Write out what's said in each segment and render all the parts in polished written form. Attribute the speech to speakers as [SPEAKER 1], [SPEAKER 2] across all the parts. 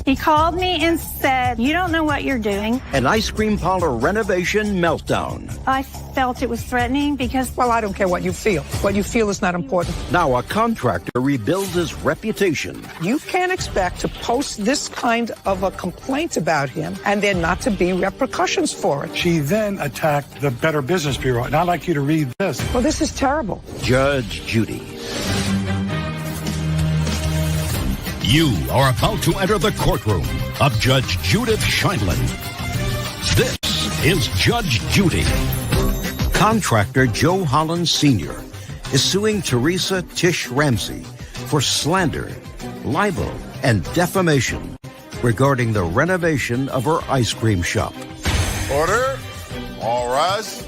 [SPEAKER 1] He called me and said, "You don't know what you're doing."
[SPEAKER 2] An ice cream parlor renovation meltdown.
[SPEAKER 1] I felt it was threatening because...
[SPEAKER 3] Well, I don't care what you feel. What you feel is not important.
[SPEAKER 2] Now a contractor rebuilds his reputation.
[SPEAKER 3] You can't expect to post this kind of a complaint about him and there not to be repercussions for it.
[SPEAKER 4] She then attacked the Better Business Bureau, and I'd like you to read this.
[SPEAKER 3] Well, this is terrible.
[SPEAKER 2] Judge Judy.
[SPEAKER 5] You are about to enter the courtroom of Judge Judith Scheindlin. This is Judge Judy.
[SPEAKER 2] Contractor Joe Holland Sr. is suing Teresa Tish Ramsey for slander, libel, and defamation regarding the renovation of her ice cream shop.
[SPEAKER 6] Order. All rise.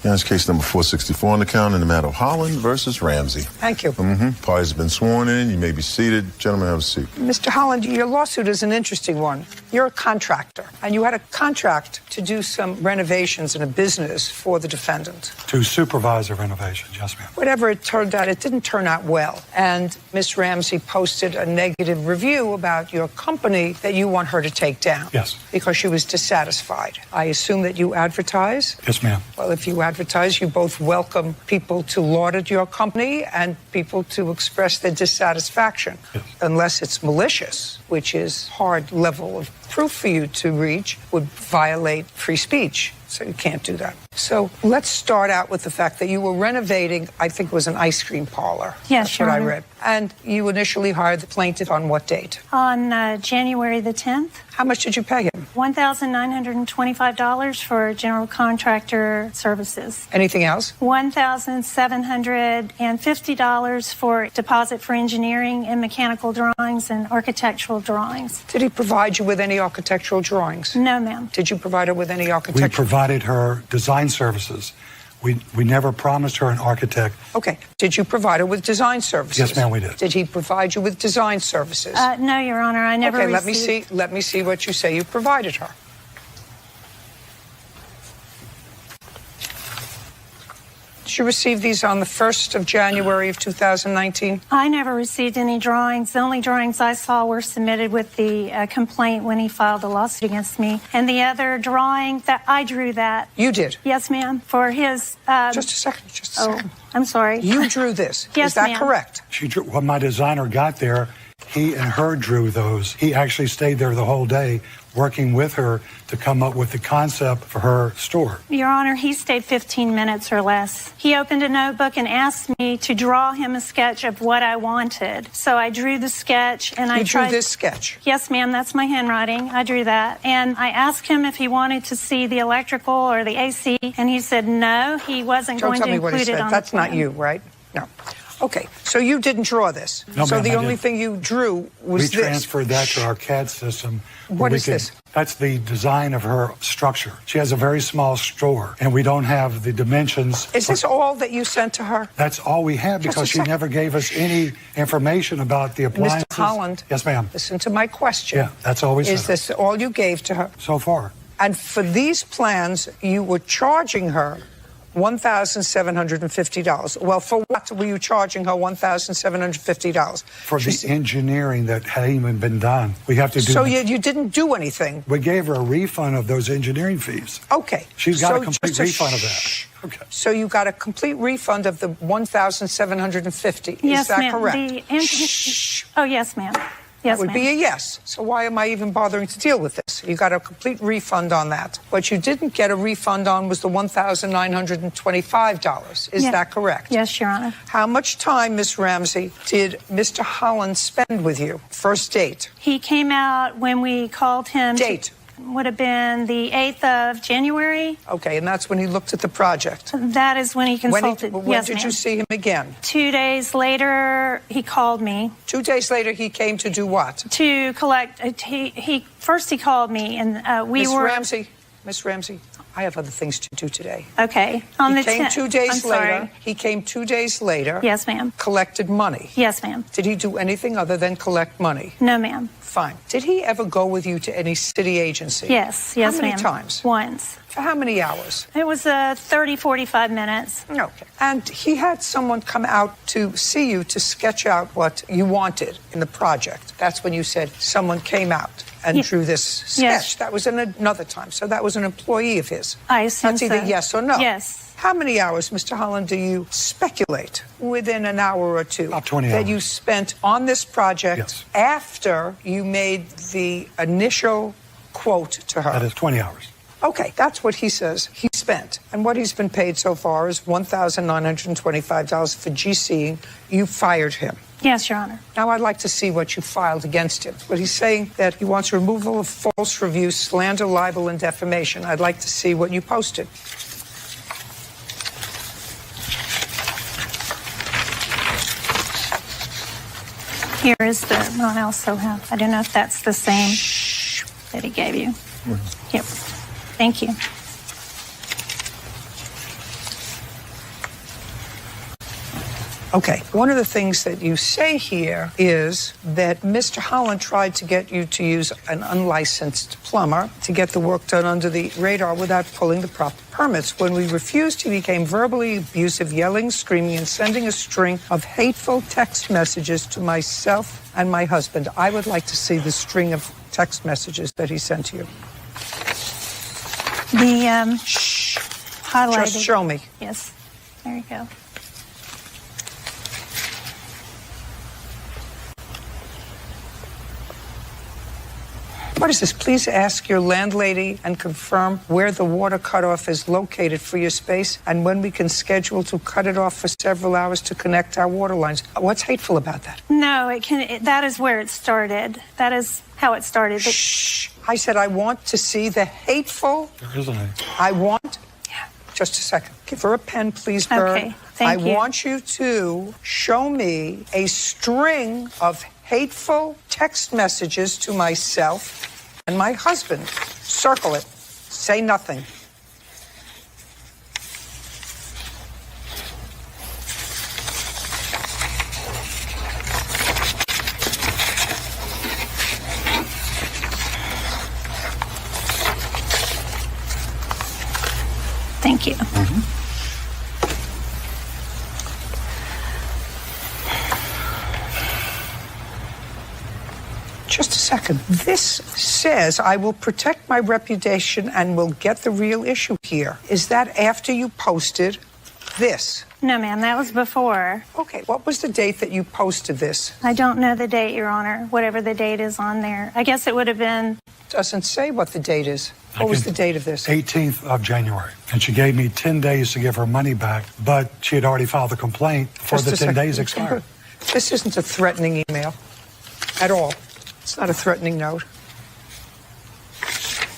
[SPEAKER 6] That's case number 464 on the count in the matter of Holland versus Ramsey.
[SPEAKER 3] Thank you.
[SPEAKER 6] Parties have been sworn in. You may be seated. Gentlemen, have a seat.
[SPEAKER 3] Mr. Holland, your lawsuit is an interesting one. You're a contractor, and you had a contract to do some renovations in a business for the defendant.
[SPEAKER 4] To supervise the renovation, yes, ma'am.
[SPEAKER 3] Whatever it turned out, it didn't turn out well. And Miss Ramsey posted a negative review about your company that you want her to take down.
[SPEAKER 4] Yes.
[SPEAKER 3] Because she was dissatisfied. I assume that you advertise?
[SPEAKER 4] Yes, ma'am.
[SPEAKER 3] Well, if you advertise, you both welcome people to laud at your company and people to express their dissatisfaction.
[SPEAKER 4] Yes.
[SPEAKER 3] Unless it's malicious, which is hard level of proof for you to reach, would violate free speech. So you can't do that. So let's start out with the fact that you were renovating, I think it was an ice cream parlor.
[SPEAKER 1] Yes,
[SPEAKER 3] That's what I read. And you initially hired the plaintiff on what date?
[SPEAKER 1] On January the 10th.
[SPEAKER 3] How much did you pay him?
[SPEAKER 1] $1,925 for general contractor services.
[SPEAKER 3] Anything else?
[SPEAKER 1] $1,750 for deposit for engineering and mechanical drawings and architectural drawings.
[SPEAKER 3] Did he provide you with any architectural drawings?
[SPEAKER 1] No, ma'am.
[SPEAKER 3] Did you provide her with any
[SPEAKER 4] We
[SPEAKER 3] architectural?
[SPEAKER 4] provided her design services. We never promised her an architect.
[SPEAKER 3] Okay. Did you provide her with design services?
[SPEAKER 4] Yes, ma'am, we did.
[SPEAKER 3] Did he provide you with design services?
[SPEAKER 1] No, Your Honor, I never
[SPEAKER 3] Okay,
[SPEAKER 1] received...
[SPEAKER 3] let me see what you say you provided her. Did you receive these on the 1st of January of 2019?
[SPEAKER 1] I never received any drawings. The only drawings I saw were submitted with the complaint when he filed a lawsuit against me. And the other drawing, that I drew that.
[SPEAKER 3] You did?
[SPEAKER 1] Yes, ma'am. For his...
[SPEAKER 3] Just a second, just a second.
[SPEAKER 1] I'm sorry.
[SPEAKER 3] You drew this.
[SPEAKER 1] Yes,
[SPEAKER 3] Is that
[SPEAKER 1] ma'am.
[SPEAKER 3] correct?
[SPEAKER 4] She drew, when my designer got there, he and her drew those. He actually stayed there the whole day working with her to come up with the concept for her store.
[SPEAKER 1] Your Honor, he stayed 15 minutes or less. He opened a notebook and asked me to draw him a sketch of what I wanted. So I drew the sketch and
[SPEAKER 3] You drew this sketch?
[SPEAKER 1] Yes, ma'am, that's my handwriting. I drew that. And I asked him if he wanted to see the electrical or the AC, and he said no, he wasn't
[SPEAKER 3] Don't
[SPEAKER 1] going
[SPEAKER 3] tell
[SPEAKER 1] to
[SPEAKER 3] me what he
[SPEAKER 1] include it
[SPEAKER 3] said.
[SPEAKER 1] on
[SPEAKER 3] That's
[SPEAKER 1] the
[SPEAKER 3] not
[SPEAKER 1] plan.
[SPEAKER 3] you, right? No. Okay, so you didn't draw this.
[SPEAKER 4] No,
[SPEAKER 3] so
[SPEAKER 4] ma'am,
[SPEAKER 3] the
[SPEAKER 4] I
[SPEAKER 3] only
[SPEAKER 4] didn't.
[SPEAKER 3] thing you drew was
[SPEAKER 4] We
[SPEAKER 3] this.
[SPEAKER 4] transferred that to our CAD system.
[SPEAKER 3] What is this?
[SPEAKER 4] That's the design of her structure. She has a very small store, and we don't have the dimensions.
[SPEAKER 3] Is this all that you sent to her?
[SPEAKER 4] That's all we have
[SPEAKER 3] Just a
[SPEAKER 4] because she
[SPEAKER 3] second.
[SPEAKER 4] never gave us any information about the appliances.
[SPEAKER 3] Mr. Holland.
[SPEAKER 4] Yes, ma'am.
[SPEAKER 3] Listen to my question.
[SPEAKER 4] Yeah, that's all we
[SPEAKER 3] Is
[SPEAKER 4] said.
[SPEAKER 3] this all you gave to her?
[SPEAKER 4] So far.
[SPEAKER 3] And for these plans, you were charging her $1,750. Well, for what were you charging her $1,750?
[SPEAKER 4] For the engineering that hadn't even been done. We have to do.
[SPEAKER 3] So you didn't do anything?
[SPEAKER 4] We gave her a refund of those engineering fees.
[SPEAKER 3] Okay.
[SPEAKER 4] She's got
[SPEAKER 3] So
[SPEAKER 4] a complete
[SPEAKER 3] just a
[SPEAKER 4] refund of that. Okay.
[SPEAKER 3] So you got a complete refund of the $1,750.
[SPEAKER 1] Yes,
[SPEAKER 3] Is that
[SPEAKER 1] ma'am.
[SPEAKER 3] correct?
[SPEAKER 1] Oh, yes, ma'am. Yes,
[SPEAKER 3] Would
[SPEAKER 1] ma'am.
[SPEAKER 3] be a yes. So why am I even bothering to deal with this? You got a complete refund on that. What you didn't get a refund on was the $1,925. Is that correct?
[SPEAKER 1] Yes, Your Honor.
[SPEAKER 3] How much time, Miss Ramsey, did Mr. Holland spend with you? First date.
[SPEAKER 1] He came out when we called him.
[SPEAKER 3] Date.
[SPEAKER 1] Would have been the 8th of January.
[SPEAKER 3] Okay, and that's when he looked at the project.
[SPEAKER 1] That is when he consulted.
[SPEAKER 3] When
[SPEAKER 1] Yes,
[SPEAKER 3] did
[SPEAKER 1] ma'am.
[SPEAKER 3] you see him again?
[SPEAKER 1] 2 days later, he called me.
[SPEAKER 3] 2 days later, he came to do what?
[SPEAKER 1] To collect. He called me, and we
[SPEAKER 3] Miss
[SPEAKER 1] were.
[SPEAKER 3] Miss Ramsey, I have other things to do today.
[SPEAKER 1] Okay. On
[SPEAKER 3] He
[SPEAKER 1] the
[SPEAKER 3] came 2 days
[SPEAKER 1] I'm sorry.
[SPEAKER 3] later. He came 2 days later.
[SPEAKER 1] Yes, ma'am.
[SPEAKER 3] Collected money.
[SPEAKER 1] Yes, ma'am.
[SPEAKER 3] Did he do anything other than collect money?
[SPEAKER 1] No, ma'am.
[SPEAKER 3] Fine. Did he ever go with you to any city agency?
[SPEAKER 1] Yes,
[SPEAKER 3] How many
[SPEAKER 1] ma'am.
[SPEAKER 3] times?
[SPEAKER 1] Once.
[SPEAKER 3] For how many hours?
[SPEAKER 1] It was 30, 45 minutes.
[SPEAKER 3] Okay. And he had someone come out to see you to sketch out what you wanted in the project. That's when you said someone came out and drew this sketch.
[SPEAKER 1] Yes.
[SPEAKER 3] That was in another time. So that was an employee of his.
[SPEAKER 1] I assume
[SPEAKER 3] That's either
[SPEAKER 1] so.
[SPEAKER 3] yes or no.
[SPEAKER 1] Yes.
[SPEAKER 3] How many hours, Mr. Holland, do you speculate within an hour or two
[SPEAKER 4] About 20
[SPEAKER 3] that
[SPEAKER 4] hours.
[SPEAKER 3] you spent on this project
[SPEAKER 4] Yes.
[SPEAKER 3] after you made the initial quote to her?
[SPEAKER 4] That is 20 hours.
[SPEAKER 3] Okay, that's what he says he spent. And what he's been paid so far is $1,925 for GCing. You fired him.
[SPEAKER 1] Yes, Your Honor.
[SPEAKER 3] Now I'd like to see what you filed against him. But he's saying that he wants removal of false reviews, slander, libel, and defamation. I'd like to see what you posted.
[SPEAKER 1] Here is the one I also have. I don't know if that's the same that he gave you. Yep. Thank you.
[SPEAKER 3] Okay, one of the things that you say here is that Mr. Holland tried to get you to use an unlicensed plumber to get the work done under the radar without pulling the proper permits. When we refused, he became verbally abusive, yelling, screaming, and sending a string of hateful text messages to myself and my husband. I would like to see the string of text messages that he sent to you.
[SPEAKER 1] The highlighted.
[SPEAKER 3] Just show me.
[SPEAKER 1] Yes. There you go.
[SPEAKER 3] What is this? Please ask your landlady and confirm where the water cutoff is located for your space and when we can schedule to cut it off for several hours to connect our water lines. What's hateful about that?
[SPEAKER 1] No, that is where it started. That is how it started.
[SPEAKER 3] Shh. I said I want to see the hateful.
[SPEAKER 4] There isn't any.
[SPEAKER 3] I want. Yeah. Just a second. Give her a pen, please, Bird.
[SPEAKER 1] Okay. Thank you.
[SPEAKER 3] I want you to show me a string of hateful text messages to myself and my husband. Circle it. Say nothing.
[SPEAKER 1] Thank you.
[SPEAKER 3] Just a second. This says I will protect my reputation and will get the real issue here. Is that after you posted this?
[SPEAKER 1] No, ma'am, that was before.
[SPEAKER 3] Okay, what was the date that you posted this?
[SPEAKER 1] I don't know the date, Your Honor, whatever the date is on there. I guess it would have been...
[SPEAKER 3] Doesn't say what the date is. What was the date of this?
[SPEAKER 4] 18th of January. And she gave me 10 days to give her money back, but she had already filed a complaint before
[SPEAKER 3] Just
[SPEAKER 4] the
[SPEAKER 3] a
[SPEAKER 4] 10
[SPEAKER 3] second.
[SPEAKER 4] days expired.
[SPEAKER 3] This isn't a threatening email at all. It's not a threatening note.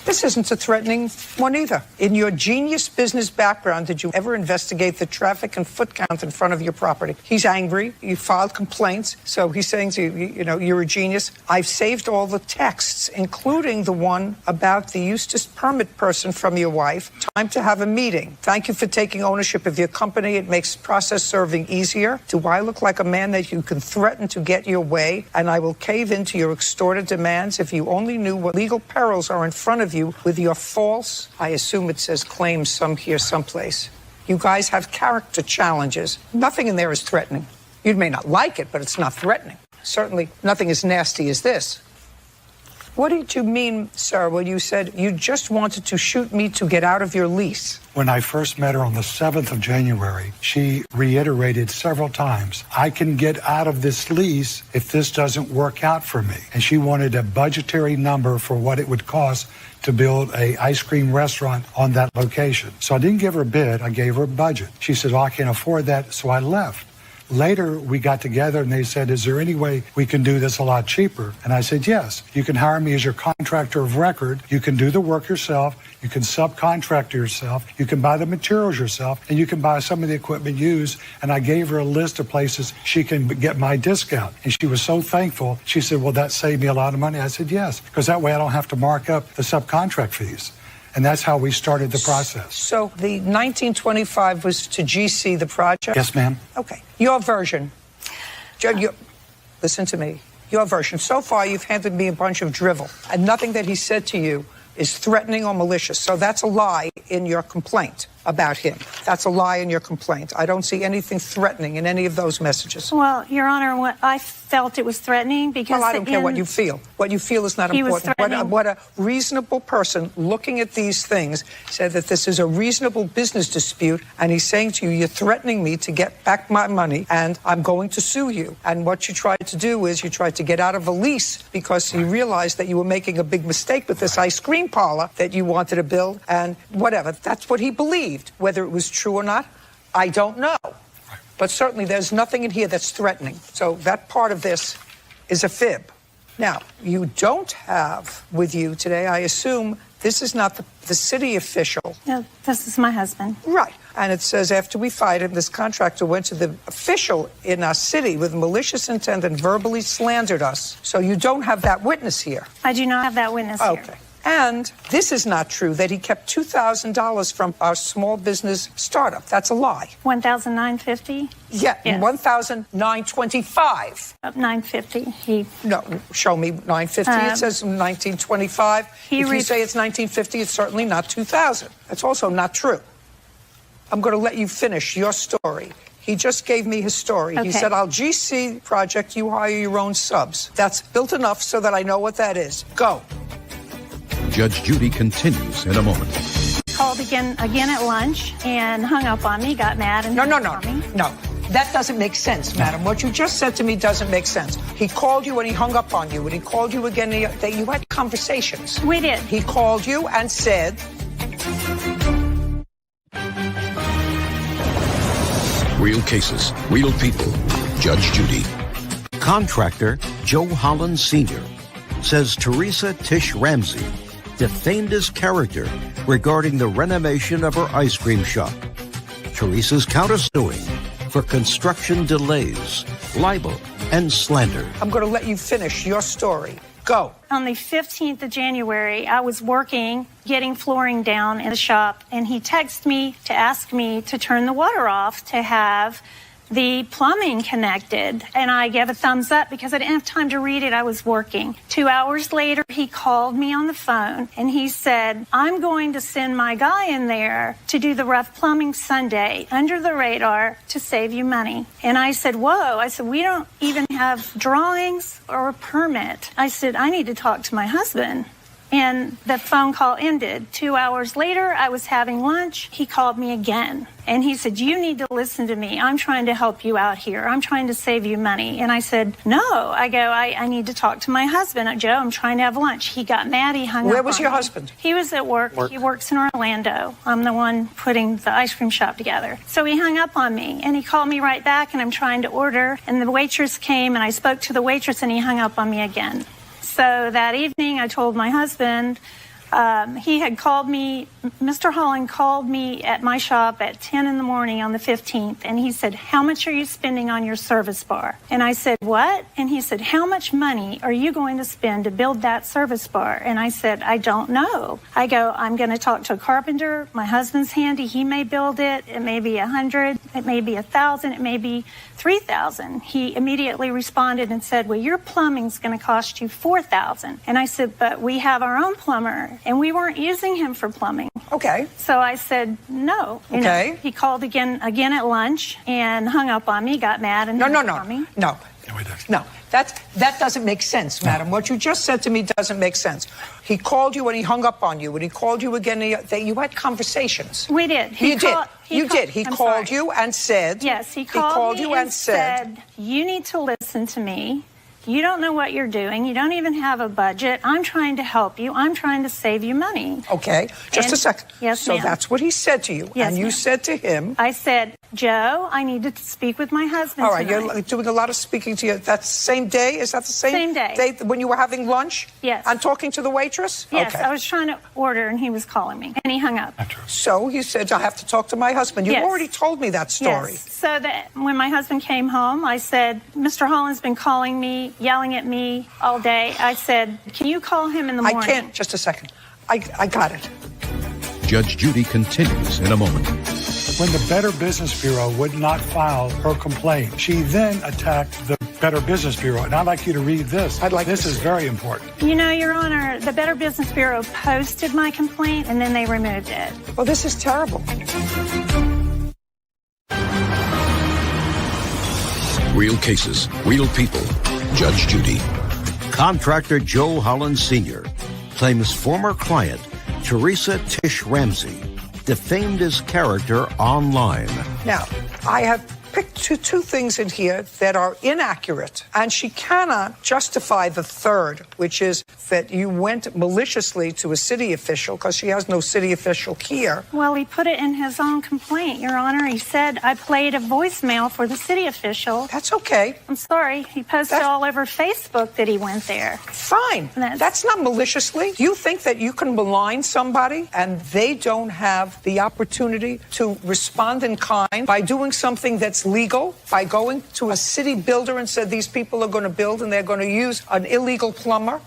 [SPEAKER 3] This isn't a threatening one either. In your genius business background, did you ever investigate the traffic and foot count in front of your property? He's angry. You filed complaints. So he's saying to you, you know, you're a genius. I've saved all the texts, including the one about the Eustace permit person from your wife. Time to have a meeting. Thank you for taking ownership of your company. It makes process serving easier. Do I look like a man that you can threaten to get your way? And I will cave into your extorted demands if you only knew what legal perils are in front of you with your false, I assume it says claims some here someplace. You guys have character challenges. Nothing in there is threatening. You may not like it, but it's not threatening. Certainly nothing as nasty as this. What did you mean, sir, when you said you just wanted to shoot me to get out of your lease?
[SPEAKER 4] When I first met her on the 7th of January, she reiterated several times, I can get out of this lease if this doesn't work out for me. And she wanted a budgetary number for what it would cost to build a ice cream restaurant on that location. So I didn't give her a bid, I gave her a budget. She said, well, I can't afford that, so I left. Later, we got together and they said, is there any way we can do this a lot cheaper? And I said, yes. You can hire me as your contractor of record. You can do the work yourself. You can subcontract yourself. You can buy the materials yourself. And you can buy some of the equipment used. And I gave her a list of places she can get my discount. And she was so thankful. She said, well, that saved me a lot of money. I said, yes, because that way I don't have to mark up the subcontract fees. And that's how we started the process.
[SPEAKER 3] So the 1925 was to GC the project?
[SPEAKER 4] Yes, ma'am.
[SPEAKER 3] Okay. Your version. Listen to me. Your version. So far, you've handed me a bunch of drivel, and nothing that he said to you is threatening or malicious. So that's a lie in your complaint about him. That's a lie in your complaint. I don't see anything threatening in any of those messages.
[SPEAKER 1] Well, Your Honor, what I felt it was threatening because...
[SPEAKER 3] Well, I don't care what you feel. What you feel is not important. What a reasonable person looking at these things said that this is a reasonable business dispute, and he's saying to you, you're threatening me to get back my money, and I'm going to sue you. And what you tried to do is you tried to get out of a lease because you realized that you were making a big mistake with this ice cream parlor that you wanted to build, and whatever. That's what he believed. Whether it was true or not, I don't know. But certainly there's nothing in here that's threatening. So that part of this is a fib. Now, you don't have with you today, I assume, this is not the city official.
[SPEAKER 1] No, this is my husband.
[SPEAKER 3] Right. And it says after we fired him, this contractor went to the official in our city with malicious intent and verbally slandered us. So you don't have that witness here.
[SPEAKER 1] I do not have that witness here.
[SPEAKER 3] Okay. And this is not true, that he kept $2,000 from our small business startup. That's a lie.
[SPEAKER 1] $1,950?
[SPEAKER 3] Yeah,
[SPEAKER 1] Yes.
[SPEAKER 3] $1,925.
[SPEAKER 1] $950.
[SPEAKER 3] No, show me $950. It says $1,925. If you say it's $1,950, it's certainly not $2,000. That's also not true. I'm going to let you finish your story. He just gave me his story.
[SPEAKER 1] Okay.
[SPEAKER 3] He said, I'll GC project, you hire your own subs. That's built enough so that I know what that is. Go.
[SPEAKER 5] Judge Judy continues in a moment.
[SPEAKER 1] Called again at lunch and hung up on me, got mad and
[SPEAKER 3] No.
[SPEAKER 1] hung up on me.
[SPEAKER 3] No. That doesn't make sense, madam. What you just said to me doesn't make sense. He called you and he hung up on you, and he called you again. That you had conversations.
[SPEAKER 1] We did.
[SPEAKER 3] He called you and said...
[SPEAKER 5] Real cases, real people. Judge Judy.
[SPEAKER 2] Contractor Joe Holland Sr. says Teresa Tish Ramsey defamed his character regarding the renovation of her ice cream shop. Teresa's countersuing for construction delays, libel, and slander.
[SPEAKER 3] I'm going to let you finish your story. Go.
[SPEAKER 1] On the 15th of January, I was working, getting flooring down in the shop, and he texted me to ask me to turn the water off to have the plumbing connected, and I gave a thumbs up because I didn't have time to read it. I was working. 2 hours later, he called me on the phone and he said, I'm going to send my guy in there to do the rough plumbing Sunday under the radar to save you money. And I said, whoa. I said, we don't even have drawings or a permit. I said, I need to talk to my husband. And the phone call ended. 2 hours later, I was having lunch. He called me again. And he said, you need to listen to me. I'm trying to help you out here. I'm trying to save you money. And I said, no. I need to talk to my husband. Joe, I'm trying to have lunch. He got mad. He hung up.
[SPEAKER 3] Where was
[SPEAKER 1] on
[SPEAKER 3] your
[SPEAKER 1] me.
[SPEAKER 3] husband?
[SPEAKER 1] He was at work. He works in Orlando. I'm the one putting the ice cream shop together. So he hung up on me. And he called me right back. And I'm trying to order. And the waitress came. And I spoke to the waitress. And he hung up on me again. So that evening, I told my husband, he had called me, Mr. Holland called me at my shop at 10 in the morning on the 15th, and he said, how much are you spending on your service bar? And I said, what? And he said, how much money are you going to spend to build that service bar? And I said, I don't know. I go, I'm going to talk to a carpenter. My husband's handy. He may build it. It may be 100. It may be 1,000. It may be 3,000. He immediately responded and said, well, your plumbing's going to cost you 4,000. And I said, but we have our own plumber, and we weren't using him for plumbing.
[SPEAKER 3] Okay.
[SPEAKER 1] So I said, no.
[SPEAKER 3] Okay.
[SPEAKER 1] He called again at lunch and hung up on me, got mad and hung up on me.
[SPEAKER 3] No. That doesn't make sense, madam. What you just said to me doesn't make sense. He called you and he hung up on you, and he called you again. You had conversations.
[SPEAKER 1] We did.
[SPEAKER 3] You did. He called you and said.
[SPEAKER 1] Yes, he called you and said, you need to listen to me. You don't know what you're doing. You don't even have a budget. I'm trying to help you. I'm trying to save you money.
[SPEAKER 3] Okay, just a second.
[SPEAKER 1] Yes,
[SPEAKER 3] so
[SPEAKER 1] ma'am.
[SPEAKER 3] that's what he said to you.
[SPEAKER 1] Yes,
[SPEAKER 3] and you
[SPEAKER 1] ma'am.
[SPEAKER 3] said to him.
[SPEAKER 1] I said, Joe, I need to speak with my husband
[SPEAKER 3] All right,
[SPEAKER 1] tonight.
[SPEAKER 3] you're doing a lot of speaking to you. That's the same day? Is that the same
[SPEAKER 1] day
[SPEAKER 3] when you were having lunch?
[SPEAKER 1] Yes.
[SPEAKER 3] And talking to the waitress?
[SPEAKER 1] Yes,
[SPEAKER 3] Okay.
[SPEAKER 1] I was trying to order and he was calling me and he hung up.
[SPEAKER 3] So he said, I have to talk to my husband. You
[SPEAKER 1] Yes.
[SPEAKER 3] already told me that story.
[SPEAKER 1] Yes. So that when my husband came home, I said, Mr. Holland's been calling me, yelling at me all day. I said, can you call him in the morning?
[SPEAKER 3] I can't. Just a second. I got it.
[SPEAKER 5] Judge Judy continues in a moment.
[SPEAKER 4] When the Better Business Bureau would not file her complaint, she then attacked the Better Business Bureau, and I'd like you to read this. This is very important.
[SPEAKER 1] You know, Your Honor, the Better Business Bureau posted my complaint and then they removed it.
[SPEAKER 3] Well, this is terrible.
[SPEAKER 5] Real cases, real people. Judge Judy.
[SPEAKER 2] Contractor Joe Holland Sr. claims former client Teresa Tish Ramsey defamed his character online.
[SPEAKER 3] Now, I have picked two things in here that are inaccurate, and she cannot justify the third, which is that you went maliciously to a city official, because she has no city official here.
[SPEAKER 1] Well, he put it in his own complaint, Your Honor. He said I played a voicemail for the city official.
[SPEAKER 3] That's okay.
[SPEAKER 1] I'm sorry. He posted all over Facebook that he went there.
[SPEAKER 3] Fine. That's not maliciously. Do you think that you can malign somebody and they don't have the opportunity to respond in kind by doing something that's legal, by going to a city builder and said these people are going to build and they're going to use an illegal plumber?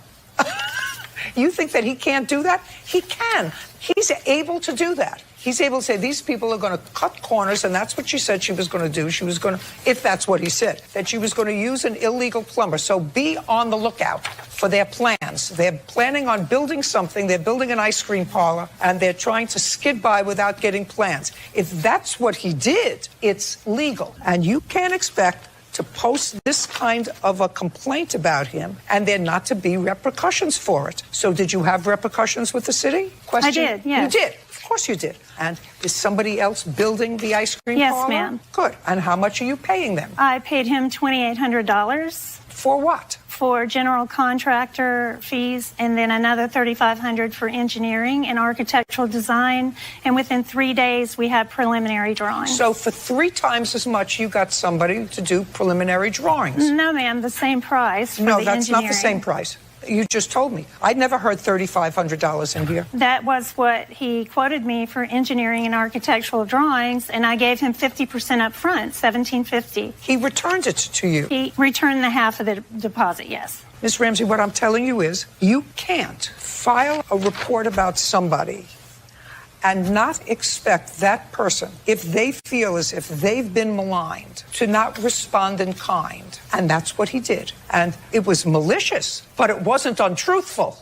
[SPEAKER 3] You think that he can't do that? He can. He's able to do that. He's able to say these people are going to cut corners, and that's what she said she was going to do. She was going to, if that's what he said, that she was going to use an illegal plumber. So be on the lookout for their plans. They're planning on building something. They're building an ice cream parlor, and they're trying to skid by without getting plans. If that's what he did, it's legal. And you can't expect to post this kind of a complaint about him and there not to be repercussions for it. So did you have repercussions with the city?
[SPEAKER 1] I did, yes.
[SPEAKER 3] You did. Of course you did. And is somebody else building the ice cream
[SPEAKER 1] Yes,
[SPEAKER 3] parlor?
[SPEAKER 1] ma'am.
[SPEAKER 3] Good. And how much are you paying them?
[SPEAKER 1] I paid him $2,800
[SPEAKER 3] For what?
[SPEAKER 1] for general contractor fees, and then another $3,500 for engineering and architectural design. And within 3 days, we had preliminary drawings.
[SPEAKER 3] So for 3 times as much, you got somebody to do preliminary drawings.
[SPEAKER 1] No, ma'am, the same price for
[SPEAKER 3] No,
[SPEAKER 1] the
[SPEAKER 3] that's not the
[SPEAKER 1] engineering.
[SPEAKER 3] same price. You just told me. I'd never heard $3,500 in here.
[SPEAKER 1] That was what he quoted me for engineering and architectural drawings, and I gave him 50% up front, $1,750.
[SPEAKER 3] He returned it to you.
[SPEAKER 1] He returned the half of the deposit, yes.
[SPEAKER 3] Ms. Ramsey, what I'm telling you is you can't file a report about somebody and not expect that person, if they feel as if they've been maligned, to not respond in kind. And that's what he did. And it was malicious, but it wasn't untruthful.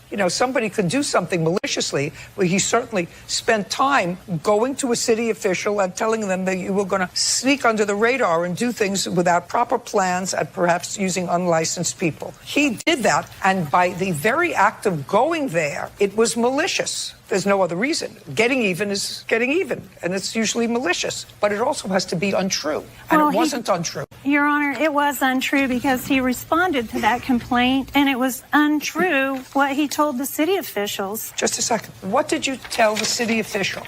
[SPEAKER 3] You know, somebody could do something maliciously, but he certainly spent time going to a city official and telling them that you were going to sneak under the radar and do things without proper plans and perhaps using unlicensed people. He did that, and by the very act of going there, it was malicious. There's no other reason. Getting even is getting even, and it's usually malicious. But it also has to be untrue, and
[SPEAKER 1] Well,
[SPEAKER 3] it wasn't untrue.
[SPEAKER 1] Your Honor, it was untrue because he responded to that complaint, and it was untrue what he told the city officials.
[SPEAKER 3] Just a second. What did you tell the city official?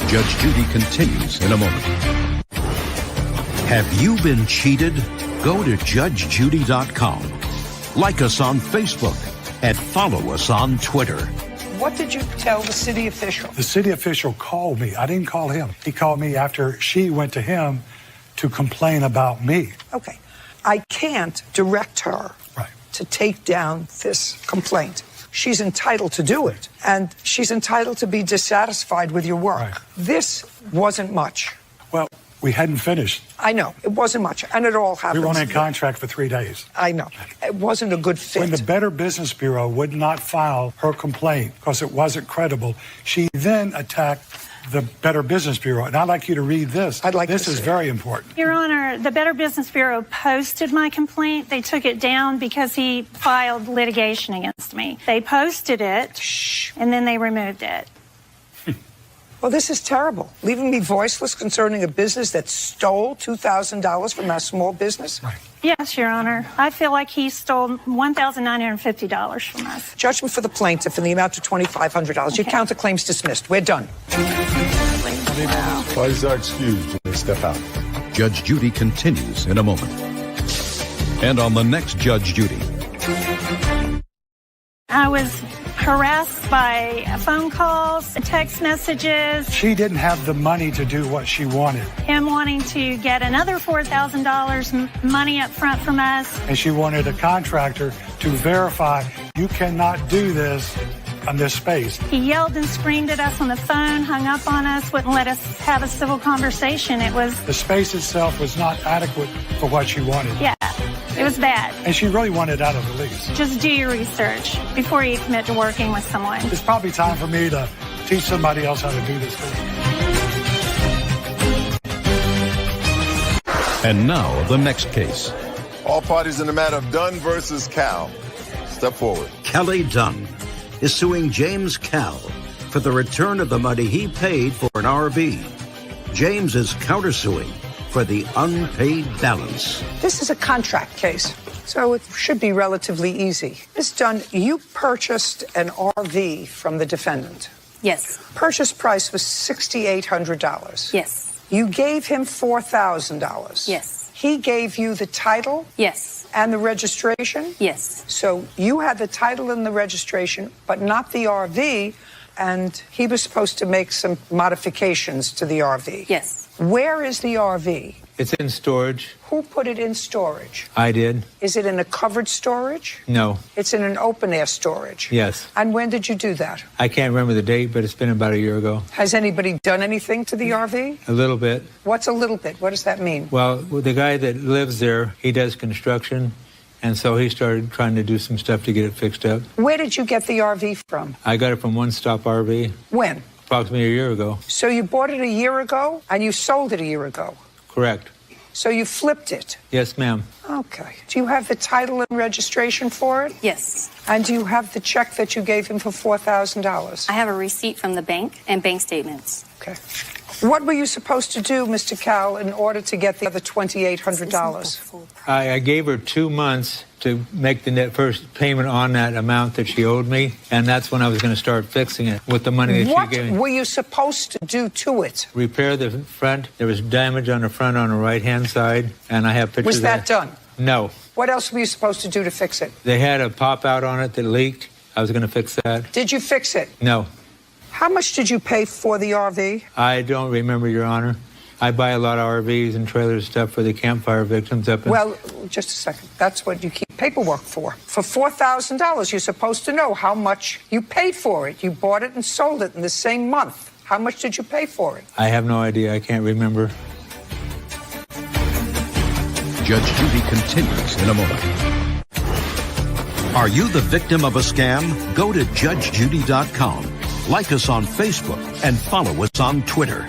[SPEAKER 5] Judge Judy continues in a moment.
[SPEAKER 2] Have you been cheated? Go to judgejudy.com. Like us on Facebook and follow us on Twitter.
[SPEAKER 3] What did you tell the city official?
[SPEAKER 4] The city official called me. I didn't call him. He called me after she went to him to complain about me.
[SPEAKER 3] Okay. I can't direct her
[SPEAKER 4] Right.
[SPEAKER 3] to take down this complaint. She's entitled to do it, and she's entitled to be dissatisfied with your work.
[SPEAKER 4] Right.
[SPEAKER 3] This wasn't much.
[SPEAKER 4] Well, we hadn't finished.
[SPEAKER 3] I know. It wasn't much, and it all happens.
[SPEAKER 4] We were on a contract for 3 days.
[SPEAKER 3] I know. It wasn't a good fit.
[SPEAKER 4] When the Better Business Bureau would not file her complaint because it wasn't credible, she then attacked the Better Business Bureau. And I'd like you to read this. This is very important.
[SPEAKER 1] Your Honor, the Better Business Bureau posted my complaint. They took it down because he filed litigation against me. They posted it, and then they removed it.
[SPEAKER 3] Well, this is terrible. Leaving me voiceless concerning a business that stole $2,000 from our small business.
[SPEAKER 4] Right.
[SPEAKER 1] Yes, Your Honor. I feel like he stole $1,950 from us.
[SPEAKER 3] Judgment for the plaintiff in the amount of $2,500. Your counterclaim's dismissed. We're done.
[SPEAKER 6] Why is our excuse? Step out.
[SPEAKER 5] Judge Judy continues in a moment. And on the next Judge Judy.
[SPEAKER 1] I was harassed by phone calls, text messages,
[SPEAKER 4] She didn't have the money to do what she wanted,
[SPEAKER 1] him wanting to get another $4,000 money up front from us.
[SPEAKER 4] and she wanted a contractor to verify you cannot do this on this space.
[SPEAKER 1] He yelled and screamed at us on the phone, hung up on us, wouldn't let us have a civil conversation. It was,
[SPEAKER 4] The space itself was not adequate for what she wanted.
[SPEAKER 1] yeah, it was bad.
[SPEAKER 4] And she really wanted out of the lease.
[SPEAKER 1] Just do your research before you commit to working with someone.
[SPEAKER 4] It's probably time for me to teach somebody else how to do this thing.
[SPEAKER 5] And now, the next case.
[SPEAKER 6] All parties in the matter of Dunn versus Cal. Step forward.
[SPEAKER 2] Kelly Dunn is suing James Cal for the return of the money he paid for an RV. James is countersuing for the unpaid balance.
[SPEAKER 3] This is a contract case, so it should be relatively easy. Ms. Dunn, you purchased an RV from the defendant.
[SPEAKER 7] Yes.
[SPEAKER 3] Purchase price was $6,800.
[SPEAKER 7] Yes.
[SPEAKER 3] You gave him $4,000.
[SPEAKER 7] Yes.
[SPEAKER 3] He gave you the title
[SPEAKER 7] Yes.
[SPEAKER 3] and the registration?
[SPEAKER 7] Yes.
[SPEAKER 3] So you had the title and the registration, but not the RV, and he was supposed to make some modifications to the RV.
[SPEAKER 7] Yes.
[SPEAKER 3] Where is the RV?
[SPEAKER 8] It's in storage.
[SPEAKER 3] Who put it in storage?
[SPEAKER 8] I did.
[SPEAKER 3] Is it in a covered storage?
[SPEAKER 8] No.
[SPEAKER 3] It's in an open-air storage?
[SPEAKER 8] Yes.
[SPEAKER 3] And when did you do that?
[SPEAKER 8] I can't remember the date, but it's been about a year ago.
[SPEAKER 3] Has anybody done anything to the RV?
[SPEAKER 8] A little bit.
[SPEAKER 3] What's a little bit? What does that mean?
[SPEAKER 8] Well, the guy that lives there, he does construction, and so he started trying to do some stuff to get it fixed up.
[SPEAKER 3] Where did you get the RV from?
[SPEAKER 8] I got it from One Stop RV
[SPEAKER 3] When?
[SPEAKER 8] approximately a year ago.
[SPEAKER 3] So you bought it a year ago and you sold it a year ago.
[SPEAKER 8] Correct.
[SPEAKER 3] So you flipped it.
[SPEAKER 8] Yes, ma'am.
[SPEAKER 3] Okay. Do you have the title and registration for it?
[SPEAKER 7] Yes.
[SPEAKER 3] And do you have the check that you gave him for $4,000?
[SPEAKER 7] I have a receipt from the bank and bank statements.
[SPEAKER 3] Okay. What were you supposed to do, Mr. Cal, in order to get the other $2,800?
[SPEAKER 8] I gave her 2 months to make the net first payment on that amount that she owed me, and that's when I was going to start fixing it with the money that
[SPEAKER 3] What
[SPEAKER 8] she gave me.
[SPEAKER 3] were you supposed to do to it?
[SPEAKER 8] Repair the front. There was damage on the front on the right-hand side, and I have pictures
[SPEAKER 3] Was
[SPEAKER 8] of
[SPEAKER 3] that done?
[SPEAKER 8] No.
[SPEAKER 3] What else were you supposed to do to fix it?
[SPEAKER 8] They had a pop-out on it that leaked. I was going to fix that.
[SPEAKER 3] Did you fix it?
[SPEAKER 8] No.
[SPEAKER 3] How much did you pay for the RV?
[SPEAKER 8] I don't remember, Your Honor. I buy a lot of RVs and trailers stuff for the campfire victims up in...
[SPEAKER 3] Well, just a second. That's what you keep paperwork for. For $4,000, you're supposed to know how much you paid for it. You bought it and sold it in the same month. How much did you pay for it?
[SPEAKER 8] I have no idea. I can't remember.
[SPEAKER 5] Judge Judy continues in a moment.
[SPEAKER 2] Are you the victim of a scam? Go to judgejudy.com. Like us on Facebook and follow us on Twitter.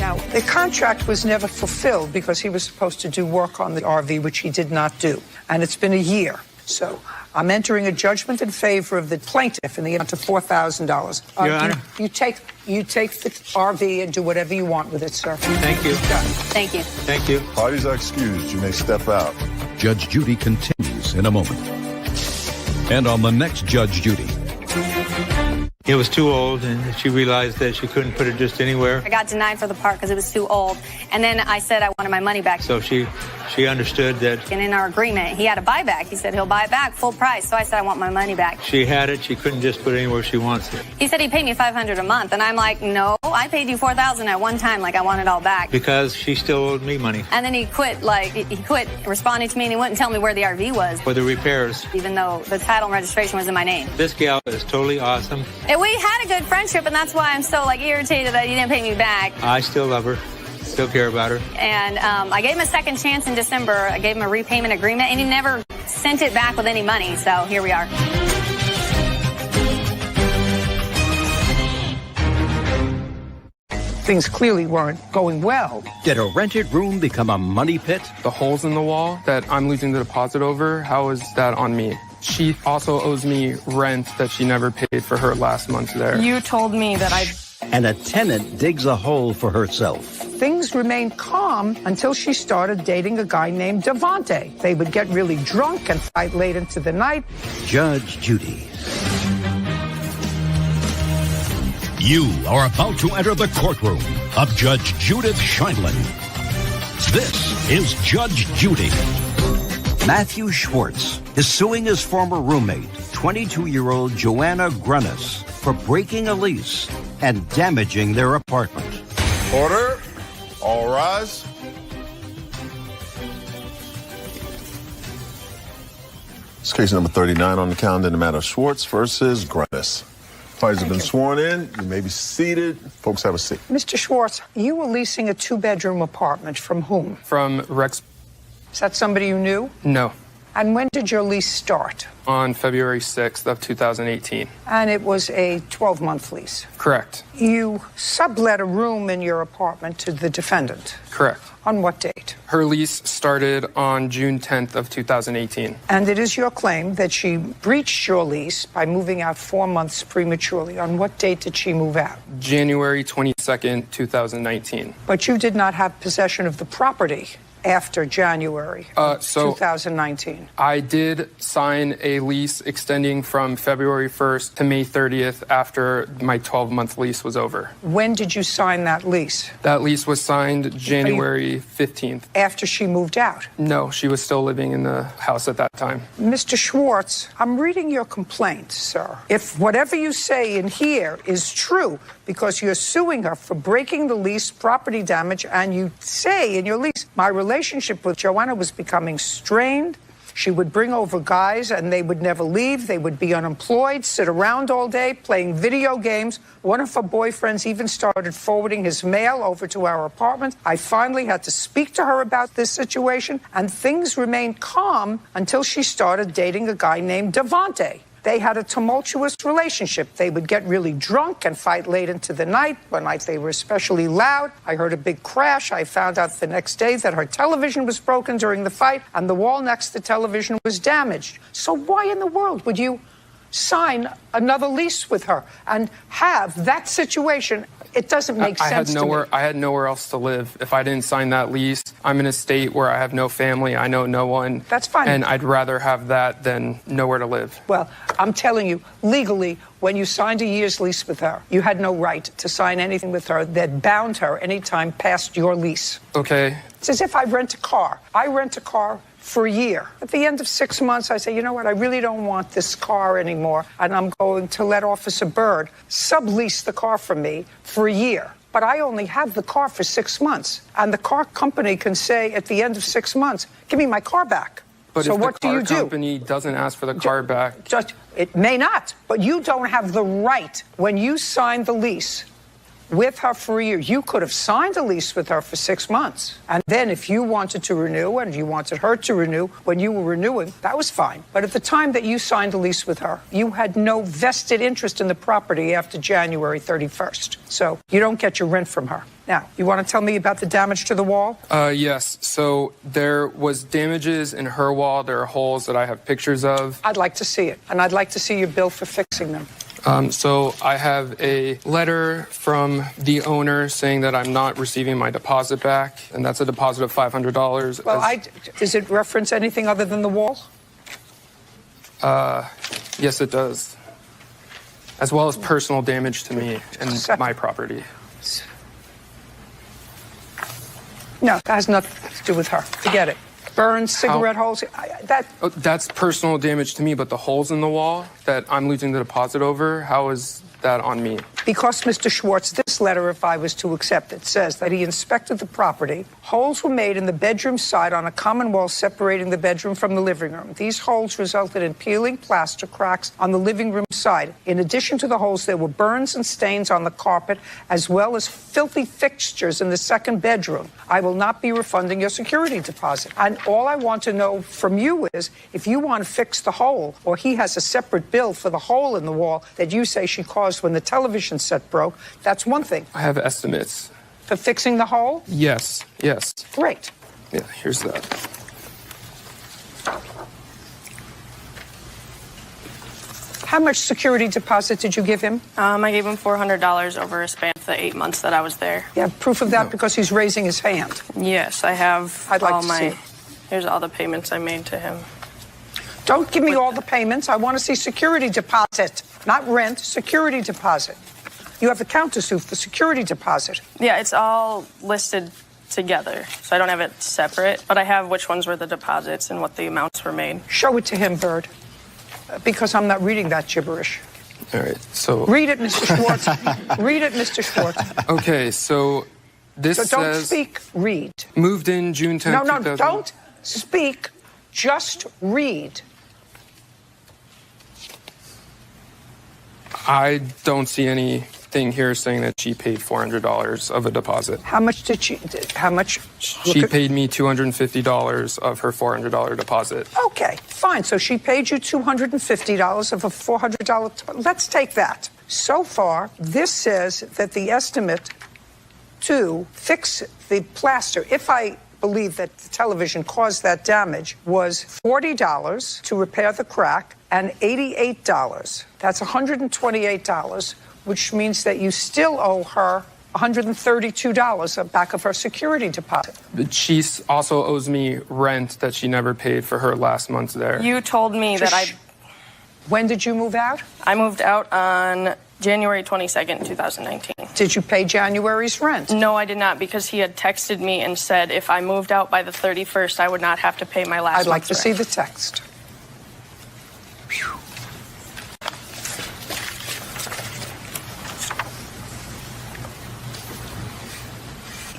[SPEAKER 3] Now, the contract was never fulfilled because he was supposed to do work on the RV, which he did not do. And it's been a year. So I'm entering a judgment in favor of the plaintiff in the amount of $4,000.
[SPEAKER 8] Your Honor.
[SPEAKER 3] You take the RV and do whatever you want with it, sir.
[SPEAKER 8] Thank you.
[SPEAKER 7] Thank you.
[SPEAKER 8] Thank you.
[SPEAKER 6] Parties are excused. You may step out.
[SPEAKER 5] Judge Judy continues in a moment. And on the next Judge Judy.
[SPEAKER 8] It was too old, and she realized that she couldn't put it just anywhere.
[SPEAKER 7] I got denied for the part because it was too old. And then I said I wanted my money back.
[SPEAKER 8] So she understood that
[SPEAKER 7] And in our agreement, he had a buyback. He said he'll buy it back full price. So I said I want my money back.
[SPEAKER 8] she had it. She couldn't just put it anywhere she wants it.
[SPEAKER 7] He said he paid me $500 a month. And I'm like, no, I paid you $4,000 at one time. Like, I want it all back.
[SPEAKER 8] Because she still owed me money
[SPEAKER 7] And then he quit responding to me, and he wouldn't tell me where the RV was,
[SPEAKER 8] for the repairs.
[SPEAKER 7] even though the title and registration was in my name.
[SPEAKER 8] This gal is totally awesome.
[SPEAKER 7] And we had a good friendship, and that's why I'm so irritated that he didn't pay me back.
[SPEAKER 8] I still love her. Still care about her.
[SPEAKER 7] And I gave him a second chance in December. I gave him a repayment agreement, and he never sent it back with any money. So here we are.
[SPEAKER 3] Things clearly weren't going well.
[SPEAKER 2] Did a rented room become a money pit?
[SPEAKER 9] The holes in the wall that I'm losing the deposit over, how is that on me? She also owes me rent that she never paid for her last month there.
[SPEAKER 10] You told me that
[SPEAKER 2] And a tenant digs a hole for herself.
[SPEAKER 3] Things remained calm until she started dating a guy named Devante. They would get really drunk and fight late into the night.
[SPEAKER 2] Judge Judy.
[SPEAKER 5] You are about to enter the courtroom of Judge Judith Scheindlin. This is Judge Judy.
[SPEAKER 2] Matthew Schwartz is suing his former roommate, 22-year-old Joanna Grunnis, for breaking a lease and damaging their apartment.
[SPEAKER 6] Order. All rise. It's case number 39 on the calendar in the matter of Schwartz versus Grunnis. Parties have been sworn in. You may be seated. Folks, have a seat.
[SPEAKER 3] Mr. Schwartz, you were leasing a two-bedroom apartment from whom?
[SPEAKER 9] From Rex.
[SPEAKER 3] Is that somebody you knew?
[SPEAKER 9] No.
[SPEAKER 3] And when did your lease start?
[SPEAKER 9] On February 6th of 2018.
[SPEAKER 3] And it was a 12-month lease?
[SPEAKER 9] Correct.
[SPEAKER 3] You sublet a room in your apartment to the defendant?
[SPEAKER 9] Correct.
[SPEAKER 3] On what date?
[SPEAKER 9] Her lease started on June 10th of 2018.
[SPEAKER 3] And it is your claim that she breached your lease by moving out 4 months prematurely. On what date did she move out?
[SPEAKER 9] January 22nd, 2019.
[SPEAKER 3] But you did not have possession of the property after January 2019.
[SPEAKER 9] I did sign a lease extending from February 1st to May 30th after my 12-month lease was over.
[SPEAKER 3] When did you sign that lease?
[SPEAKER 9] That lease was signed January 15th.
[SPEAKER 3] After she moved out?
[SPEAKER 9] No, she was still living in the house at that time.
[SPEAKER 3] Mr. Schwartz, I'm reading your complaint, sir. If whatever you say in here is true, because you're suing her for breaking the lease, property damage, and you say in your lease, my relationship with Joanna was becoming strained. She would bring over guys and they would never leave. They would be unemployed, sit around all day playing video games. One of her boyfriends even started forwarding his mail over to our apartment. I finally had to speak to her about this situation, and things remained calm until she started dating a guy named Devante. They had a tumultuous relationship. They would get really drunk and fight late into the night. One night they were especially loud. I heard a big crash. I found out the next day that her television was broken during the fight and the wall next to the television was damaged. So why in the world would you sign another lease with her and have that situation? It doesn't make sense to me.
[SPEAKER 9] I had nowhere else to live. If I didn't sign that lease, I'm in a state where I have no family, I know no one.
[SPEAKER 3] That's fine.
[SPEAKER 9] And I'd rather have that than nowhere to live.
[SPEAKER 3] Well, I'm telling you, legally, when you signed a year's lease with her, you had no right to sign anything with her that bound her any time past your lease.
[SPEAKER 9] Okay.
[SPEAKER 3] It's as if I rent a car. I rent a car for a year. At the end of 6 months, I say, you know what, I really don't want this car anymore, and I'm going to let Officer Byrd sublease the car from me for a year. But I only have the car for 6 months, and the car company can say at the end of 6 months, give me my car back.
[SPEAKER 9] But
[SPEAKER 3] so
[SPEAKER 9] if
[SPEAKER 3] what
[SPEAKER 9] the car
[SPEAKER 3] do you do?
[SPEAKER 9] company doesn't ask for the car back...
[SPEAKER 3] It may not, but you don't have the right. When you signed the lease with her for a year, you could have signed a lease with her for 6 months. And then if you wanted to renew and you wanted her to renew, when you were renewing, that was fine. But at the time that you signed a lease with her, you had no vested interest in the property after January 31st. So you don't get your rent from her. Now, you want to tell me about the damage to the wall?
[SPEAKER 9] Yes. So there was damages in her wall. There are holes that I have pictures of.
[SPEAKER 3] I'd like to see it. And I'd like to see your bill for fixing them.
[SPEAKER 9] So I have a letter from the owner saying that I'm not receiving my deposit back, and that's a deposit of $500.
[SPEAKER 3] Well, does it reference anything other than the wall?
[SPEAKER 9] Yes, it does. As well as personal damage to me and my property.
[SPEAKER 3] No, that has nothing to do with her. Forget it. Burns, cigarette holes,
[SPEAKER 9] That's personal damage to me, but the holes in the wall that I'm losing the deposit over, how is that on me?
[SPEAKER 3] Because, Mr. Schwartz, this letter, if I was to accept it, says that he inspected the property. Holes were made in the bedroom side on a common wall separating the bedroom from the living room. These holes resulted in peeling plaster cracks on the living room side. In addition to the holes, there were burns and stains on the carpet, as well as filthy fixtures in the second bedroom. I will not be refunding your security deposit. And all I want to know from you is if you want to fix the hole, or he has a separate bill for the hole in the wall that you say she caused when the television set broke, that's one thing.
[SPEAKER 9] I have estimates.
[SPEAKER 3] For fixing the hole?
[SPEAKER 9] Yes.
[SPEAKER 3] Great.
[SPEAKER 9] Yeah, here's that.
[SPEAKER 3] How much security deposit did you give him?
[SPEAKER 10] I gave him $400 over a span of the 8 months that I was there.
[SPEAKER 3] You have proof of that because he's raising his hand.
[SPEAKER 10] Yes, I have.
[SPEAKER 3] I'd like to see.
[SPEAKER 10] Here's all the payments I made to him.
[SPEAKER 3] Don't give me all the payments. I want to see security deposit, not rent, security deposit. You have a countersuit for security deposit.
[SPEAKER 10] Yeah, it's all listed together, so I don't have it separate, but I have which ones were the deposits and what the amounts were made.
[SPEAKER 3] Show it to him, Bird, because I'm not reading that gibberish.
[SPEAKER 9] All right, so...
[SPEAKER 3] Read it, Mr. Schwartz. Read it, Mr. Schwartz.
[SPEAKER 9] Okay, so this says...
[SPEAKER 3] So don't speak, read.
[SPEAKER 9] Moved in June 10th,
[SPEAKER 3] No, don't speak, just read.
[SPEAKER 9] I don't see anything here saying that she paid $400 of a deposit.
[SPEAKER 3] How much did she, how much?
[SPEAKER 9] She paid me $250 of her $400 deposit.
[SPEAKER 3] Okay, fine. So she paid you $250 of a $400. Let's take that. So far, this says that the estimate to fix the plaster, if I believe that the television caused that damage, was $40 to repair the crack and $88. That's $128, which means that you still owe her $132 back of her security deposit.
[SPEAKER 9] But she also owes me rent that she never paid for her last month there.
[SPEAKER 10] You told me that
[SPEAKER 3] When did you move out?
[SPEAKER 10] I moved out on January 22nd, 2019.
[SPEAKER 3] Did you pay January's rent?
[SPEAKER 10] No, I did not, because he had texted me and said if I moved out by the 31st, I would not have to pay my last
[SPEAKER 3] I'd like
[SPEAKER 10] month's
[SPEAKER 3] to see
[SPEAKER 10] rent.
[SPEAKER 3] the text.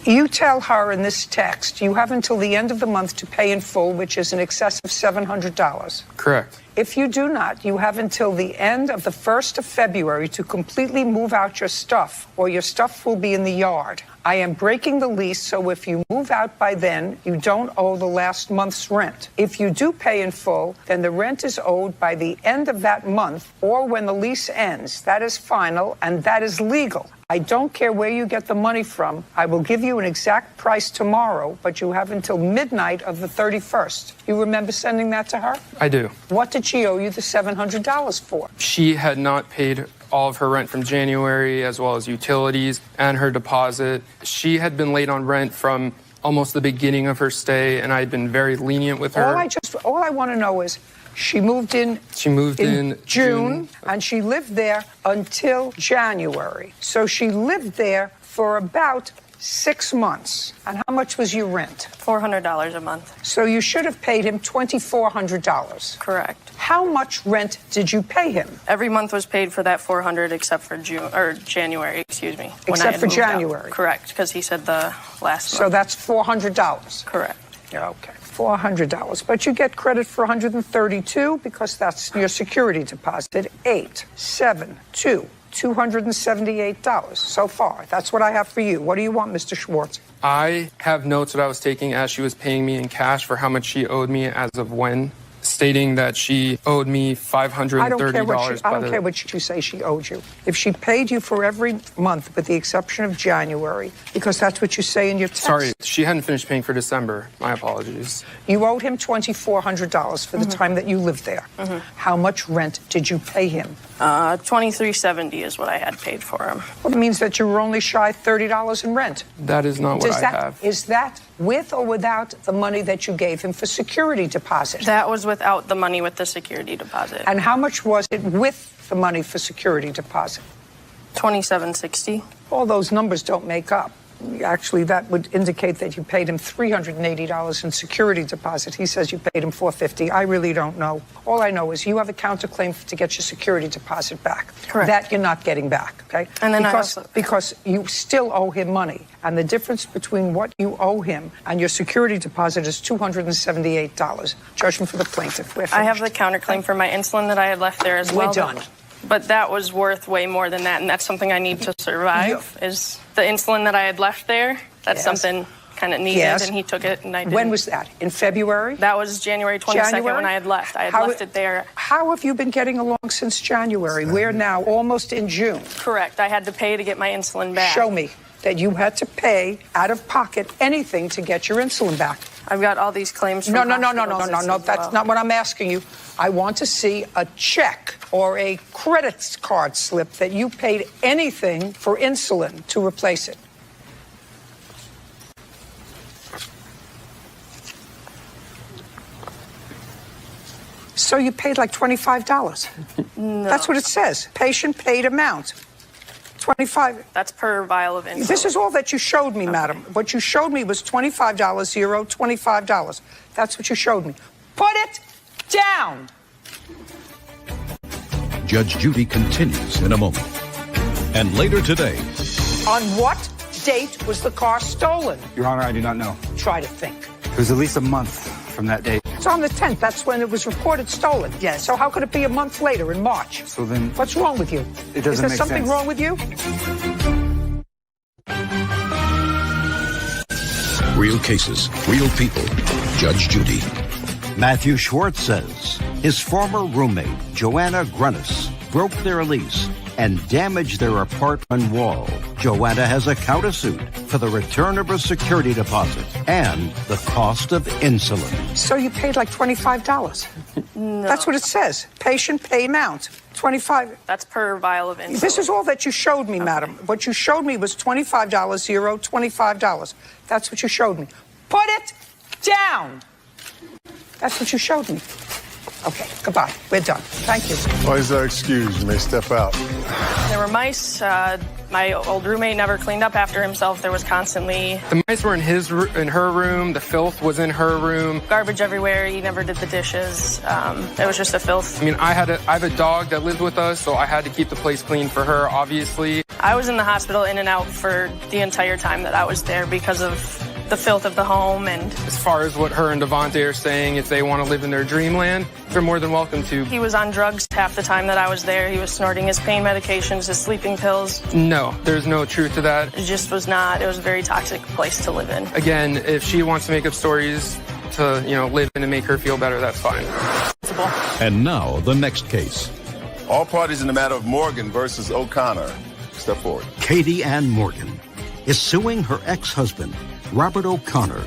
[SPEAKER 3] You tell her in this text you have until the end of the month to pay in full, which is in excess of $700.
[SPEAKER 9] Correct.
[SPEAKER 3] If you do not, you have until the end of the 1st of February to completely move out your stuff, or your stuff will be in the yard. I am breaking the lease, so if you move out by then, you don't owe the last month's rent. If you do pay in full, then the rent is owed by the end of that month or when the lease ends. That is final and that is legal. I don't care where you get the money from. I will give you an exact price tomorrow, but you have until midnight of the 31st. You remember sending that to her?
[SPEAKER 9] I do.
[SPEAKER 3] What did she owe you the $700 for?
[SPEAKER 9] She had not paid all of her rent from January, as well as utilities and her deposit. She had been late on rent from almost the beginning of her stay, and I had been very lenient with her.
[SPEAKER 3] All I want to know is she moved in.
[SPEAKER 9] She moved in
[SPEAKER 3] June, and she lived there until January. So she lived there for about 6 months. And how much was your rent?
[SPEAKER 10] $400 a month.
[SPEAKER 3] So you should have paid him $2,400.
[SPEAKER 10] Correct.
[SPEAKER 3] How much rent did you pay him?
[SPEAKER 10] Every month was paid for that $400 except for January, excuse me.
[SPEAKER 3] Except for January.
[SPEAKER 10] Correct, because he said the last
[SPEAKER 3] So
[SPEAKER 10] month.
[SPEAKER 3] that's $400.
[SPEAKER 10] Correct.
[SPEAKER 3] Yeah, okay. $400. But you get credit for $132 because that's your security deposit. 8, 7, 2. $278 so far. That's what I have for you. What do you want, Mr. Schwartz?
[SPEAKER 9] I have notes that I was taking as she was paying me in cash for how much she owed me as of when, stating that she owed me $530.
[SPEAKER 3] I don't care what you say she owed you. If she paid you for every month with the exception of January, because that's what you say in your text.
[SPEAKER 9] Sorry, she hadn't finished paying for December. My apologies.
[SPEAKER 3] You owed him $2,400 for the time that you lived there. How much rent did you pay him?
[SPEAKER 10] $23.70 is what I had paid for him.
[SPEAKER 3] Well, it means that you were only shy $30 in rent.
[SPEAKER 9] That is not what I have.
[SPEAKER 3] Is that with or without the money that you gave him for security deposit?
[SPEAKER 10] That was without the money with the security deposit.
[SPEAKER 3] And how much was it with the money for security deposit?
[SPEAKER 10] $27.60.
[SPEAKER 3] All those numbers don't make up. Actually, that would indicate that you paid him $380 in security deposit. He says you paid him $450. I really don't know. All I know is you have a counterclaim to get your security deposit back.
[SPEAKER 10] Correct.
[SPEAKER 3] That you're not getting back, okay?
[SPEAKER 10] And then
[SPEAKER 3] because you still owe him money. And the difference between what you owe him and your security deposit is $278. Judgment for the plaintiff.
[SPEAKER 10] I have the counterclaim for my insulin that I had left there as well.
[SPEAKER 3] We're done.
[SPEAKER 10] But that was worth way more than that, and that's something I need to survive, is the insulin that I had left there. That's something kind of needed, and he took it, and I didn't.
[SPEAKER 3] When was that? In February?
[SPEAKER 10] That was January 22nd when I had left. I had left it there.
[SPEAKER 3] How have you been getting along since January? We're now almost in June.
[SPEAKER 10] Correct. I had to pay to get my insulin back.
[SPEAKER 3] Show me that you had to pay out of pocket anything to get your insulin back.
[SPEAKER 10] I've got all these claims from
[SPEAKER 3] No.
[SPEAKER 10] hospitals.
[SPEAKER 3] That's not what I'm asking you. I want to see a check or a credit card slip that you paid anything for insulin to replace it. So you paid like $25.
[SPEAKER 10] No.
[SPEAKER 3] That's what it says. Patient paid amount. 25.
[SPEAKER 10] That's per vial of insulin.
[SPEAKER 3] This is all that you showed me, madam. What you showed me was $25, $25. That's what you showed me. Put it down.
[SPEAKER 5] Judge Judy continues in a moment. And later today,
[SPEAKER 3] On what date was the car stolen?
[SPEAKER 11] Your Honor, I do not know.
[SPEAKER 3] Try to think.
[SPEAKER 11] It was at least a month from that date.
[SPEAKER 3] It's on the 10th. That's when it was reported stolen.
[SPEAKER 11] Yes.
[SPEAKER 3] So how could it be a month later in March?
[SPEAKER 12] So then...
[SPEAKER 3] What's wrong with you?
[SPEAKER 12] It doesn't
[SPEAKER 3] Is there
[SPEAKER 12] make
[SPEAKER 3] something
[SPEAKER 12] sense.
[SPEAKER 3] wrong with you?
[SPEAKER 5] Real cases, real people. Judge Judy.
[SPEAKER 2] Matthew Schwartz says his former roommate, Joanna Grunnis, broke their lease and damaged their apartment wall. Joanna has a countersuit for the return of her security deposit and the cost of insulin.
[SPEAKER 3] So you paid like $25? No. That's what it says. Patient pay amount. 25.
[SPEAKER 10] That's per vial of insulin.
[SPEAKER 3] This is all that you showed me, madam. What you showed me was $25, $25. That's what you showed me. Put it down. That's what you showed me. Okay, goodbye. We're done. Thank you.
[SPEAKER 6] Why is that excused? You may step out.
[SPEAKER 10] There were mice. My old roommate never cleaned up after himself. There was constantly
[SPEAKER 9] The mice were in her room. The filth was in her room.
[SPEAKER 10] garbage everywhere. He never did the dishes. It was just a filth.
[SPEAKER 9] I mean, I have a dog that lived with us, so I had to keep the place clean for her, obviously.
[SPEAKER 10] I was in the hospital in and out for the entire time that I was there because of the filth of the home. And
[SPEAKER 9] As far as what her and Devontae are saying, if they want to live in their dreamland, they're more than welcome to.
[SPEAKER 10] he was on drugs half the time that I was there. He was snorting his pain medications, his sleeping pills.
[SPEAKER 9] No, there's no truth to that.
[SPEAKER 10] It just was not. It was a very toxic place to live in.
[SPEAKER 9] Again, if she wants to make up stories to, live in and make her feel better, that's fine.
[SPEAKER 5] And now, the next case.
[SPEAKER 6] All parties in the matter of Morgan versus O'Connor. Step forward.
[SPEAKER 2] Katie Ann Morgan is suing her ex-husband, Robert O'Connor,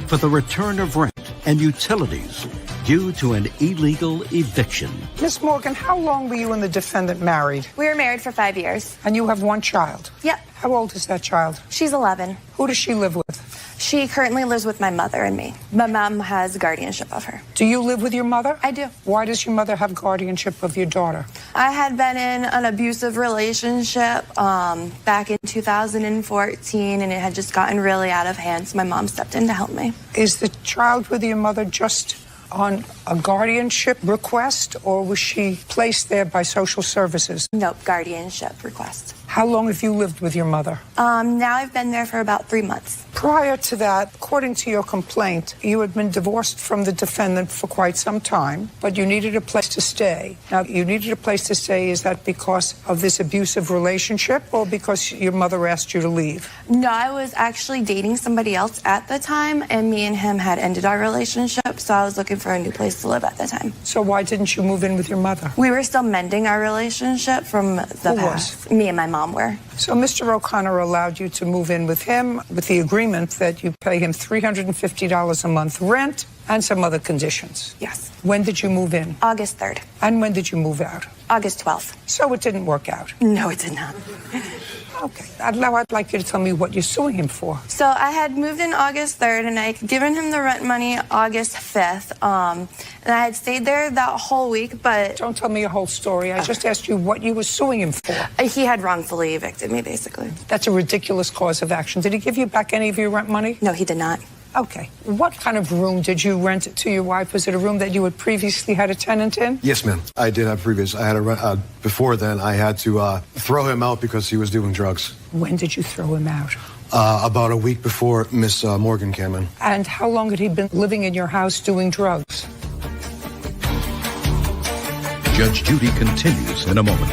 [SPEAKER 2] for the return of rent and utilities due to an illegal eviction.
[SPEAKER 3] Miss Morgan, how long were you and the defendant married?
[SPEAKER 13] We were married for 5 years.
[SPEAKER 3] And you have one child?
[SPEAKER 13] Yep.
[SPEAKER 3] How old is that child?
[SPEAKER 13] She's 11.
[SPEAKER 3] Who does she live with?
[SPEAKER 13] She currently lives with my mother and me. My mom has guardianship of her.
[SPEAKER 3] Do you live with your mother?
[SPEAKER 13] I do.
[SPEAKER 3] Why does your mother have guardianship of your daughter?
[SPEAKER 13] I had been in an abusive relationship back in 2014, and it had just gotten really out of hand, so my mom stepped in to help me.
[SPEAKER 3] Is the child with your mother just on a guardianship request, or was she placed there by social services?
[SPEAKER 13] Nope, guardianship request.
[SPEAKER 3] How long have you lived with your mother?
[SPEAKER 13] Now I've been there for about 3 months.
[SPEAKER 3] Prior to that, according to your complaint, you had been divorced from the defendant for quite some time, but you needed a place to stay. Now, you needed a place to stay. Is that because of this abusive relationship or because your mother asked you to leave?
[SPEAKER 13] No, I was actually dating somebody else at the time, and me and him had ended our relationship, so I was looking for a new place to live at the time.
[SPEAKER 3] So why didn't you move in with your mother?
[SPEAKER 13] We were still mending our relationship from the past. Me and my mom were.
[SPEAKER 3] So Mr. O'Connor allowed you to move in with him with the agreement that you pay him $350 a month rent and some other conditions.
[SPEAKER 13] Yes.
[SPEAKER 3] When did you move in?
[SPEAKER 13] August 3rd.
[SPEAKER 3] And when did you move out?
[SPEAKER 13] August 12th.
[SPEAKER 3] So it didn't work out?
[SPEAKER 13] No, it did not.
[SPEAKER 3] Okay. Now I'd like you to tell me what you're suing him for.
[SPEAKER 13] So I had moved in August 3rd, and I had given him the rent money August 5th. And I had stayed there that whole week, but...
[SPEAKER 3] Don't tell me your whole story. I just asked you what you were suing him for.
[SPEAKER 13] He had wrongfully evicted me, basically.
[SPEAKER 3] That's a ridiculous cause of action. Did he give you back any of your rent money?
[SPEAKER 13] No, he did not.
[SPEAKER 3] Okay. What kind of room did you rent to your wife? Was it a room that you had previously had a tenant in?
[SPEAKER 12] Yes, ma'am. I did have previous. I had a rent. Before then, I had to throw him out because he was doing drugs.
[SPEAKER 3] When did you throw him out?
[SPEAKER 12] About a week before Miss Morgan came in.
[SPEAKER 3] And how long had he been living in your house doing drugs?
[SPEAKER 5] Judge Judy continues in a moment.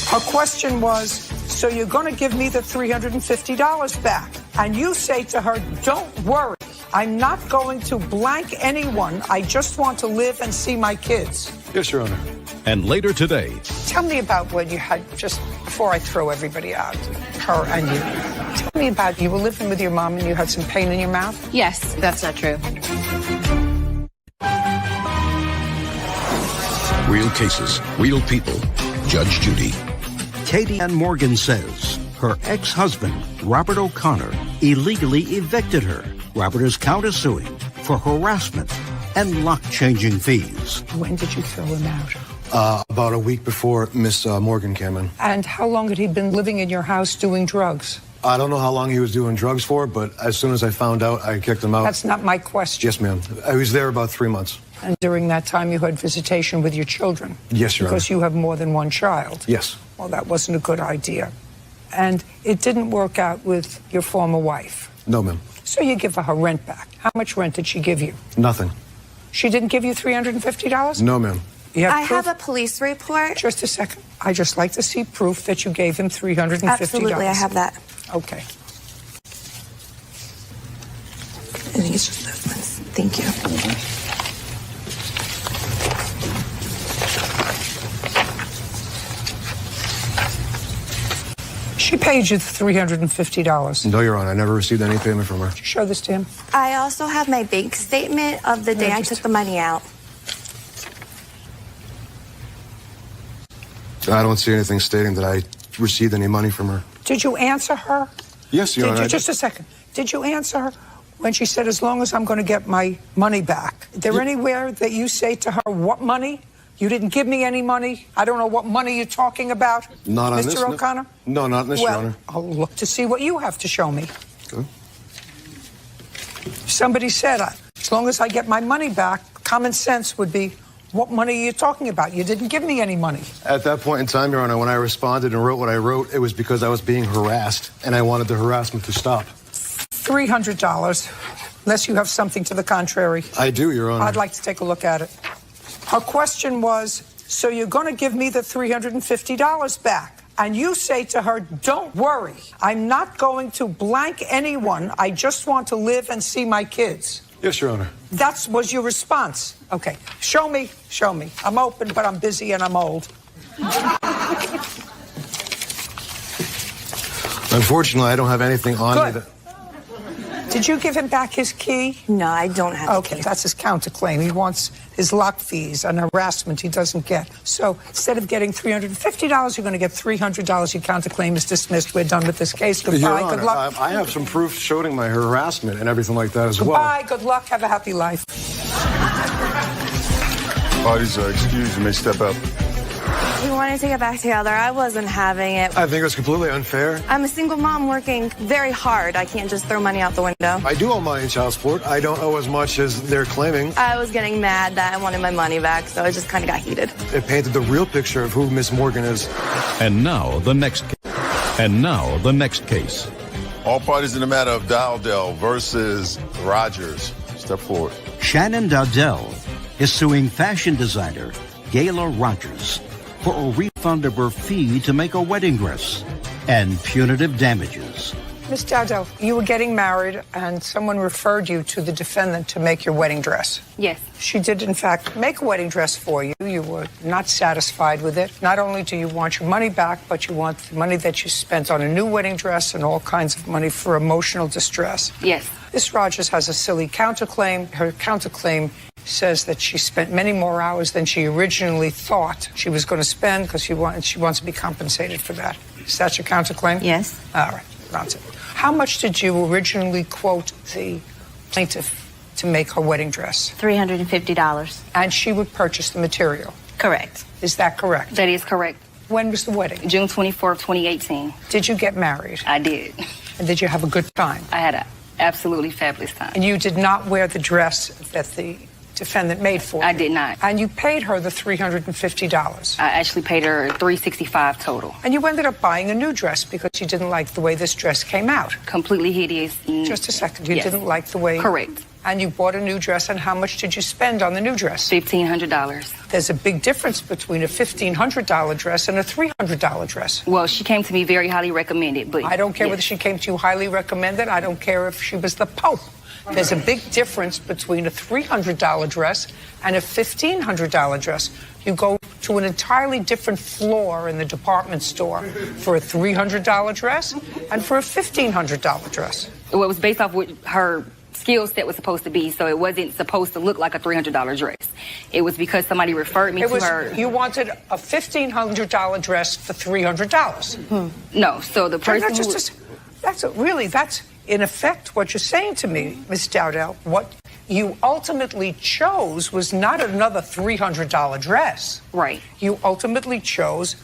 [SPEAKER 3] Her question was, so you're going to give me the $350 back. And you say to her, don't worry. I'm not going to blank anyone. I just want to live and see my kids.
[SPEAKER 12] Yes, Your Honor.
[SPEAKER 5] And later today.
[SPEAKER 3] Tell me about what you had just before I throw everybody out, her and you. Tell me about you were living with your mom and you had some pain in your mouth?
[SPEAKER 11] Yes, that's not true.
[SPEAKER 5] Real cases, real people. Judge Judy.
[SPEAKER 2] Katie Ann Morgan says her ex-husband, Robert O'Connor, illegally evicted her. Robert is countersuing for harassment and lock-changing fees.
[SPEAKER 3] When did you throw him out?
[SPEAKER 12] About a week before Miss Morgan came in.
[SPEAKER 3] And how long had he been living in your house doing drugs?
[SPEAKER 12] I don't know how long he was doing drugs for, but as soon as I found out, I kicked him out.
[SPEAKER 3] That's not my question.
[SPEAKER 12] Yes, ma'am. I was there about 3 months.
[SPEAKER 3] And during that time, you had visitation with your children?
[SPEAKER 12] Yes, Your Honor.
[SPEAKER 3] Because you have more than one child?
[SPEAKER 12] Yes.
[SPEAKER 3] Well, that wasn't a good idea. And it didn't work out with your former wife?
[SPEAKER 12] No, ma'am.
[SPEAKER 3] So you give her rent back. How much rent did she give you?
[SPEAKER 12] Nothing.
[SPEAKER 3] She didn't give you $350?
[SPEAKER 12] No, ma'am.
[SPEAKER 3] You have
[SPEAKER 13] I
[SPEAKER 3] proof?
[SPEAKER 13] have a police report.
[SPEAKER 3] Just a second. I just like to see proof that you gave him $350.
[SPEAKER 13] Absolutely, I have that.
[SPEAKER 3] Okay.
[SPEAKER 13] I think it's just those ones. Thank you.
[SPEAKER 3] She paid you $350.
[SPEAKER 12] No, Your Honor. I never received any payment from her.
[SPEAKER 3] Show this to him.
[SPEAKER 13] I also have my bank statement of the day I took the money out.
[SPEAKER 12] I don't see anything stating that I received any money from her.
[SPEAKER 3] Did you answer her?
[SPEAKER 12] Yes, Your Honor.
[SPEAKER 3] Just a second. Did you answer her when she said, as long as I'm going to get my money back? Is there anywhere that you say to her, what money? You didn't give me any money. I don't know what money you're talking about.
[SPEAKER 12] Not on
[SPEAKER 3] Mr.
[SPEAKER 12] this.
[SPEAKER 3] O'Connor?
[SPEAKER 12] No, not on this, Your Honor.
[SPEAKER 3] Well, I'll look to see what you have to show me.
[SPEAKER 12] Okay.
[SPEAKER 3] Somebody said, as long as I get my money back, common sense would be, what money are you talking about? You didn't give me any money.
[SPEAKER 12] At that point in time, Your Honor, when I responded and wrote what I wrote, it was because I was being harassed, and I wanted the harassment to stop.
[SPEAKER 3] $300, unless you have something to the contrary.
[SPEAKER 12] I do, Your Honor.
[SPEAKER 3] I'd like to take a look at it. Her question was, so you're going to give me the $350 back? And you say to her, don't worry. I'm not going to blank anyone. I just want to live and see my kids.
[SPEAKER 12] Yes, Your Honor.
[SPEAKER 3] That was your response. Okay. Show me. Show me. I'm open, but I'm busy and I'm old.
[SPEAKER 12] Unfortunately, I don't have anything on me that...
[SPEAKER 3] Did you give him back his key?
[SPEAKER 13] No, I don't have
[SPEAKER 3] Okay,
[SPEAKER 13] the key.
[SPEAKER 3] that's his counterclaim. He wants his lock fees and harassment he doesn't get. So instead of getting $350, you're going to get $300. Your counterclaim is dismissed. We're done with this case. Goodbye.
[SPEAKER 12] Your Honor,
[SPEAKER 3] Good luck.
[SPEAKER 12] I have some proof showing my harassment and everything like that as well.
[SPEAKER 3] Goodbye. Good luck. Have a happy life.
[SPEAKER 6] Parties are excused. You may step up.
[SPEAKER 13] We wanted to get back together. I wasn't having it.
[SPEAKER 12] I think it's completely unfair.
[SPEAKER 13] I'm a single mom working very hard. I can't just throw money out the window.
[SPEAKER 12] I do owe money in child support. I don't owe as much as they're claiming.
[SPEAKER 13] I was getting mad that I wanted my money back, so I just kind of got heated.
[SPEAKER 12] It painted the real picture of who Miss Morgan is.
[SPEAKER 5] And now the next case.
[SPEAKER 6] All parties in the matter of Dowdell versus Rogers. Step forward.
[SPEAKER 2] Shannon Dowdell is suing fashion designer Gayla Rogers for a refund of her fee to make a wedding dress and punitive damages.
[SPEAKER 3] Miss Dowdell, you were getting married and someone referred you to the defendant to make your wedding dress.
[SPEAKER 7] Yes.
[SPEAKER 3] She did, in fact, make a wedding dress for you. You were not satisfied with it. Not only do you want your money back, but you want the money that you spent on a new wedding dress and all kinds of money for emotional distress.
[SPEAKER 7] Yes.
[SPEAKER 3] Miss Rogers has a silly counterclaim. Her counterclaim says that she spent many more hours than she originally thought she was going to spend because she wants to be compensated for that. Is that your counterclaim?
[SPEAKER 7] Yes.
[SPEAKER 3] All right. That's it. How much did you originally quote the plaintiff to make her wedding dress?
[SPEAKER 7] $350.
[SPEAKER 3] And she would purchase the material.
[SPEAKER 7] Correct.
[SPEAKER 3] Is that correct?
[SPEAKER 7] That is correct.
[SPEAKER 3] When was the wedding?
[SPEAKER 7] June 24th, 2018.
[SPEAKER 3] Did you get married?
[SPEAKER 7] I did.
[SPEAKER 3] And did you have a good time?
[SPEAKER 7] I had an absolutely fabulous time.
[SPEAKER 3] And you did not wear the dress that the defendant made for you?
[SPEAKER 7] I did not.
[SPEAKER 3] And you paid her the $350?
[SPEAKER 7] I actually paid her $365 total.
[SPEAKER 3] And you ended up buying a new dress because you didn't like the way this dress came out?
[SPEAKER 7] Completely hideous.
[SPEAKER 3] Just a second. You
[SPEAKER 7] Yes.
[SPEAKER 3] didn't like the way...
[SPEAKER 7] Correct.
[SPEAKER 3] And you bought a new dress, and how much did you spend on the new dress?
[SPEAKER 7] $1,500.
[SPEAKER 3] There's a big difference between a $1,500 dress and a $300 dress.
[SPEAKER 7] Well, she came to me very highly recommended, but...
[SPEAKER 3] I don't care
[SPEAKER 7] yes.
[SPEAKER 3] whether she came to you highly recommended. I don't care if she was the Pope. There's a big difference between a $300 dress and a $1,500 dress. You go to an entirely different floor in the department store for a $300 dress and for a $1,500 dress.
[SPEAKER 7] Well, it was based off what her skill set was supposed to be, so it wasn't supposed to look like a $300 dress. It was because somebody referred me to her.
[SPEAKER 3] You wanted a $1,500 dress for $300.
[SPEAKER 7] No, so the person
[SPEAKER 3] that's in effect what you're saying to me, Ms. Dowdell. What you ultimately chose was not another $300 dress.
[SPEAKER 7] Right.
[SPEAKER 3] You ultimately chose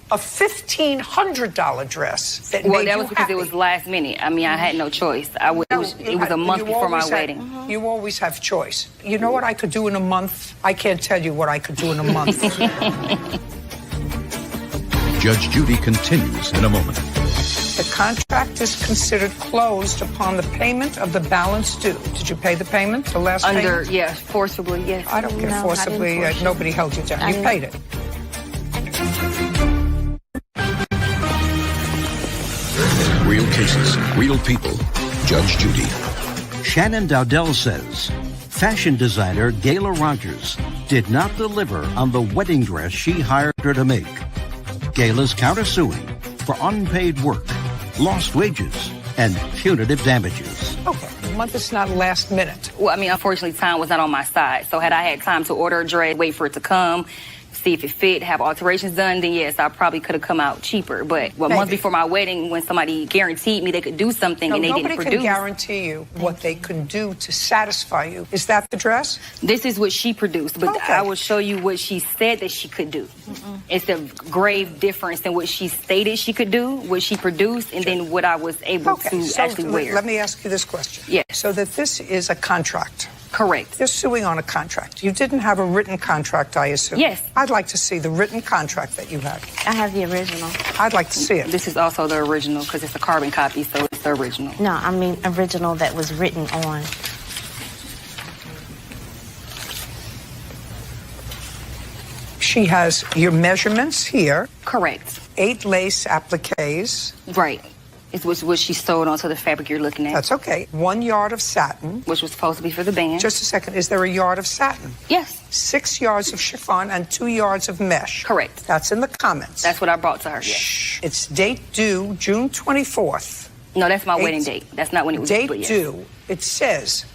[SPEAKER 3] a $1,500 dress that
[SPEAKER 7] well,
[SPEAKER 3] made
[SPEAKER 7] that
[SPEAKER 3] you
[SPEAKER 7] was because
[SPEAKER 3] happy.
[SPEAKER 7] it was last minute. I mean, I had no choice. It was a month before my wedding.
[SPEAKER 3] You always have choice. You know what I could do in a month? I can't tell you what I could do in a month.
[SPEAKER 5] Judge Judy continues in a moment.
[SPEAKER 3] The contract is considered closed upon the payment of the balance due. Did you pay the payment, the last payment?
[SPEAKER 7] Yeah, forcibly, yes.
[SPEAKER 3] I don't care, forcibly. Nobody held you down. You paid it.
[SPEAKER 5] Real cases, real people. Judge Judy.
[SPEAKER 2] Shannon Dowdell says fashion designer Gayla Rogers did not deliver on the wedding dress she hired her to make. Gayla's countersuing for unpaid work, lost wages, and punitive damages.
[SPEAKER 3] Okay, the month is not last minute.
[SPEAKER 7] Well, I mean, unfortunately, time was not on my side. So had I had time to order a dress, wait for it to come, see if it fit, have alterations done, then yes, I probably could have come out cheaper. But months before my wedding, when somebody guaranteed me they could do something and they didn't produce.
[SPEAKER 3] Nobody can guarantee you what they can do to satisfy you. Is that the dress?
[SPEAKER 7] This is what she produced, but I will show you what she said that she could do. It's a grave difference in what she stated she could do, what she produced, and then what I was able to actually wear.
[SPEAKER 3] Let me ask you this question.
[SPEAKER 7] Yes.
[SPEAKER 3] So that this is a contract.
[SPEAKER 7] Correct.
[SPEAKER 3] You're suing on a contract. You didn't have a written contract, I assume.
[SPEAKER 7] Yes.
[SPEAKER 3] I'd like to see the written contract that you had.
[SPEAKER 11] I have the original.
[SPEAKER 3] I'd like to see it.
[SPEAKER 7] This is also the original because it's a carbon copy, so it's the original.
[SPEAKER 11] No, I mean original that was written on.
[SPEAKER 3] She has your measurements here.
[SPEAKER 7] Correct.
[SPEAKER 3] 8 lace appliques.
[SPEAKER 7] Right. It was what she sewed onto the fabric you're looking at.
[SPEAKER 3] That's okay. 1 yard of satin.
[SPEAKER 7] Which was supposed to be for the band.
[SPEAKER 3] Just a second. Is there a yard of satin?
[SPEAKER 7] Yes.
[SPEAKER 3] 6 yards of chiffon and 2 yards of mesh.
[SPEAKER 7] Correct.
[SPEAKER 3] That's in the comments.
[SPEAKER 7] That's what I brought to her, yes.
[SPEAKER 3] Shh. It's date due June 24th.
[SPEAKER 7] No, that's my wedding date. That's not when it was due.
[SPEAKER 3] Date due. It says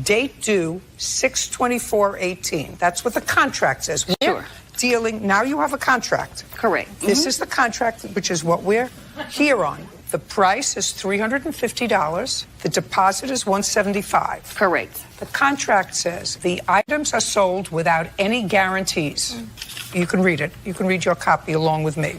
[SPEAKER 3] date due 6/24/18. That's what the contract says.
[SPEAKER 7] Sure.
[SPEAKER 3] Dealing. Now you have a contract.
[SPEAKER 7] Correct.
[SPEAKER 3] This is the contract, which is what we're here on. The price is $350. The deposit is $175.
[SPEAKER 7] Correct.
[SPEAKER 3] The contract says the items are sold without any guarantees. You can read it. You can read your copy along with me.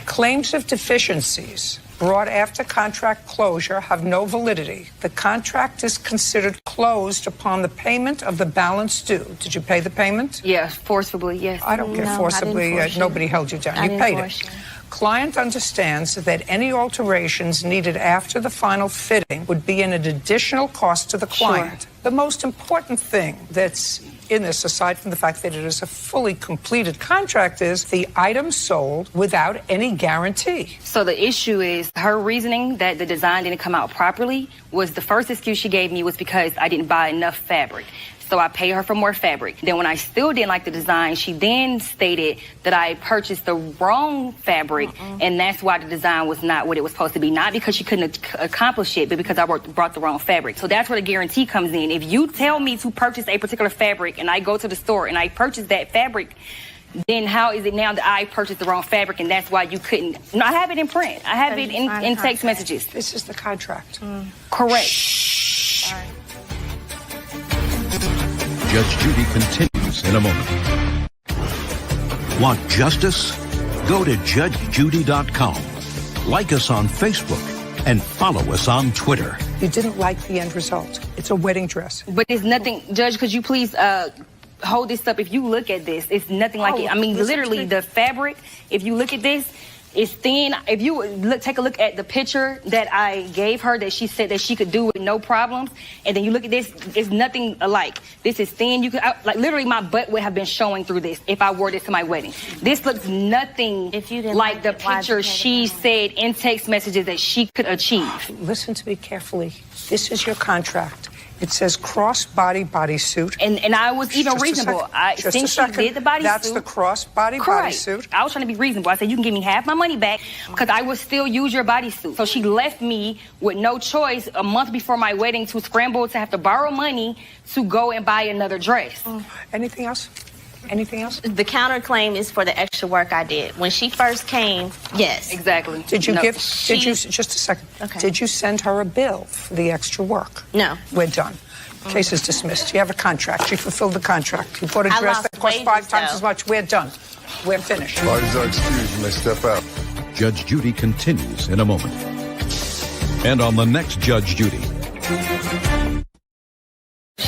[SPEAKER 3] Claims of deficiencies brought after contract closure have no validity. The contract is considered closed upon the payment of the balance due. Did you pay the payment?
[SPEAKER 7] Yes, forcibly, yes.
[SPEAKER 3] I don't care, forcibly. Nobody held you down. You paid it. Client understands that any alterations needed after the final fitting would be an additional cost to the client. Sure. The most important thing that's in this, aside from the fact that it is a fully completed contract, is the item sold without any guarantee.
[SPEAKER 7] So the issue is her reasoning that the design didn't come out properly was the first excuse she gave me was because I didn't buy enough fabric. So I paid her for more fabric. Then when I still didn't like the design, she then stated that I purchased the wrong fabric, and that's why the design was not what it was supposed to be. Not because she couldn't accomplish it, but because I brought the wrong fabric. So that's where the guarantee comes in. If you tell me to purchase a particular fabric and I go to the store and I purchase that fabric, then how is it now that I purchased the wrong fabric and that's why you couldn't? No, I have it in print. I have it in text messages.
[SPEAKER 3] This is the contract.
[SPEAKER 7] Correct.
[SPEAKER 3] Sorry.
[SPEAKER 5] Judge Judy continues in a moment.
[SPEAKER 2] Want justice? Go to judgejudy.com. Like us on Facebook and follow us on Twitter.
[SPEAKER 3] You didn't like the end result. It's a wedding dress.
[SPEAKER 7] But it's nothing, Judge, could you please hold this up? If you look at this, it's nothing like it. I mean, literally, the fabric, if you look at this, it's thin. If you take a look at the picture that I gave her that she said that she could do with no problems, and then you look at this, it's nothing alike. This is thin. You could like literally my butt would have been showing through this if I wore this to my wedding. This looks nothing like the picture she said in text messages that she could achieve.
[SPEAKER 3] Listen to me carefully. This is your contract. It says cross-body bodysuit.
[SPEAKER 7] And I was even reasonable. Since she did the bodysuit.
[SPEAKER 3] That's the cross-body bodysuit.
[SPEAKER 7] I was trying to be reasonable. I said, you can give me half my money back because I will still use your bodysuit. So she left me with no choice a month before my wedding to scramble to have to borrow money to go and buy another dress.
[SPEAKER 3] Anything else? Anything else?
[SPEAKER 11] The counterclaim is for the extra work I did. When she first came, yes.
[SPEAKER 7] Exactly.
[SPEAKER 3] Did you just a second.
[SPEAKER 11] Okay.
[SPEAKER 3] Did you send her a bill for the extra work?
[SPEAKER 11] No.
[SPEAKER 3] We're done. Case is dismissed. You have a contract. She fulfilled the contract. You bought a dress that cost 5 times as much. We're done. We're finished.
[SPEAKER 6] Parties are excused. You may step out.
[SPEAKER 5] Judge Judy continues in a moment. And on the next Judge Judy.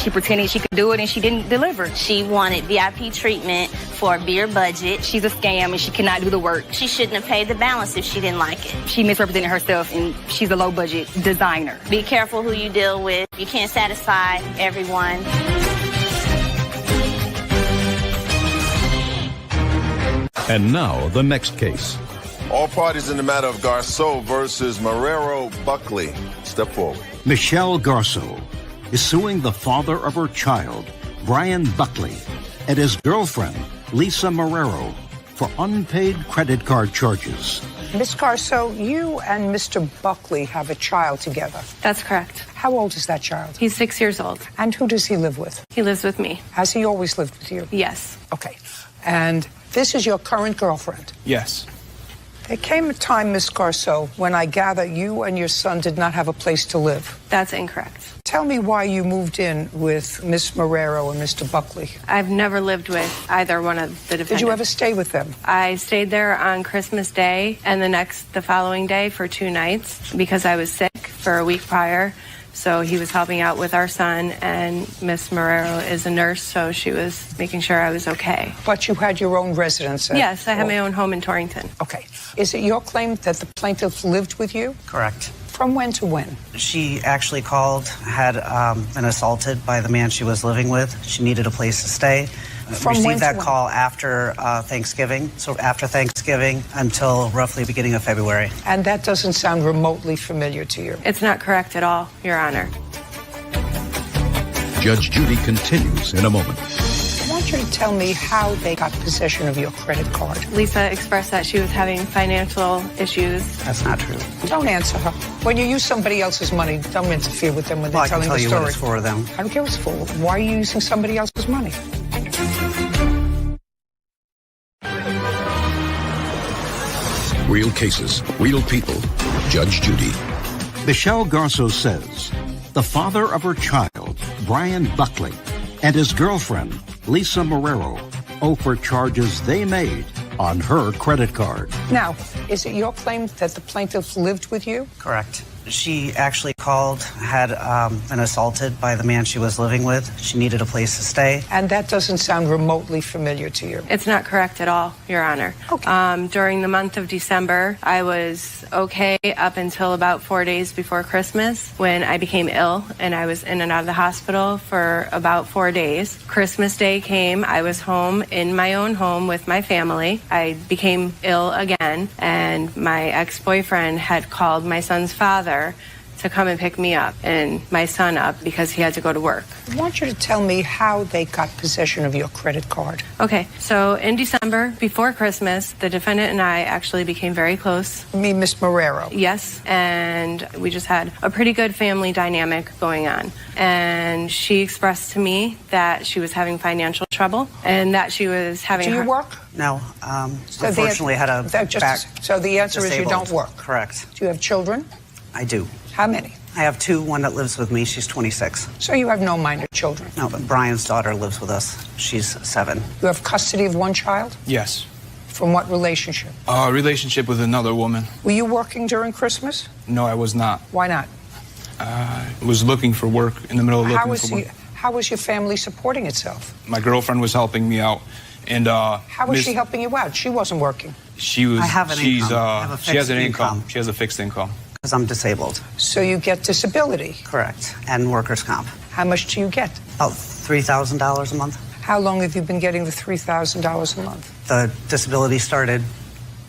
[SPEAKER 7] She pretended she could do it and she didn't deliver.
[SPEAKER 11] She wanted VIP treatment for a beer budget.
[SPEAKER 7] She's a scam and she cannot do the work.
[SPEAKER 11] She shouldn't have paid the balance if she didn't like it.
[SPEAKER 7] She misrepresented herself and she's a low budget designer.
[SPEAKER 11] Be careful who you deal with. You can't satisfy everyone.
[SPEAKER 5] And now, the next case.
[SPEAKER 6] All parties in the matter of Garceau versus Marrero Buckley. Step forward.
[SPEAKER 2] Michelle Garceau is suing the father of her child, Brian Buckley, and his girlfriend, Lisa Marrero, for unpaid credit card charges.
[SPEAKER 3] Miss Garceau, you and Mr. Buckley have a child together.
[SPEAKER 14] That's correct.
[SPEAKER 3] How old is that child?
[SPEAKER 14] He's 6 years old.
[SPEAKER 3] And who does he live with?
[SPEAKER 14] He lives with me.
[SPEAKER 3] Has he always lived with you?
[SPEAKER 14] Yes.
[SPEAKER 3] Okay. And this is your current girlfriend?
[SPEAKER 9] Yes.
[SPEAKER 3] There came a time, Miss Garceau, when I gather you and your son did not have a place to live.
[SPEAKER 14] That's incorrect.
[SPEAKER 3] Tell me why you moved in with Miss Marrero and Mr. Buckley.
[SPEAKER 14] I've never lived with either one of the defendants.
[SPEAKER 3] Did you ever stay with them?
[SPEAKER 14] I stayed there on Christmas Day and the following day for 2 nights because I was sick for a week prior. So he was helping out with our son, and Miss Marrero is a nurse, so she was making sure I was okay.
[SPEAKER 3] But you had your own residence?
[SPEAKER 14] Yes, I had my own home in Torrington.
[SPEAKER 3] Okay. Is it your claim that the plaintiff lived with you?
[SPEAKER 15] Correct.
[SPEAKER 3] From when to when?
[SPEAKER 15] She actually called, had been assaulted by the man she was living with. She needed a place to stay. Received that call after Thanksgiving, so after Thanksgiving until roughly beginning of February.
[SPEAKER 3] And that doesn't sound remotely familiar to you?
[SPEAKER 14] It's not correct at all, Your Honor.
[SPEAKER 5] Judge Judy continues in a moment.
[SPEAKER 3] I want you to tell me how they got possession of your credit card.
[SPEAKER 14] Lisa expressed that she was having financial issues.
[SPEAKER 15] That's not true.
[SPEAKER 3] Don't answer her. When you use somebody else's money, don't interfere with them when they're telling the story.
[SPEAKER 15] I can tell you what it's for them.
[SPEAKER 3] I don't care what it's for. Why are you using somebody else's money?
[SPEAKER 5] Real cases, real people. Judge Judy.
[SPEAKER 2] Michelle Garceau says the father of her child, Brian Buckley, and his girlfriend, Lisa Marrero, owe for charges they made on her credit card.
[SPEAKER 3] Now, is it your claim that the plaintiff lived with you?
[SPEAKER 15] Correct. She actually called, had been assaulted by the man she was living with. She needed a place to stay.
[SPEAKER 3] And that doesn't sound remotely familiar to you?
[SPEAKER 14] It's not correct at all, Your Honor.
[SPEAKER 3] Okay.
[SPEAKER 14] During the month of December, I was okay up until about 4 days before Christmas when I became ill and I was in and out of the hospital for about 4 days. Christmas Day came. I was home in my own home with my family. I became ill again, and my ex-boyfriend had called my son's father to come and pick me up and my son up because he had to go to work.
[SPEAKER 3] I want you to tell me how they got possession of your credit card.
[SPEAKER 14] Okay, so in December, before Christmas, the defendant and I actually became very close.
[SPEAKER 3] Me, Miss Marrero?
[SPEAKER 14] Yes, and we just had a pretty good family dynamic going on. And she expressed to me that she was having financial trouble and that she was having...
[SPEAKER 3] Do you work?
[SPEAKER 15] No, unfortunately had a back.
[SPEAKER 3] So the answer is you don't work?
[SPEAKER 15] Correct.
[SPEAKER 3] Do you have children?
[SPEAKER 15] I do.
[SPEAKER 3] How many?
[SPEAKER 15] I have 2, one that lives with me. She's 26.
[SPEAKER 3] So you have no minor children?
[SPEAKER 15] No, but Brian's daughter lives with us. She's 7.
[SPEAKER 3] You have custody of one child?
[SPEAKER 16] Yes.
[SPEAKER 3] From what relationship?
[SPEAKER 16] Relationship with another woman.
[SPEAKER 3] Were you working during Christmas?
[SPEAKER 16] No, I was not.
[SPEAKER 3] Why not?
[SPEAKER 16] I was looking for work, in the middle of looking for work.
[SPEAKER 3] How was your family supporting itself?
[SPEAKER 16] My girlfriend was helping me out. And
[SPEAKER 3] how was she helping you out? She wasn't working.
[SPEAKER 15] I have an income.
[SPEAKER 16] She has an income. She has a fixed income.
[SPEAKER 15] Because I'm disabled.
[SPEAKER 3] So you get disability?
[SPEAKER 15] Correct. And workers' comp.
[SPEAKER 3] How much do you get?
[SPEAKER 15] About $3,000 a month.
[SPEAKER 3] How long have you been getting the $3,000 a month?
[SPEAKER 15] The disability started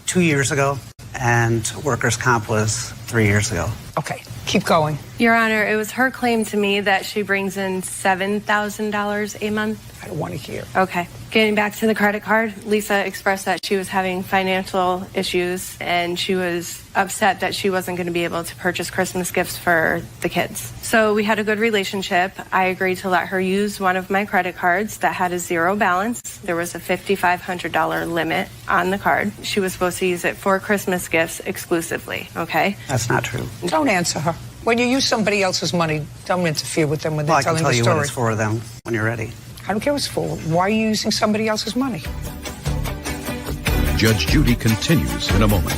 [SPEAKER 15] 2 years ago, and workers' comp was 3 years ago.
[SPEAKER 3] Okay, keep going.
[SPEAKER 14] Your Honor, it was her claim to me that she brings in $7,000 a month.
[SPEAKER 3] I don't want to hear.
[SPEAKER 14] Okay. Getting back to the credit card, Lisa expressed that she was having financial issues and she was upset that she wasn't going to be able to purchase Christmas gifts for the kids. So we had a good relationship. I agreed to let her use one of my credit cards that had a 0 balance. There was a $5,500 limit on the card. She was supposed to use it for Christmas gifts exclusively, okay?
[SPEAKER 15] That's not true.
[SPEAKER 3] Don't answer her. When you use somebody else's money, don't interfere with them when they're telling the story.
[SPEAKER 15] I can tell you what it's for them when you're ready.
[SPEAKER 3] I don't care what it's for. Why are you using somebody else's money?
[SPEAKER 5] Judge Judy continues in a moment.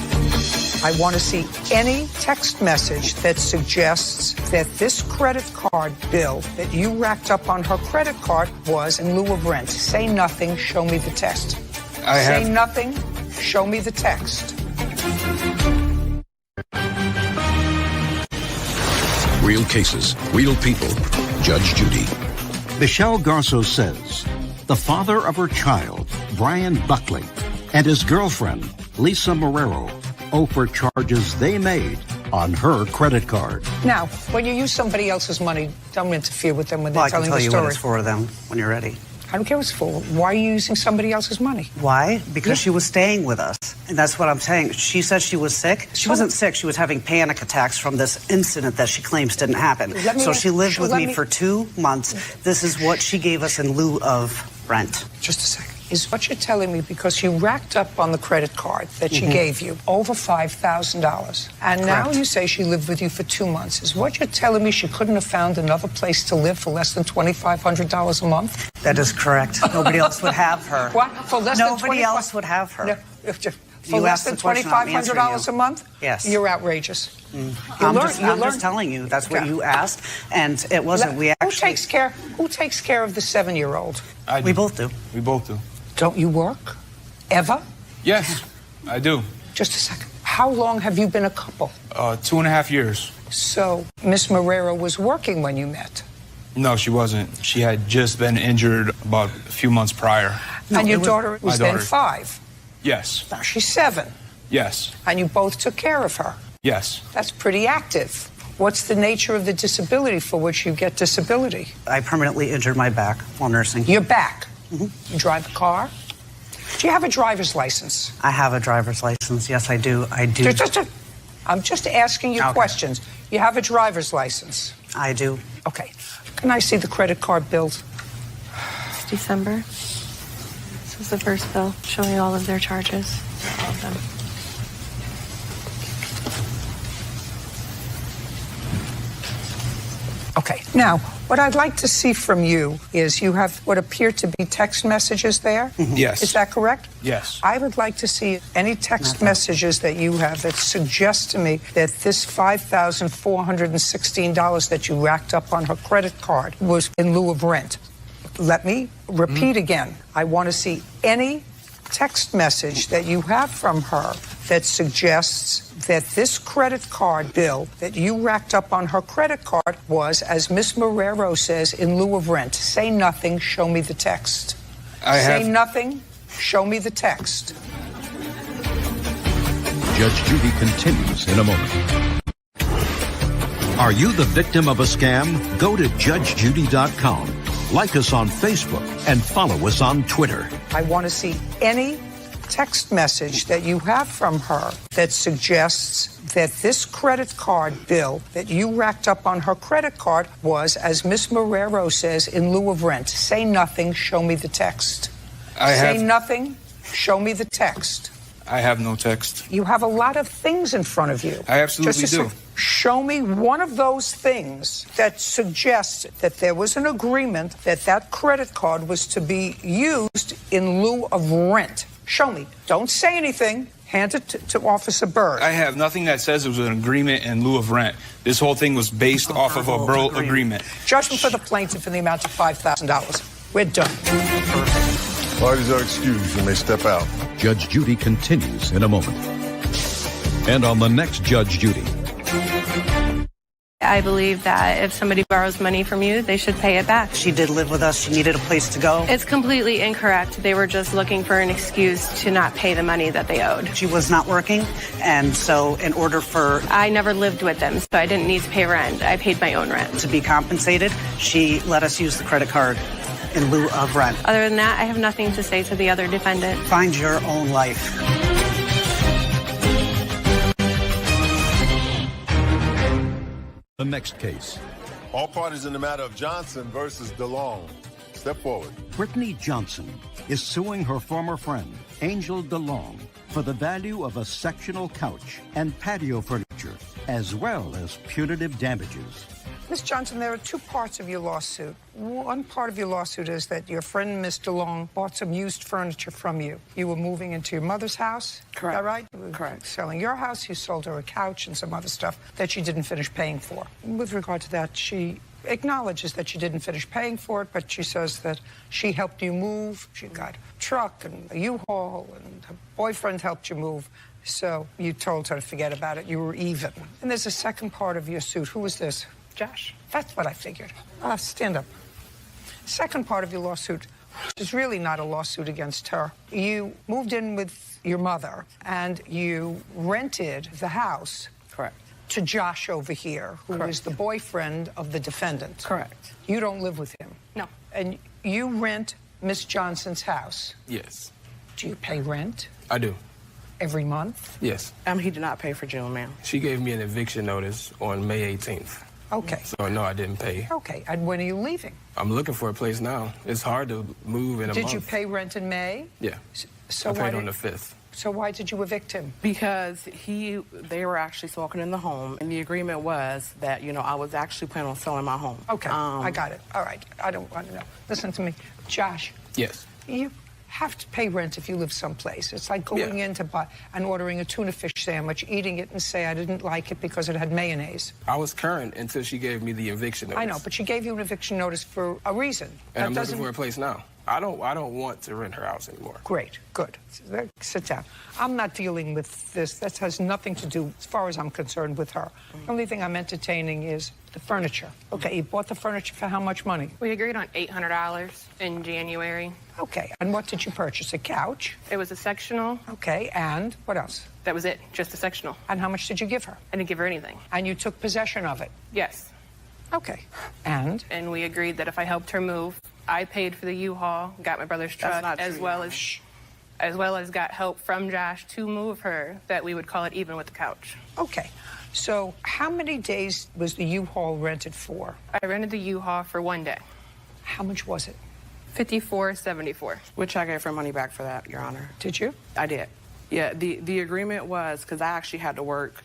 [SPEAKER 3] I want to see any text message that suggests that this credit card bill that you racked up on her credit card was in lieu of rent. Say nothing, show me the text. Say nothing, show me the text.
[SPEAKER 5] Real cases, real people. Judge Judy.
[SPEAKER 2] Michelle Garceau says the father of her child, Brian Buckley, and his girlfriend, Lisa Marrero, owe for charges they made on her credit card.
[SPEAKER 3] Now, when you use somebody else's money, don't interfere with them when they're telling the story.
[SPEAKER 15] I can tell you what it's for them when you're ready.
[SPEAKER 3] I don't care what it's for. Why are you using somebody else's money?
[SPEAKER 15] Why? Because she was staying with us. And that's what I'm saying. She said she was sick. She wasn't sick. She was having panic attacks from this incident that she claims didn't happen. So she lived with me for 2 months. This is what she gave us in lieu of rent.
[SPEAKER 3] Just a second. Is what you're telling me because you racked up on the credit card that she gave you over $5,000. And now you say she lived with you for 2 months. Is what you're telling me she couldn't have found another place to live for less than $2,500 a month?
[SPEAKER 15] That is correct. Nobody else would have her.
[SPEAKER 3] What? For less
[SPEAKER 15] Nobody else would have her.
[SPEAKER 3] No, for less than $2,500 a month?
[SPEAKER 15] Yes.
[SPEAKER 3] You're outrageous.
[SPEAKER 15] I'm just telling you. That's what you asked. And it wasn't.
[SPEAKER 3] Who takes care of the 7-year-old?
[SPEAKER 15] We both do.
[SPEAKER 16] We both do.
[SPEAKER 3] Don't you work? Ever?
[SPEAKER 16] Yes, I do.
[SPEAKER 3] Just a second. How long have you been a couple?
[SPEAKER 16] 2.5 years.
[SPEAKER 3] So, Miss Marrero was working when you met?
[SPEAKER 16] No, she wasn't. She had just been injured about a few months prior.
[SPEAKER 3] And your daughter was then 5?
[SPEAKER 16] Yes.
[SPEAKER 3] Now she's 7?
[SPEAKER 16] Yes.
[SPEAKER 3] And you both took care of her?
[SPEAKER 16] Yes.
[SPEAKER 3] That's pretty active. What's the nature of the disability for which you get disability?
[SPEAKER 15] I permanently injured my back while nursing.
[SPEAKER 3] Your back? You drive a car? Do you have a driver's license?
[SPEAKER 15] I have a driver's license. Yes, I do. I do.
[SPEAKER 3] I'm just asking you questions. You have a driver's license?
[SPEAKER 15] I do.
[SPEAKER 3] Okay. Can I see the credit card bill?
[SPEAKER 14] It's December. This was the first bill showing all of their charges. All of them.
[SPEAKER 3] Okay. Now, what I'd like to see from you is you have what appear to be text messages there.
[SPEAKER 16] Yes.
[SPEAKER 3] Is that correct?
[SPEAKER 16] Yes.
[SPEAKER 3] I would like to see any text messages that you have that suggest to me that this $5,416 that you racked up on her credit card was in lieu of rent. Let me repeat again. I want to see any text message that you have from her that suggests that this credit card bill that you racked up on her credit card was, as Miss Marrero says, in lieu of rent. Say nothing, show me the text. Say nothing, show me the text.
[SPEAKER 2] Judge Judy continues in a moment. Are you the victim of a scam? Go to judgejudy.com. Like us on Facebook and follow us on Twitter.
[SPEAKER 3] I want to see any text message that you have from her that suggests that this credit card bill that you racked up on her credit card was, as Miss Marrero says, in lieu of rent. Say nothing, show me the text. Say nothing, show me the text.
[SPEAKER 16] I have no text.
[SPEAKER 3] You have a lot of things in front of you.
[SPEAKER 16] I absolutely do.
[SPEAKER 3] Show me one of those things that suggests that there was an agreement that that credit card was to be used in lieu of rent. Show me. Don't say anything. Hand it to Officer Bird.
[SPEAKER 16] I have nothing that says it was an agreement in lieu of rent. This whole thing was based off of a verbal agreement.
[SPEAKER 3] Judgment for the plaintiff in the amount of $5,000. We're done.
[SPEAKER 6] Perfect. Parties are excused. You may step out.
[SPEAKER 2] Judge Judy continues in a moment. And on the next Judge Judy.
[SPEAKER 14] I believe that if somebody borrows money from you, they should pay it back.
[SPEAKER 15] She did live with us. She needed a place to go.
[SPEAKER 14] It's completely incorrect. They were just looking for an excuse to not pay the money that they owed.
[SPEAKER 15] She was not working, and so in order for...
[SPEAKER 14] I never lived with them, so I didn't need to pay rent. I paid my own rent.
[SPEAKER 15] To be compensated, she let us use the credit card in lieu of rent.
[SPEAKER 14] Other than that, I have nothing to say to the other defendant.
[SPEAKER 15] Find your own life.
[SPEAKER 2] The next case.
[SPEAKER 6] All parties in the matter of Johnson versus DeLong. Step forward.
[SPEAKER 2] Brittany Johnson is suing her former friend, Angel DeLong, for the value of a sectional couch and patio furniture, as well as punitive damages.
[SPEAKER 3] Ms. Johnson, there are two parts of your lawsuit. One part of your lawsuit is that your friend, Ms. DeLong, bought some used furniture from you. You were moving into your mother's house.
[SPEAKER 17] Correct.
[SPEAKER 3] Is that right?
[SPEAKER 17] Correct.
[SPEAKER 3] Selling your house, you sold her a couch and some other stuff that she didn't finish paying for. With regard to that, she acknowledges that she didn't finish paying for it, but she says that she helped you move. She got a truck and a U-Haul, and her boyfriend helped you move. So you told her to forget about it. You were even. And there's a second part of your suit. Who is this? Josh. That's what I figured. Stand up. Second part of your lawsuit, which is really not a lawsuit against her. You moved in with your mother, and you rented the house.
[SPEAKER 17] Correct.
[SPEAKER 3] To Josh over here, who is the boyfriend of the defendant.
[SPEAKER 17] Correct.
[SPEAKER 3] You don't live with him.
[SPEAKER 17] No.
[SPEAKER 3] And you rent Miss Johnson's house.
[SPEAKER 17] Yes.
[SPEAKER 3] Do you pay rent
[SPEAKER 17] I do.
[SPEAKER 3] every month?
[SPEAKER 17] Yes. He did not pay for June, ma'am. She gave me an eviction notice on May 18th.
[SPEAKER 3] Okay.
[SPEAKER 17] So, no, I didn't pay.
[SPEAKER 3] Okay. And when are you leaving?
[SPEAKER 17] I'm looking for a place now. It's hard to move in a month.
[SPEAKER 3] Did you pay rent in May?
[SPEAKER 17] Yeah.
[SPEAKER 3] So
[SPEAKER 17] I
[SPEAKER 3] why
[SPEAKER 17] paid on
[SPEAKER 3] did-
[SPEAKER 17] the 5th.
[SPEAKER 3] So why did you evict him?
[SPEAKER 18] Because they were actually smoking in the home, and the agreement was that, I was actually planning on selling my home.
[SPEAKER 3] Okay, I got it. All right, I don't want to know. Listen to me. Josh.
[SPEAKER 17] Yes.
[SPEAKER 3] You have to pay rent if you live someplace. It's like going in to buy and ordering a tuna fish sandwich, eating it and say, I didn't like it because it had mayonnaise.
[SPEAKER 17] I was current until she gave me the eviction notice.
[SPEAKER 3] I know, but she gave you an eviction notice for a reason.
[SPEAKER 17] And I'm looking for a place now. I don't want to rent her house anymore.
[SPEAKER 3] Great, good. Sit down. I'm not dealing with this. That has nothing to do, as far as I'm concerned, with her. The only thing I'm entertaining is the furniture. Okay, you bought the furniture for how much money?
[SPEAKER 19] We agreed on $800 in January.
[SPEAKER 3] Okay, and what did you purchase? A couch?
[SPEAKER 19] It was a sectional.
[SPEAKER 3] Okay, and what else?
[SPEAKER 19] That was it, just a sectional.
[SPEAKER 3] And how much did you give her?
[SPEAKER 19] I didn't give her anything.
[SPEAKER 3] And you took possession of it?
[SPEAKER 19] Yes.
[SPEAKER 3] Okay, and?
[SPEAKER 19] And we agreed that if I helped her move, I paid for the U-Haul, got my brother's truck, as well as got help from Josh to move her, that we would call it even with the couch.
[SPEAKER 3] Okay, so how many days was the U-Haul rented for?
[SPEAKER 19] I rented the U-Haul for 1 day.
[SPEAKER 3] How much was it?
[SPEAKER 19] $54.74.
[SPEAKER 18] Which I gave her money back for that, Your Honor.
[SPEAKER 3] Did you?
[SPEAKER 18] I did. Yeah, the agreement was, because I actually had to work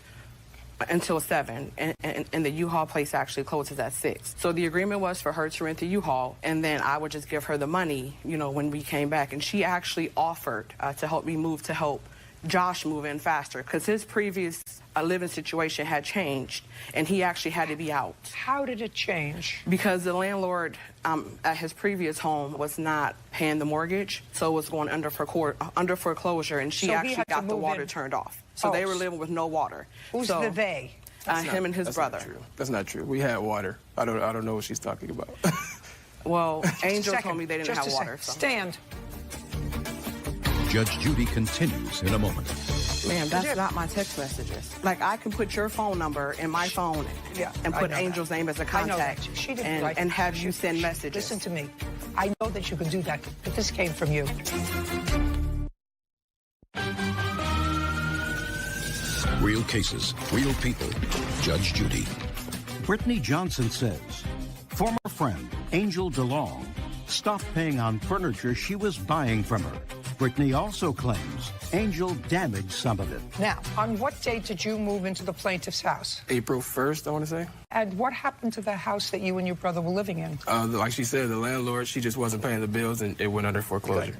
[SPEAKER 18] until 7, and the U-Haul place actually closes at 6. So the agreement was for her to rent the U-Haul, and then I would just give her the money, when we came back. And she actually offered to help me move, to help Josh move in faster, because his previous living situation had changed, and he actually had to be out.
[SPEAKER 3] How did it change?
[SPEAKER 18] Because the landlord at his previous home was not paying the mortgage, so it was going under foreclosure, and she actually got the water turned off. So they were living with no water.
[SPEAKER 3] Who's the they?
[SPEAKER 18] Him and his brother.
[SPEAKER 17] Not true. That's not true. We had water. I don't know what she's talking about.
[SPEAKER 18] Well, Angel told me they didn't have water. So.
[SPEAKER 3] Stand.
[SPEAKER 5] Judge Judy continues in a moment.
[SPEAKER 18] Ma'am, that's not my text messages. Like, I can put your phone number in my phone and put Angel's name as a contact
[SPEAKER 3] She didn't write
[SPEAKER 18] and have you send messages.
[SPEAKER 3] Listen to me. I know that you can do that, but this came from you.
[SPEAKER 5] Real cases, real people. Judge Judy.
[SPEAKER 2] Brittany Johnson says former friend Angel DeLong stopped paying on furniture she was buying from her. Brittany also claims Angel damaged some of it.
[SPEAKER 3] Now, on what date did you move into the plaintiff's house?
[SPEAKER 17] April 1st, I want to say.
[SPEAKER 3] And what happened to the house that you and your brother were living in?
[SPEAKER 17] Like she said, the landlord, she just wasn't paying the bills, and it went under foreclosure.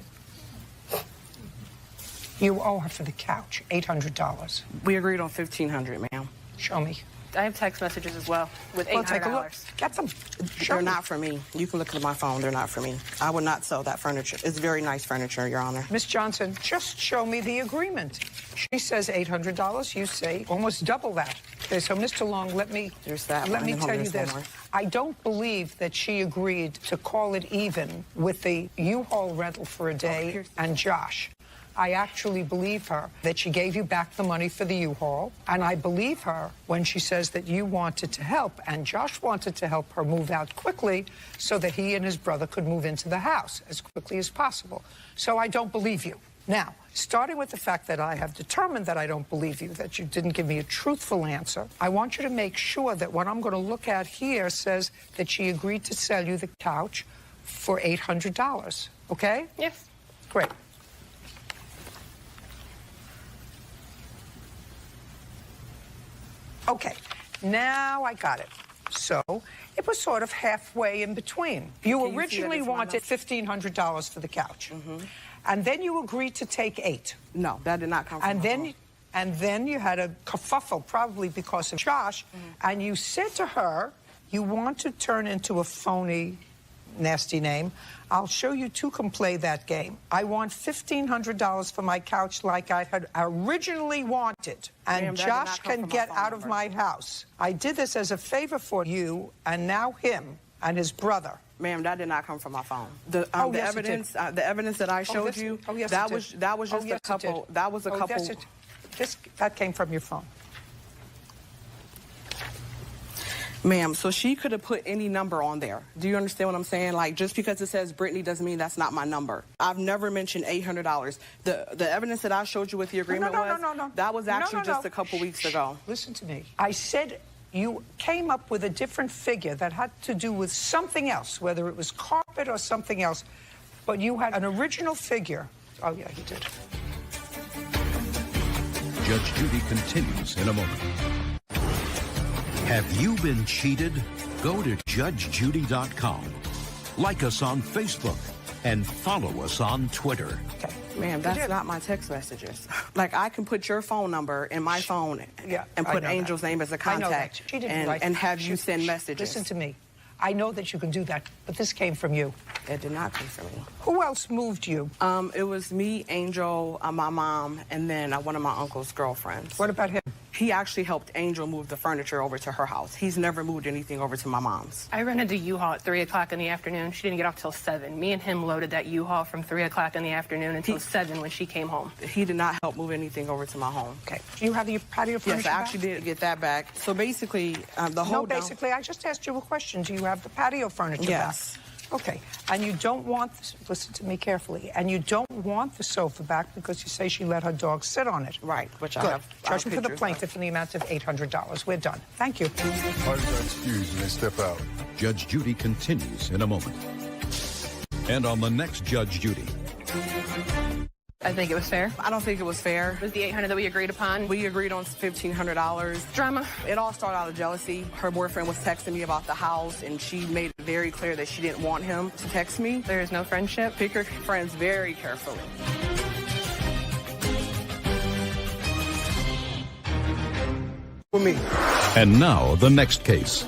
[SPEAKER 3] Good. You owe her for the couch $800.
[SPEAKER 18] We agreed on $1,500, ma'am.
[SPEAKER 3] Show me.
[SPEAKER 19] I have text messages as well with $800.
[SPEAKER 3] Well, take a look. Get them.
[SPEAKER 18] They're not for me. You can look at my phone. They're not for me. I would not sell that furniture. It's very nice furniture, Your Honor.
[SPEAKER 3] Miss Johnson, just show me the agreement. She says $800. You say almost double that. Okay, so Mr. Long, let me tell you this. I don't believe that she agreed to call it even with the U-Haul rental for a day and Josh. I actually believe her that she gave you back the money for the U-Haul, and I believe her when she says that you wanted to help, and Josh wanted to help her move out quickly so that he and his brother could move into the house as quickly as possible. So I don't believe you. Now, starting with the fact that I have determined that I don't believe you, that you didn't give me a truthful answer, I want you to make sure that what I'm going to look at here says that she agreed to sell you the couch for $800, okay?
[SPEAKER 19] Yes.
[SPEAKER 3] Great. Okay, now I got it. So so, it was sort of halfway in between. You originally wanted $1,500 for the couch. And then you agreed to take $8.
[SPEAKER 18] No, that did not come from my phone.
[SPEAKER 3] And then you had a kerfuffle, probably because of Josh, and you said to her, you want to turn into a phony, nasty name. I'll show you two can play that game. I want $1,500 for my couch like I had originally wanted, and Josh can get out of my house. I did this as a favor for you, and now him and his brother.
[SPEAKER 18] Ma'am, that did not come from my phone. The evidence that I showed you, that was just a couple. That was a couple.
[SPEAKER 3] That came from your phone.
[SPEAKER 18] Ma'am, so she could have put any number on there. Do you understand what I'm saying? Like, just because it says Brittany doesn't mean that's not my number. I've never mentioned $800. The evidence that I showed you with the agreement that was actually just a couple weeks ago.
[SPEAKER 3] Listen to me. I said you came up with a different figure that had to do with something else, whether it was carpet or something else, but you had an original figure. Oh, yeah, you did.
[SPEAKER 2] Judge Judy continues in a moment. Have you been cheated? Go to judgejudy.com. Like us on Facebook and follow us on Twitter.
[SPEAKER 18] Ma'am, that's not my text messages. Like, I can put your phone number in my phone and put Angel's name as a contact and have you send messages.
[SPEAKER 3] Listen to me. I know that you can do that, but this came from you.
[SPEAKER 18] It did not come from me.
[SPEAKER 3] Who else moved you?
[SPEAKER 18] It was me, Angel, my mom, and then one of my uncle's girlfriends.
[SPEAKER 3] What about him?
[SPEAKER 18] He actually helped Angel move the furniture over to her house. He's never moved anything over to my mom's.
[SPEAKER 19] I rented a U-Haul at 3 o'clock in the afternoon. She didn't get off till 7. Me and him loaded that U-Haul from 3 o'clock in the afternoon until 7 when she came home.
[SPEAKER 18] He did not help move anything over to my home.
[SPEAKER 3] Okay. Do you have the patio furniture
[SPEAKER 18] Yes, I actually did get that back. So basically, the whole...
[SPEAKER 3] No, basically, I just asked you a question. Do you have the patio furniture back?
[SPEAKER 18] Yes.
[SPEAKER 3] Okay, and you don't want, listen to me carefully, and you don't want the sofa back because you say she let her dog sit on it.
[SPEAKER 18] Right, which I
[SPEAKER 3] Good.
[SPEAKER 18] have.
[SPEAKER 3] Judgment for the plaintiff in the amount of $800. We're done. Thank you.
[SPEAKER 6] Parties are excused and they step out.
[SPEAKER 5] Judge Judy continues in a moment. And on the next Judge Judy.
[SPEAKER 19] I think it was fair.
[SPEAKER 18] I don't think it was fair.
[SPEAKER 19] It was the $800 that we agreed upon.
[SPEAKER 18] We agreed on $1,500.
[SPEAKER 19] Drama.
[SPEAKER 18] It all started out of jealousy. Her boyfriend was texting me about the house, and she made it very clear that she didn't want him to text me.
[SPEAKER 19] There is no friendship.
[SPEAKER 18] Pick your friends very carefully.
[SPEAKER 3] For me.
[SPEAKER 5] And now the next case.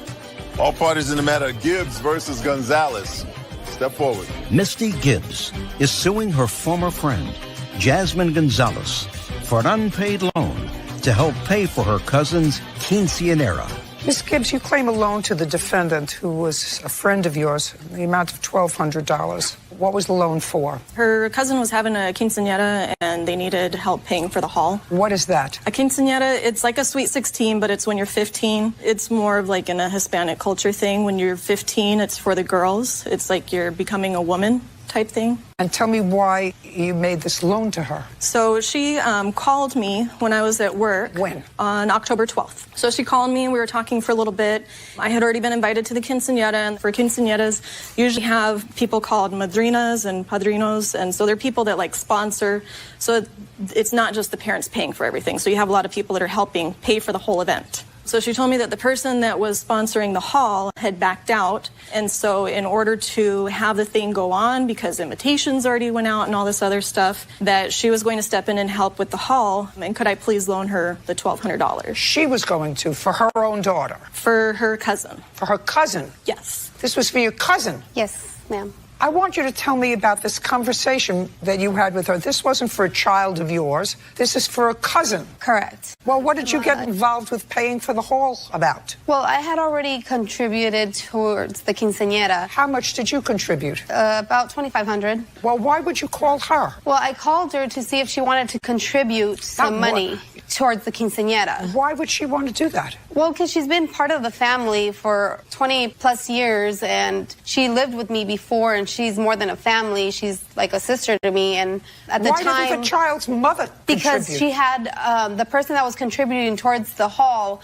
[SPEAKER 6] All parties in the matter, Gibbs versus Gonzalez. Step forward.
[SPEAKER 2] Misty Gibbs is suing her former friend, Jasmine Gonzalez, for an unpaid loan to help pay for her cousin's quinceanera.
[SPEAKER 3] Ms. Gibbs, you claim a loan to the defendant who was a friend of yours, the amount of $1,200. What was the loan for?
[SPEAKER 20] Her cousin was having a quinceañera and they needed help paying for the hall.
[SPEAKER 3] What is that?
[SPEAKER 20] A quinceañera, it's like a sweet 16, but it's when you're 15. It's more of like in a Hispanic culture thing. When you're 15, it's for the girls. It's like you're becoming a woman type thing.
[SPEAKER 3] And tell me why you made this loan to her.
[SPEAKER 20] So she called me when I was at work.
[SPEAKER 3] When?
[SPEAKER 20] On October 12th. So she called me and we were talking for a little bit. I had already been invited to the quinceañera, and for quinceañeras, usually have people called madrinas and padrinos, and so they're people that like sponsor. So it's not just the parents paying for everything. So you have a lot of people that are helping pay for the whole event. So she told me that the person that was sponsoring the hall had backed out. And so in order to have the thing go on, because invitations already went out and all this other stuff, that she was going to step in and help with the hall. And could I please loan her the $1,200?
[SPEAKER 3] She was going to, for her own daughter?
[SPEAKER 20] For her cousin.
[SPEAKER 3] For her cousin?
[SPEAKER 20] Yes.
[SPEAKER 3] This was for your cousin?
[SPEAKER 11] Yes, ma'am.
[SPEAKER 3] I want you to tell me about this conversation that you had with her. This wasn't for a child of yours. This is for a cousin.
[SPEAKER 11] Correct.
[SPEAKER 3] Well, what did you get involved with paying for the hall about?
[SPEAKER 11] Well, I had already contributed towards the quinceañera.
[SPEAKER 3] How much did you contribute?
[SPEAKER 11] About $2,500.
[SPEAKER 3] Well, why would you call her?
[SPEAKER 11] Well, I called her to see if she wanted to contribute some money towards the quinceañera.
[SPEAKER 3] Why would she want to do that?
[SPEAKER 11] Well, because she's been part of the family for 20 plus years, and she lived with me before, and she's more than a family. She's like a sister to me. And at the time,
[SPEAKER 3] why did the child's mother
[SPEAKER 11] because
[SPEAKER 3] contribute?
[SPEAKER 11] she had the person that was contributing towards the hall,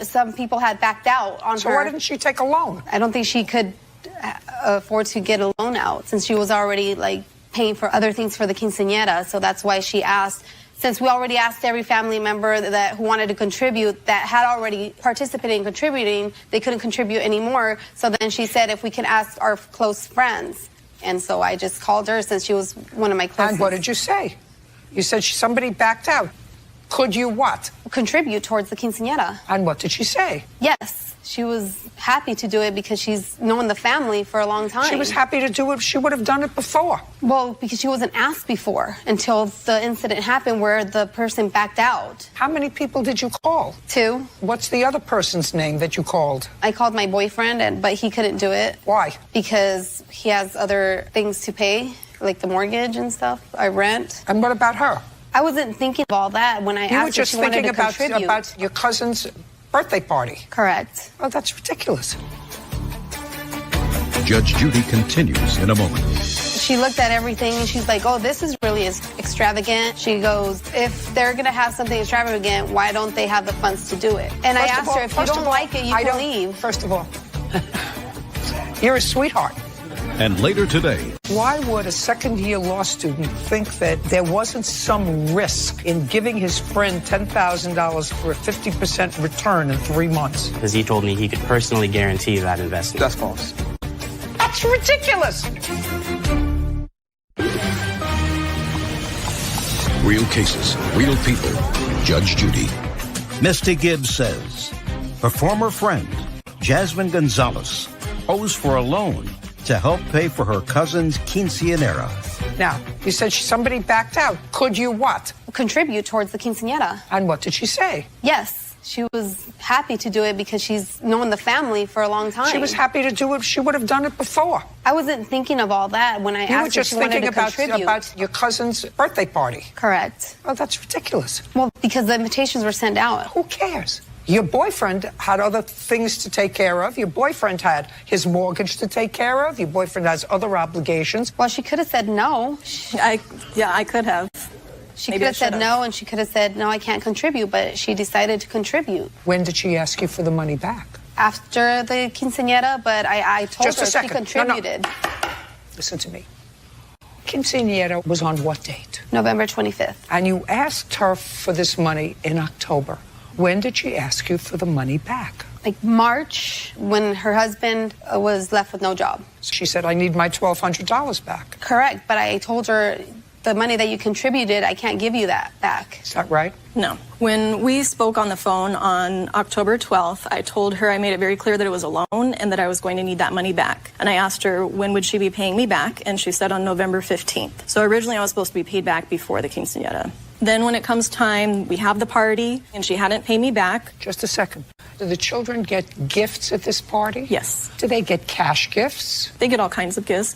[SPEAKER 11] some people had backed out on her.
[SPEAKER 3] So why didn't she take a loan?
[SPEAKER 11] I don't think she could afford to get a loan out since she was already like paying for other things for the quinceañera. So that's why she asked since we already asked every family member who wanted to contribute that had already participated in contributing, they couldn't contribute anymore. So then she said if we can ask our close friends. And so I just called her since she was one of my closest.
[SPEAKER 3] And what did you say? You said somebody backed out. Could you what?
[SPEAKER 11] Contribute towards the quinceañera.
[SPEAKER 3] And what did she say?
[SPEAKER 11] Yes. She was happy to do it because she's known the family for a long time.
[SPEAKER 3] She was happy to do it. She would have done it before.
[SPEAKER 11] Well, because she wasn't asked before until the incident happened where the person backed out.
[SPEAKER 3] How many people did you call?
[SPEAKER 11] 2.
[SPEAKER 3] What's the other person's name that you called?
[SPEAKER 11] I called my boyfriend, but he couldn't do it.
[SPEAKER 3] Why?
[SPEAKER 11] Because he has other things to pay, like the mortgage and stuff, I rent.
[SPEAKER 3] And what about her?
[SPEAKER 11] I wasn't thinking of all that when I asked her if she wanted to contribute.
[SPEAKER 3] You were just thinking about your cousin's birthday party.
[SPEAKER 11] Correct.
[SPEAKER 3] Oh, that's ridiculous.
[SPEAKER 5] Judge Judy continues in a moment.
[SPEAKER 11] She looked at everything and she's like, oh, this is really extravagant. She goes, if they're going to have something extravagant, why don't they have the funds to do it? And I asked her, if you don't like it, you can leave.
[SPEAKER 3] First of all, you're a sweetheart.
[SPEAKER 5] And later today,
[SPEAKER 3] why would a second-year law student think that there wasn't some risk in giving his friend $10,000 for a 50% return in 3 months?
[SPEAKER 17] Because he told me he could personally guarantee that investment.
[SPEAKER 3] That's false. That's ridiculous.
[SPEAKER 5] real cases, real people. Judge Judy.
[SPEAKER 2] Misty Gibbs says her former friend, Jasmine Gonzalez, owes for a loan to help pay for her cousin's quinceañera.
[SPEAKER 3] Now, you said somebody backed out. Could you what?
[SPEAKER 11] Contribute towards the quinceañera.
[SPEAKER 3] And what did she say?
[SPEAKER 11] Yes, she was happy to do it because she's known the family for a long time.
[SPEAKER 3] She was happy to do it. She would have done it before.
[SPEAKER 11] I wasn't thinking of all that when I asked her if she wanted to contribute.
[SPEAKER 3] You were just thinking about your cousin's birthday party.
[SPEAKER 11] Correct.
[SPEAKER 3] Oh, that's ridiculous.
[SPEAKER 11] Well, because the invitations were sent out.
[SPEAKER 3] Who cares? Your boyfriend had other things to take care of. Your boyfriend had his mortgage to take care of. Your boyfriend has other obligations.
[SPEAKER 11] Well, she could have said no.
[SPEAKER 20] I could have.
[SPEAKER 11] She could have said no, and she could have said, no, I can't contribute, but she decided to contribute.
[SPEAKER 3] When did she ask you for the money back?
[SPEAKER 11] After the quinceañera, but I told her she contributed.
[SPEAKER 3] No. Listen to me. Quinceañera was on what date?
[SPEAKER 11] November 25th.
[SPEAKER 3] And you asked her for this money in October. When did she ask you for the money back?
[SPEAKER 11] Like March, when her husband was left with no job.
[SPEAKER 3] She said, I need my $1,200 back.
[SPEAKER 11] Correct, but I told her the money that you contributed, I can't give you that back.
[SPEAKER 3] Is that right?
[SPEAKER 20] No. When we spoke on the phone on October 12th, I told her I made it very clear that it was a loan and that I was going to need that money back. And I asked her when would she be paying me back, and she said on November 15th. So originally I was supposed to be paid back before the quinceañera. Then when it comes time, we have the party, and she hadn't paid me back.
[SPEAKER 3] Just a second. Do the children get gifts at this party?
[SPEAKER 20] Yes.
[SPEAKER 3] Do they get cash gifts?
[SPEAKER 20] They get all kinds of gifts.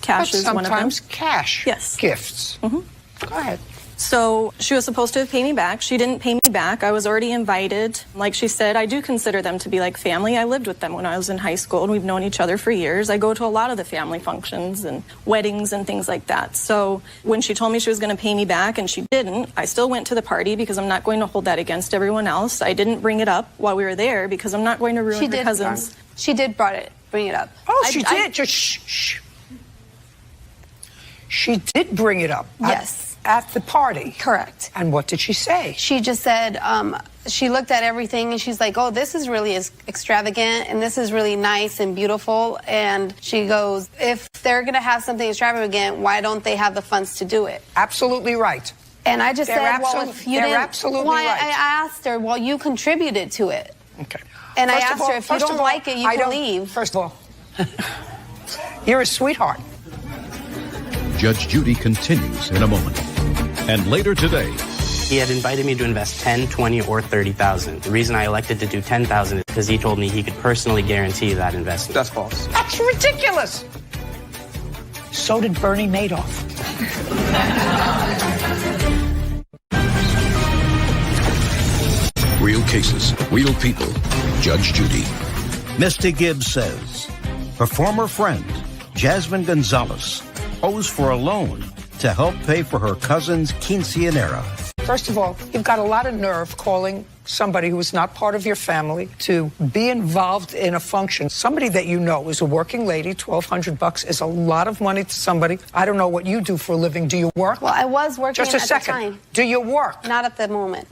[SPEAKER 20] Cash is one of them.
[SPEAKER 3] Sometimes cash gifts.
[SPEAKER 20] Mm-hmm.
[SPEAKER 3] Go ahead.
[SPEAKER 20] So she was supposed to pay me back. She didn't pay me back. I was already invited. Like she said, I do consider them to be like family. I lived with them when I was in high school, and we've known each other for years. I go to a lot of the family functions and weddings and things like that. So when she told me she was going to pay me back and she didn't, I still went to the party because I'm not going to hold that against everyone else. I didn't bring it up while we were there because I'm not going to ruin her cousins.
[SPEAKER 11] She did bring it up.
[SPEAKER 3] Oh, she did? Just shh. She did bring it up.
[SPEAKER 11] Yes.
[SPEAKER 3] At the party?
[SPEAKER 11] Correct.
[SPEAKER 3] And what did she say?
[SPEAKER 11] She just said, she looked at everything and she's like, oh, this is really extravagant and this is really nice and beautiful. And she goes, if they're going to have something extravagant, why don't they have the funds to do it?
[SPEAKER 3] Absolutely right.
[SPEAKER 11] And I just said, well, if you didn't...
[SPEAKER 3] They're absolutely right.
[SPEAKER 11] I asked her, well, you contributed to it.
[SPEAKER 3] Okay.
[SPEAKER 11] And I asked her, if you don't like it, you can leave.
[SPEAKER 3] First of all, you're a sweetheart.
[SPEAKER 5] Judge Judy continues in a moment. And later today,
[SPEAKER 17] he had invited me to invest $10,000, $20,000, or $30,000. The reason I elected to do $10,000 is because he told me he could personally guarantee that investment.
[SPEAKER 3] That's false. That's ridiculous. So did Bernie Madoff.
[SPEAKER 5] real cases, real people. Judge Judy.
[SPEAKER 2] Misty Gibbs says her former friend, Jasmine Gonzalez, owes for a loan to help pay for her cousin's quinceañera.
[SPEAKER 3] First of all, you've got a lot of nerve calling somebody who is not part of your family to be involved in a function. Somebody that you know is a working lady. $1,200 is a lot of money to somebody. I don't know what you do for a living. Do you work?
[SPEAKER 11] Well, I was working
[SPEAKER 3] Just a
[SPEAKER 11] at
[SPEAKER 3] second.
[SPEAKER 11] the time.
[SPEAKER 3] Do you work?
[SPEAKER 11] Not at the moment.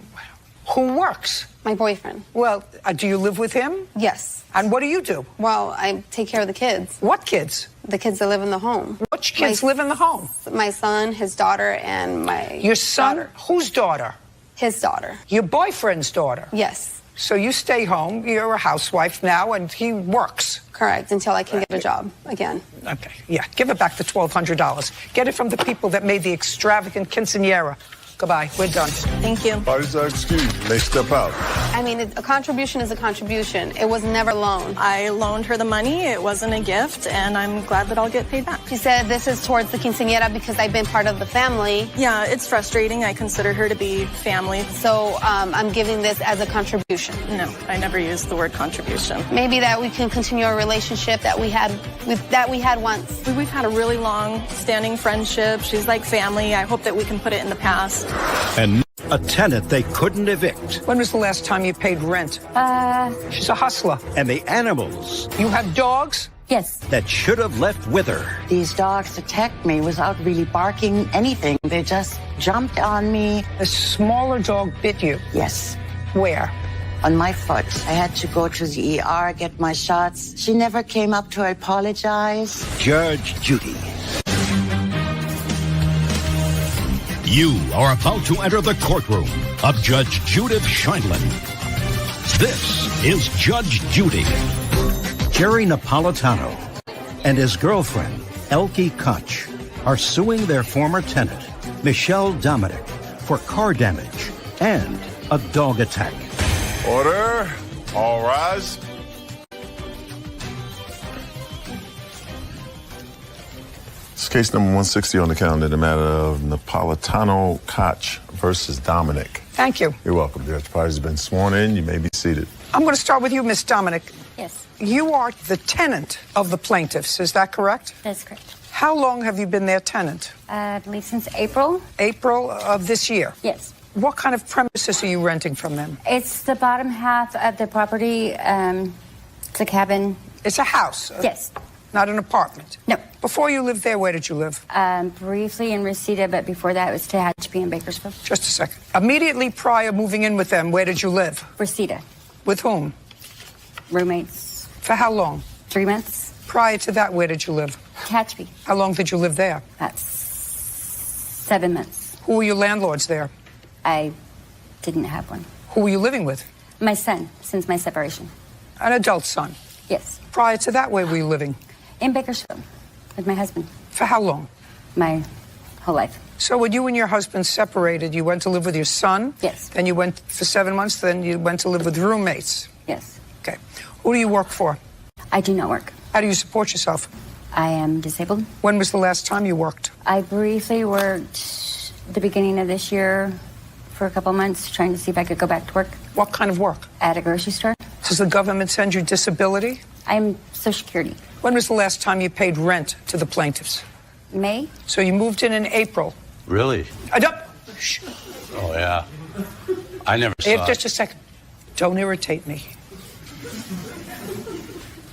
[SPEAKER 3] Who works?
[SPEAKER 11] My boyfriend.
[SPEAKER 3] Well, do you live with him?
[SPEAKER 11] Yes.
[SPEAKER 3] And what do you do?
[SPEAKER 11] Well, I take care of the kids.
[SPEAKER 3] What kids?
[SPEAKER 11] The kids that live in the home.
[SPEAKER 3] Which kids live in the home?
[SPEAKER 11] My son, his daughter, and my
[SPEAKER 3] Your son?
[SPEAKER 11] daughter.
[SPEAKER 3] Whose daughter?
[SPEAKER 11] His daughter.
[SPEAKER 3] Your boyfriend's daughter?
[SPEAKER 11] Yes.
[SPEAKER 3] So you stay home, you're a housewife now, and he works.
[SPEAKER 11] Correct, until I can get a job again.
[SPEAKER 3] Okay, yeah, give it back the $1,200. Get it from the people that made the extravagant quinceañera. Goodbye, we're done.
[SPEAKER 20] Thank you.
[SPEAKER 6] Parties are excused. They step out.
[SPEAKER 11] I mean, a contribution is a contribution. It was never a loan.
[SPEAKER 20] I loaned her the money. It wasn't a gift, and I'm glad that I'll get paid back.
[SPEAKER 11] She said this is towards the quinceañera because I've been part of the family.
[SPEAKER 20] Yeah, it's frustrating. I consider her to be family.
[SPEAKER 11] So I'm giving this as a contribution.
[SPEAKER 20] No, I never used the word contribution.
[SPEAKER 11] Maybe that we can continue a relationship that we had once.
[SPEAKER 20] We've had a really long-standing friendship. She's like family. I hope that we can put it in the past.
[SPEAKER 2] And a tenant they couldn't evict.
[SPEAKER 3] When was the last time you paid rent? She's a hustler.
[SPEAKER 2] And the animals.
[SPEAKER 3] You have dogs?
[SPEAKER 21] Yes.
[SPEAKER 2] That should have left with her.
[SPEAKER 21] These dogs attacked me without really barking anything. They just jumped on me.
[SPEAKER 3] A smaller dog bit you?
[SPEAKER 21] Yes.
[SPEAKER 3] Where?
[SPEAKER 21] On my foot. I had to go to the ER, get my shots. She never came up to apologize.
[SPEAKER 2] Judge Judy.
[SPEAKER 5] You are about to enter the courtroom of Judge Judith Scheindlin. This is Judge Judy.
[SPEAKER 2] Jerry Napolitano and his girlfriend, Elke Koch, are suing their former tenant, Michelle Dominic, for car damage and a dog attack.
[SPEAKER 6] Order. All rise. It's case number 160 on the calendar, the matter of Napolitano Koch versus Dominic.
[SPEAKER 3] Thank you.
[SPEAKER 6] You're welcome, Judge. The party's been sworn in. You may be seated.
[SPEAKER 3] I'm going to start with you, Miss Dominic.
[SPEAKER 21] Yes.
[SPEAKER 3] You are the tenant of the plaintiffs, is that correct?
[SPEAKER 21] That's correct.
[SPEAKER 3] How long have you been their tenant?
[SPEAKER 21] I believe since April.
[SPEAKER 3] April of this year?
[SPEAKER 21] Yes.
[SPEAKER 3] What kind of premises are you renting from them?
[SPEAKER 21] It's the bottom half of the property. It's a cabin.
[SPEAKER 3] It's a house?
[SPEAKER 21] Yes.
[SPEAKER 3] Not an apartment?
[SPEAKER 21] No.
[SPEAKER 3] Before you lived there, where did you live?
[SPEAKER 21] Briefly in Reseda, but before that it was Tehachapi in Bakersfield.
[SPEAKER 3] Just a second. Immediately prior moving in with them, where did you live?
[SPEAKER 21] Reseda.
[SPEAKER 3] With whom?
[SPEAKER 21] Roommates.
[SPEAKER 3] For how long?
[SPEAKER 21] 3 months.
[SPEAKER 3] Prior to that, where did you live?
[SPEAKER 21] Tehachapi.
[SPEAKER 3] How long did you live there?
[SPEAKER 21] That's 7 months.
[SPEAKER 3] Who were your landlords there?
[SPEAKER 21] I didn't have one.
[SPEAKER 3] Who were you living with?
[SPEAKER 21] My son, since my separation.
[SPEAKER 3] An adult son?
[SPEAKER 21] Yes.
[SPEAKER 3] Prior to that, where were you living?
[SPEAKER 21] In Bakersfield, with my husband.
[SPEAKER 3] For how long?
[SPEAKER 21] My whole life.
[SPEAKER 3] So when you and your husband separated, you went to live with your son?
[SPEAKER 21] Yes.
[SPEAKER 3] Then you went for 7 months, then you went to live with roommates?
[SPEAKER 21] Yes.
[SPEAKER 3] Okay. Who do you work for?
[SPEAKER 21] I do not work.
[SPEAKER 3] How do you support yourself?
[SPEAKER 21] I am disabled.
[SPEAKER 3] When was the last time you worked?
[SPEAKER 21] I briefly worked the beginning of this year for a couple months, trying to see if I could go back to work.
[SPEAKER 3] What kind of work?
[SPEAKER 21] At a grocery store.
[SPEAKER 3] Does the government send you disability?
[SPEAKER 21] I'm Social Security.
[SPEAKER 3] When was the last time you paid rent to the plaintiffs?
[SPEAKER 21] May.
[SPEAKER 3] So you moved in April.
[SPEAKER 22] Really?
[SPEAKER 3] Shh.
[SPEAKER 22] Oh, yeah. I never saw
[SPEAKER 3] Just a second. Don't irritate me.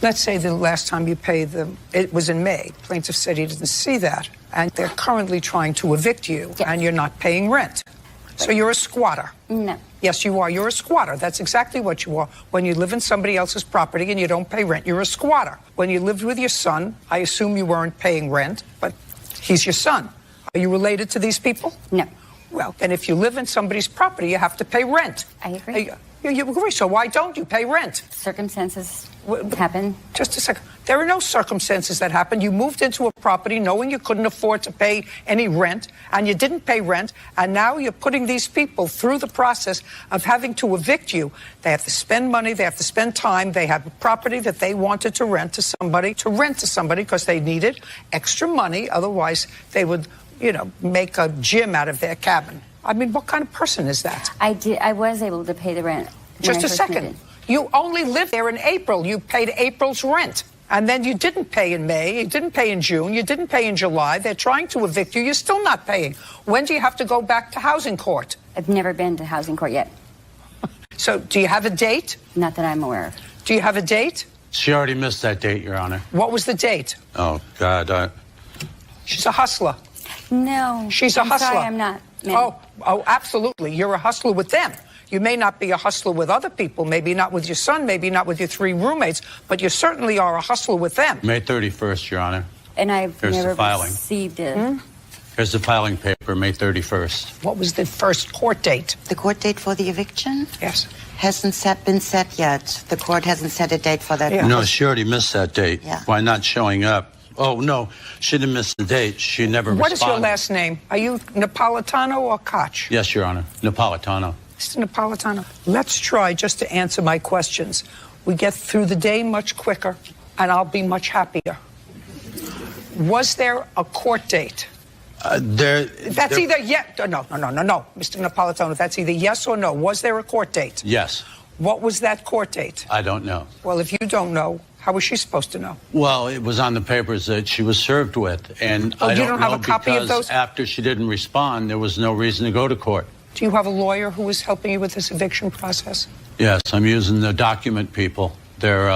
[SPEAKER 3] Let's say the last time you paid them, it was in May. Plaintiff said he didn't see that, and they're currently trying to evict you, and you're not paying rent. So you're a squatter.
[SPEAKER 21] No.
[SPEAKER 3] Yes, you are. You're a squatter. That's exactly what you are. When you live in somebody else's property and you don't pay rent, you're a squatter. When you lived with your son, I assume you weren't paying rent, but he's your son. Are you related to these people?
[SPEAKER 21] No.
[SPEAKER 3] Well, then if you live in somebody's property, you have to pay rent.
[SPEAKER 21] I agree.
[SPEAKER 3] You agree. So why don't you pay rent?
[SPEAKER 21] Circumstances happen.
[SPEAKER 3] Just a second. There are no circumstances that happen. You moved into a property knowing you couldn't afford to pay any rent, and you didn't pay rent, and now you're putting these people through the process of having to evict you. They have to spend money. They have to spend time. They have a property that they wanted to rent to somebody because they needed extra money. Otherwise, they would, make a gym out of their cabin. I mean, what kind of person is that?
[SPEAKER 21] I was able to pay the rent.
[SPEAKER 3] Just a second. You only lived there in April. You paid April's rent. And then you didn't pay in May. You didn't pay in June. You didn't pay in July. They're trying to evict you. You're still not paying. When do you have to go back to housing court?
[SPEAKER 21] I've never been to housing court yet.
[SPEAKER 3] So do you have a date?
[SPEAKER 1] Not that I'm aware of.
[SPEAKER 3] Do you have a date?
[SPEAKER 22] She already missed that date, Your Honor.
[SPEAKER 3] What was the date?
[SPEAKER 22] Oh, God.
[SPEAKER 3] She's a hustler.
[SPEAKER 1] No.
[SPEAKER 3] She's a hustler.
[SPEAKER 1] Sorry, I'm not. Ma'am.
[SPEAKER 3] Oh, absolutely. You're a hustler with them. You may not be a hustler with other people, maybe not with your son, maybe not with your 3 roommates, but you certainly are a hustler with them.
[SPEAKER 22] May 31st, Your Honor.
[SPEAKER 1] And I've
[SPEAKER 22] Here's
[SPEAKER 1] never
[SPEAKER 22] the filing.
[SPEAKER 1] received it.
[SPEAKER 22] Here's the filing paper, May 31st.
[SPEAKER 3] What was the first court date?
[SPEAKER 21] The court date for the eviction?
[SPEAKER 3] Yes.
[SPEAKER 21] Hasn't been set yet. The court hasn't set a date for that.
[SPEAKER 22] No, she already missed that date.
[SPEAKER 21] Yeah.
[SPEAKER 22] By not showing up. Oh, no, she didn't miss the date. She never responded.
[SPEAKER 3] What is your last name? Are you Napolitano or Koch?
[SPEAKER 22] Yes, Your Honor. Napolitano.
[SPEAKER 3] Mr. Napolitano, let's try just to answer my questions. We get through the day much quicker, and I'll be much happier. Was there a court date? That's either yes. No, Mr. Napolitano. That's either yes or no. Was there a court date?
[SPEAKER 22] Yes.
[SPEAKER 3] What was that court date?
[SPEAKER 22] I don't know.
[SPEAKER 3] Well, if you don't know, how was she supposed to know?
[SPEAKER 22] Well, it was on the papers that she was served with, and I
[SPEAKER 3] you
[SPEAKER 22] don't
[SPEAKER 3] don't have
[SPEAKER 22] know
[SPEAKER 3] a copy of
[SPEAKER 22] because
[SPEAKER 3] those?
[SPEAKER 22] after she didn't respond, there was no reason to go to court.
[SPEAKER 3] Do you have a lawyer who was helping you with this eviction process?
[SPEAKER 22] Yes, I'm using the document people. They're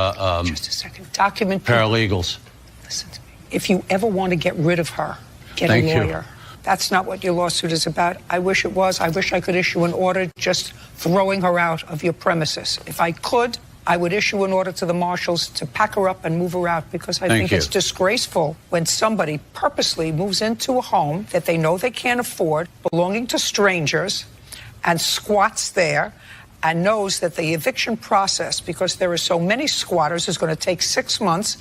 [SPEAKER 3] just a second. Document people.
[SPEAKER 22] paralegals.
[SPEAKER 3] Listen to me. If you ever want to get rid of her, get
[SPEAKER 22] Thank
[SPEAKER 3] a
[SPEAKER 22] you.
[SPEAKER 3] lawyer. That's not what your lawsuit is about. I wish it was. I wish I could issue an order just throwing her out of your premises. If I could, I would issue an order to the marshals to pack her up and move her out, because I think it's disgraceful when somebody purposely moves into a home that they know they can't afford, belonging to strangers, and squats there and knows that the eviction process, because there are so many squatters, is going to take 6 months.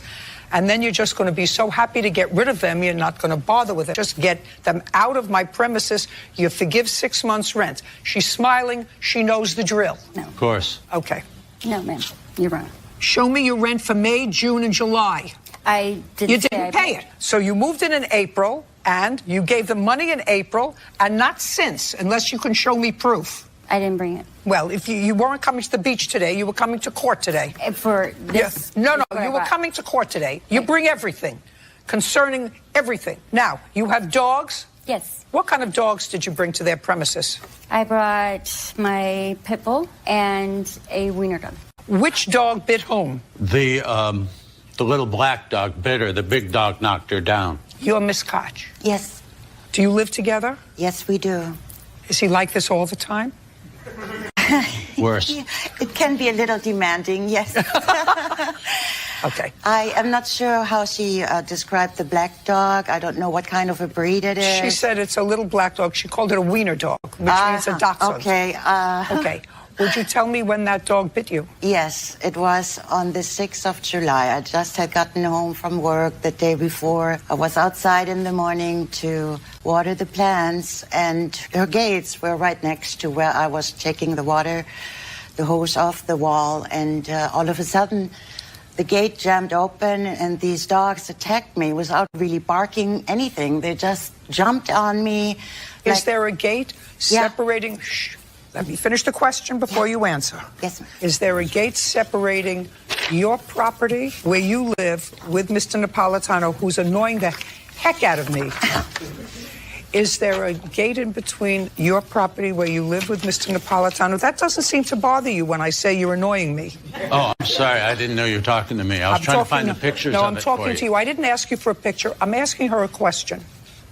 [SPEAKER 3] And then you're just going to be so happy to get rid of them, you're not going to bother with it. Just get them out of my premises. You forgive 6 months' rent. She's smiling. She knows the drill.
[SPEAKER 1] No.
[SPEAKER 22] Of course.
[SPEAKER 3] Okay.
[SPEAKER 1] No, ma'am. You're wrong.
[SPEAKER 3] Show me your rent for May, June, and July.
[SPEAKER 1] I didn't.
[SPEAKER 3] You didn't pay it. So you moved in April, and you gave them money in April, and not since, unless you can show me proof.
[SPEAKER 1] I didn't bring it.
[SPEAKER 3] Well, if you weren't coming to the beach today, you were coming to court today.
[SPEAKER 1] For this?
[SPEAKER 3] No, you were coming to court today. You bring everything concerning everything. Now, you have dogs?
[SPEAKER 1] Yes.
[SPEAKER 3] What kind of dogs did you bring to their premises?
[SPEAKER 1] I brought my pit bull and a wiener dog.
[SPEAKER 3] Which dog bit whom?
[SPEAKER 22] The little black dog bit her. The big dog knocked her down.
[SPEAKER 3] You're Miss Koch?
[SPEAKER 21] Yes.
[SPEAKER 3] Do you live together?
[SPEAKER 21] Yes, we do.
[SPEAKER 3] Is he like this all the time?
[SPEAKER 22] Worse.
[SPEAKER 21] It can be a little demanding, yes.
[SPEAKER 3] Okay.
[SPEAKER 21] I am not sure how she described the black dog. I don't know what kind of a breed it is.
[SPEAKER 3] She said it's a little black dog. She called it a wiener dog, which means a dachshund.
[SPEAKER 21] Okay.
[SPEAKER 3] Okay. Would you tell me when that dog bit you?
[SPEAKER 21] Yes, it was on the 6th of July. I just had gotten home from work the day before. I was outside in the morning to water the plants, and her gates were right next to where I was taking the water, the hose off the wall, and all of a sudden the gate jammed open and these dogs attacked me without really barking anything. They just jumped on me.
[SPEAKER 3] Is there a gate separating... Shh. Let me finish the question before you answer.
[SPEAKER 21] Yes, ma'am.
[SPEAKER 3] Is there a gate separating your property where you live with Mr. Napolitano, who's annoying the heck out of me? Is there a gate in between your property where you live with Mr. Napolitano? That doesn't seem to bother you when I say you're annoying me.
[SPEAKER 22] Oh, I'm sorry. I didn't know you were talking to me. I was trying to find the pictures
[SPEAKER 3] No,
[SPEAKER 22] of
[SPEAKER 3] I'm
[SPEAKER 22] it
[SPEAKER 3] talking
[SPEAKER 22] for
[SPEAKER 3] to you. I didn't ask you for a picture. I'm asking her a question.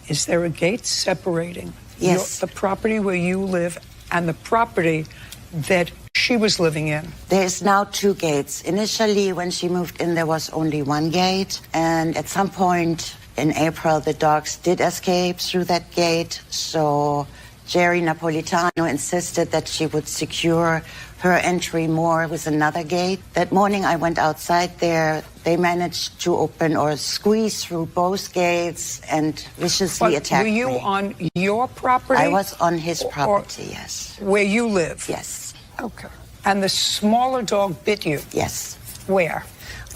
[SPEAKER 3] Is there a gate separating the property where you live and the property that she was living in?
[SPEAKER 21] There's now 2 gates. Initially, when she moved in, there was only 1 gate. And at some point in April, the dogs did escape through that gate. So Jerry Napolitano insisted that she would secure her entry more with another gate. That morning, I went outside there. They managed to open or squeeze through both gates and viciously attacked me.
[SPEAKER 3] Were you on your property?
[SPEAKER 21] I was on his property, yes.
[SPEAKER 3] Where you live?
[SPEAKER 21] Yes.
[SPEAKER 3] Okay. And the smaller dog bit you?
[SPEAKER 21] Yes.
[SPEAKER 3] Where?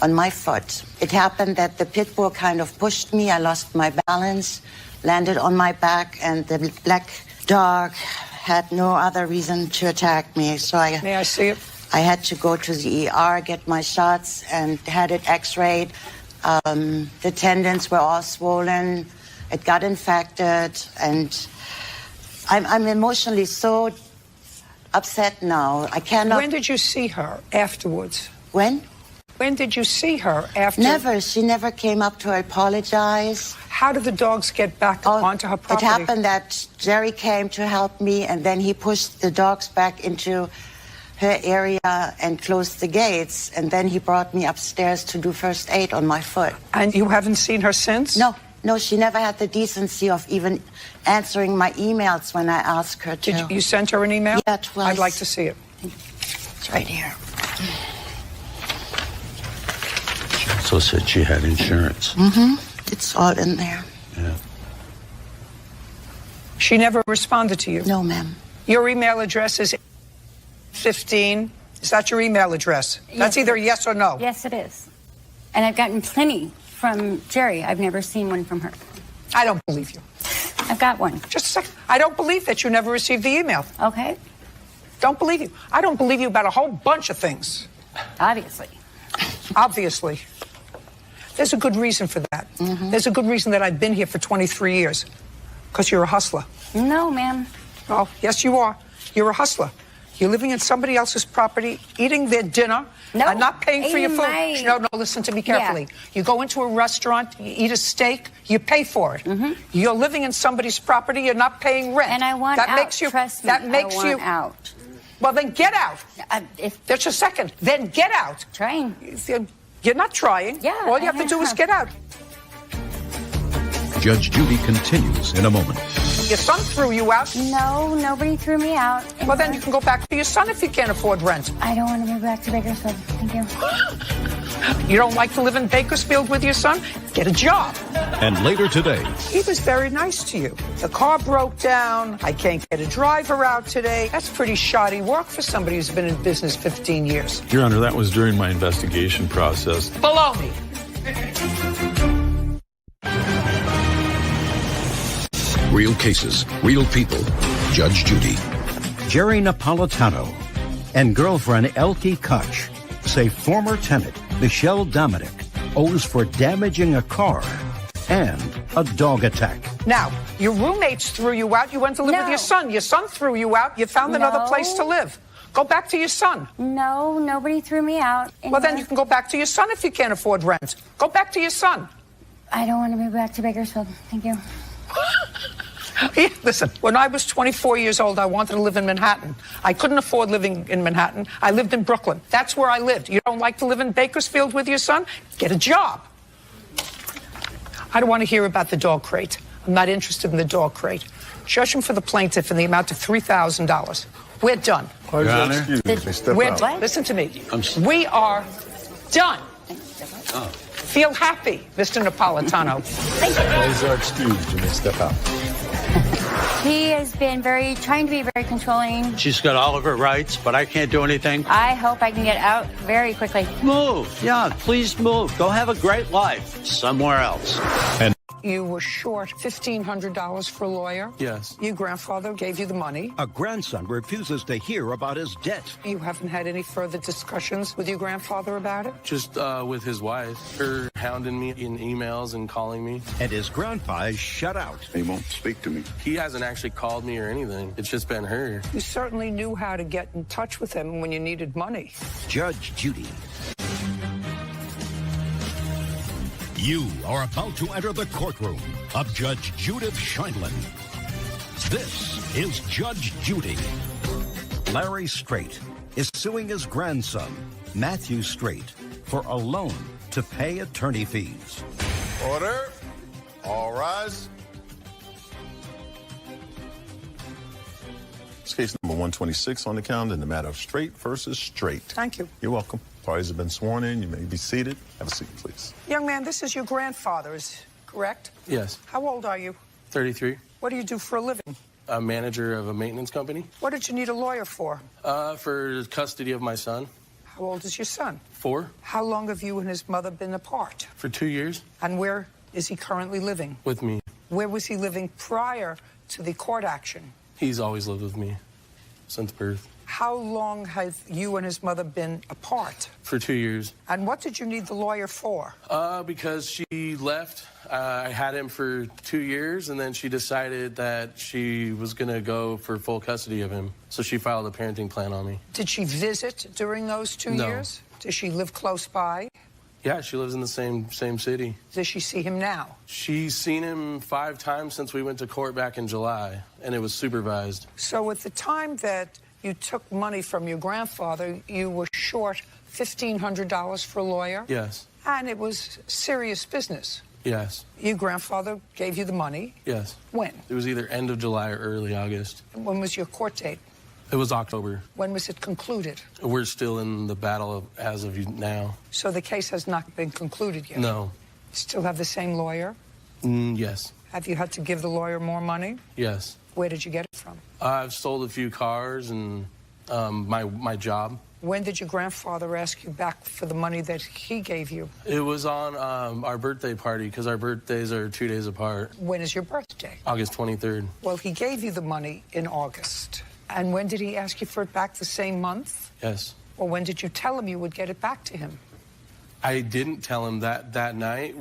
[SPEAKER 21] On my foot. It happened that the pit bull kind of pushed me. I lost my balance, landed on my back, and the black dog had no other reason to attack me. So
[SPEAKER 3] May I see it?
[SPEAKER 21] I had to go to the ER, get my shots, and had it x-rayed. The tendons were all swollen. It got infected, and I'm emotionally so upset now. I cannot.
[SPEAKER 3] When did you see her afterwards?
[SPEAKER 21] When?
[SPEAKER 3] When did you see her after?
[SPEAKER 21] Never. She never came up to apologize.
[SPEAKER 3] How did the dogs get back onto her property?
[SPEAKER 21] It happened that Jerry came to help me, and then he pushed the dogs back into her area and closed the gates, and then he brought me upstairs to do first aid on my foot.
[SPEAKER 3] And you haven't seen her since?
[SPEAKER 21] No, she never had the decency of even answering my emails when I asked her to.
[SPEAKER 3] Did you send her an email?
[SPEAKER 21] Yeah, twice.
[SPEAKER 3] I'd like to see it.
[SPEAKER 21] It's right here.
[SPEAKER 22] She also said she had insurance.
[SPEAKER 21] Mm-hmm. It's all in there.
[SPEAKER 22] Yeah.
[SPEAKER 3] She never responded to you?
[SPEAKER 21] No, ma'am.
[SPEAKER 3] Your email address is 15. Is that your email address?
[SPEAKER 1] Yes,
[SPEAKER 3] That's either yes or no.
[SPEAKER 1] Yes, it is. And I've gotten plenty from Jerry. I've never seen one from her.
[SPEAKER 3] I don't believe you.
[SPEAKER 1] I've got one.
[SPEAKER 3] Just a second. I don't believe that you never received the email.
[SPEAKER 1] Okay.
[SPEAKER 3] Don't believe you. I don't believe you about a whole bunch of things.
[SPEAKER 1] Obviously.
[SPEAKER 3] Obviously. There's a good reason for that.
[SPEAKER 21] Mm-hmm.
[SPEAKER 3] There's a good reason that I've been here for 23 years. Because you're a hustler.
[SPEAKER 1] No, ma'am.
[SPEAKER 3] Oh, yes, you are. You're a hustler. You're living in somebody else's property, eating their dinner, and not paying for your food. No, listen to me carefully.
[SPEAKER 1] Yeah.
[SPEAKER 3] You go into a restaurant, you eat a steak, you pay for it.
[SPEAKER 1] Mm-hmm.
[SPEAKER 3] You're living in somebody's property, you're not paying rent.
[SPEAKER 1] And I want
[SPEAKER 3] that
[SPEAKER 1] out.
[SPEAKER 3] Makes you,
[SPEAKER 1] Trust me,
[SPEAKER 3] that makes
[SPEAKER 1] I want
[SPEAKER 3] you
[SPEAKER 1] out.
[SPEAKER 3] Well, then get out. Just a second. Then get out.
[SPEAKER 1] Trying.
[SPEAKER 3] You're not trying.
[SPEAKER 1] Yeah.
[SPEAKER 3] All you have to do is get out.
[SPEAKER 5] Judge Judy continues in a moment.
[SPEAKER 3] Your son threw you out.
[SPEAKER 1] No, nobody threw me out.
[SPEAKER 3] Well, then you can go back to your son if you can't afford rent.
[SPEAKER 1] I don't want to move back to Bakersfield. Thank you.
[SPEAKER 3] You don't like to live in Bakersfield with your son? Get a job.
[SPEAKER 5] And later today,
[SPEAKER 3] He was very nice to you. The car broke down. I can't get a driver out today. That's pretty shoddy work for somebody who's been in business 15 years.
[SPEAKER 4] Your Honor, that was during my investigation process.
[SPEAKER 3] Baloney.
[SPEAKER 5] real cases, real people. Judge Judy.
[SPEAKER 2] Jerry Napolitano and girlfriend Elke Koch say former tenant Michelle Dominic owes for damaging a car and a dog attack.
[SPEAKER 3] Now, your roommates threw you out. You went to live with your son. Your son threw you out. You found another place to live. Go back to your son.
[SPEAKER 1] No, nobody threw me out.
[SPEAKER 3] Well, then you can go back to your son if you can't afford rent. Go back to your son.
[SPEAKER 1] I don't want to move back to Bakersfield. Thank you.
[SPEAKER 3] Listen, when I was 24 years old, I wanted to live in Manhattan. I couldn't afford living in Manhattan. I lived in Brooklyn. That's where I lived. You don't like to live in Bakersfield with your son? Get a job. I don't want to hear about the dog crate. I'm not interested in the dog crate. Judgment for the plaintiff in the amount of $3,000. We're done.
[SPEAKER 22] Your Honor?
[SPEAKER 3] Listen to me. We are done.
[SPEAKER 22] Oh.
[SPEAKER 3] Feel happy, Mr. Napolitano.
[SPEAKER 6] Please are excused. You may step out.
[SPEAKER 1] He has been trying to be very controlling.
[SPEAKER 22] She's got all of her rights, but I can't do anything.
[SPEAKER 1] I hope I can get out very quickly.
[SPEAKER 22] Move. Yeah, please move. Go have a great life somewhere else.
[SPEAKER 5] And
[SPEAKER 3] You were short $1,500 for a lawyer.
[SPEAKER 4] Yes.
[SPEAKER 3] Your grandfather gave you the money.
[SPEAKER 2] A grandson refuses to hear about his debt.
[SPEAKER 3] You haven't had any further discussions with your grandfather about it?
[SPEAKER 4] Just with his wife. Her hounding me in emails and calling me.
[SPEAKER 2] And his grandpa is shut out.
[SPEAKER 6] He won't speak to me.
[SPEAKER 4] He hasn't actually called me or anything. It's just been her.
[SPEAKER 3] You certainly knew how to get in touch with him when you needed money.
[SPEAKER 2] Judge Judy.
[SPEAKER 5] you are about to enter the courtroom of Judge Judith Scheindlin. This is Judge Judy.
[SPEAKER 2] Larry Straight is suing his grandson, Matthew Straight, for a loan to pay attorney fees.
[SPEAKER 6] Order. All rise. It's case number 126 on the calendar in the matter of Straight versus Straight.
[SPEAKER 3] Thank you.
[SPEAKER 6] You're welcome. Parties have been sworn in. You may be seated. Have a seat, please.
[SPEAKER 3] Young man, this is your grandfather, is correct?
[SPEAKER 4] Yes.
[SPEAKER 3] How old are you?
[SPEAKER 4] 33.
[SPEAKER 3] What do you do for a living?
[SPEAKER 4] A manager of a maintenance company.
[SPEAKER 3] What did you need a lawyer for?
[SPEAKER 4] For custody of my son.
[SPEAKER 3] How old is your son?
[SPEAKER 4] 4.
[SPEAKER 3] How long have you and his mother been apart?
[SPEAKER 4] For 2 years.
[SPEAKER 3] And where is he currently living?
[SPEAKER 4] With me.
[SPEAKER 3] Where was he living prior to the court action?
[SPEAKER 4] He's always lived with me since birth.
[SPEAKER 3] How long have you and his mother been apart?
[SPEAKER 4] For 2 years.
[SPEAKER 3] And what did you need the lawyer for?
[SPEAKER 4] Because she left. I had him for 2 years, and then she decided that she was going to go for full custody of him. So she filed a parenting plan on me.
[SPEAKER 3] Did she visit during those 2
[SPEAKER 4] No.
[SPEAKER 3] years? Does she live close by?
[SPEAKER 4] Yeah, she lives in the same city.
[SPEAKER 3] Does she see him now?
[SPEAKER 4] She's seen him 5 times since we went to court back in July, and it was supervised.
[SPEAKER 3] So at the time that you took money from your grandfather, you were short $1,500 for a lawyer?
[SPEAKER 4] Yes.
[SPEAKER 3] And it was serious business.
[SPEAKER 4] Yes.
[SPEAKER 3] Your grandfather gave you the money.
[SPEAKER 4] Yes.
[SPEAKER 3] When?
[SPEAKER 4] It was either end of July or early August.
[SPEAKER 3] When was your court date?
[SPEAKER 4] It was October.
[SPEAKER 3] When was it concluded?
[SPEAKER 4] We're still in the battle as of now.
[SPEAKER 3] So the case has not been concluded yet?
[SPEAKER 4] No.
[SPEAKER 3] Still have the same lawyer?
[SPEAKER 4] Yes.
[SPEAKER 3] Have you had to give the lawyer more money?
[SPEAKER 4] Yes.
[SPEAKER 3] Where did you get it from?
[SPEAKER 4] I've sold a few cars and my job.
[SPEAKER 3] When did your grandfather ask you back for the money that he gave you?
[SPEAKER 4] It was on our birthday party because our birthdays are 2 days apart.
[SPEAKER 3] When is your birthday?
[SPEAKER 4] August 23rd.
[SPEAKER 3] Well, he gave you the money in August. And when did he ask you for it back? The same month?
[SPEAKER 4] Yes.
[SPEAKER 3] Or when did you tell him you would get it back to him?
[SPEAKER 4] I didn't tell him that night.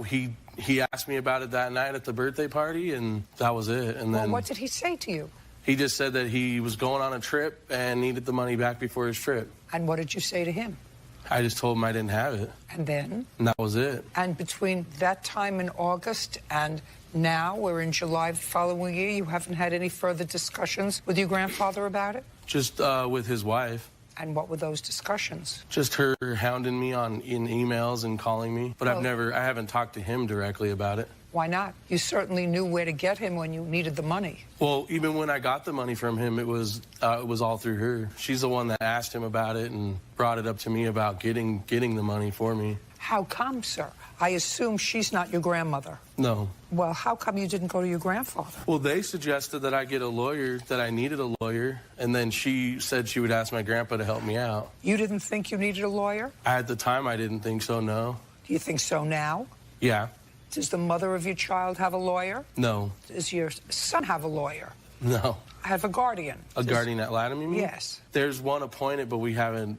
[SPEAKER 4] He asked me about it that night at the birthday party, and that was it. And then
[SPEAKER 3] what did he say to you?
[SPEAKER 4] He just said that he was going on a trip and needed the money back before his trip.
[SPEAKER 3] And what did you say to him?
[SPEAKER 4] I just told him I didn't have it.
[SPEAKER 3] And then?
[SPEAKER 4] And that was it.
[SPEAKER 3] And between that time in August and now, we're in July the following year, you haven't had any further discussions with your grandfather about it?
[SPEAKER 4] Just with his wife.
[SPEAKER 3] And what were those discussions?
[SPEAKER 4] Just her hounding me in emails and calling me. But I haven't talked to him directly about it.
[SPEAKER 3] Why not? You certainly knew where to get him when you needed the money.
[SPEAKER 4] Well, even when I got the money from him, it was all through her. She's the one that asked him about it and brought it up to me about getting the money for me.
[SPEAKER 3] How come, sir? I assume she's not your grandmother.
[SPEAKER 4] No.
[SPEAKER 3] Well, how come you didn't go to your grandfather?
[SPEAKER 4] Well, they suggested that I get a lawyer, that I needed a lawyer, and then she said she would ask my grandpa to help me out.
[SPEAKER 3] You didn't think you needed a lawyer?
[SPEAKER 4] At the time, I didn't think so, no.
[SPEAKER 3] Do you think so now?
[SPEAKER 4] Yeah.
[SPEAKER 3] Does the mother of your child have a lawyer?
[SPEAKER 4] No.
[SPEAKER 3] Does your son have a lawyer?
[SPEAKER 4] No.
[SPEAKER 3] I have a guardian.
[SPEAKER 4] A guardian ad litem, you mean?
[SPEAKER 3] Yes.
[SPEAKER 4] There's one appointed, but we haven't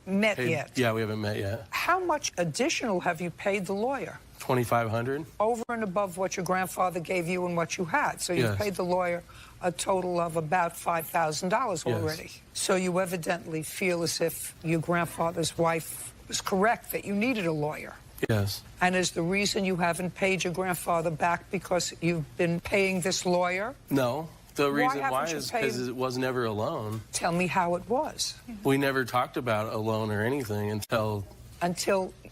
[SPEAKER 3] met yet.
[SPEAKER 4] Yeah, we haven't met yet.
[SPEAKER 3] How much additional have you paid the lawyer?
[SPEAKER 4] $2,500.
[SPEAKER 3] Over and above what your grandfather gave you and what you had. So you've paid the lawyer a total of about $5,000 already.
[SPEAKER 4] Yes.
[SPEAKER 3] So you evidently feel as if your grandfather's wife was correct that you needed a lawyer.
[SPEAKER 4] Yes.
[SPEAKER 3] And is the reason you haven't paid your grandfather back because you've been paying this lawyer?
[SPEAKER 4] No. The reason why
[SPEAKER 3] haven't you
[SPEAKER 4] is
[SPEAKER 3] paid-
[SPEAKER 4] because it was never a loan.
[SPEAKER 3] Tell me how it was.
[SPEAKER 4] We never talked about a loan or anything until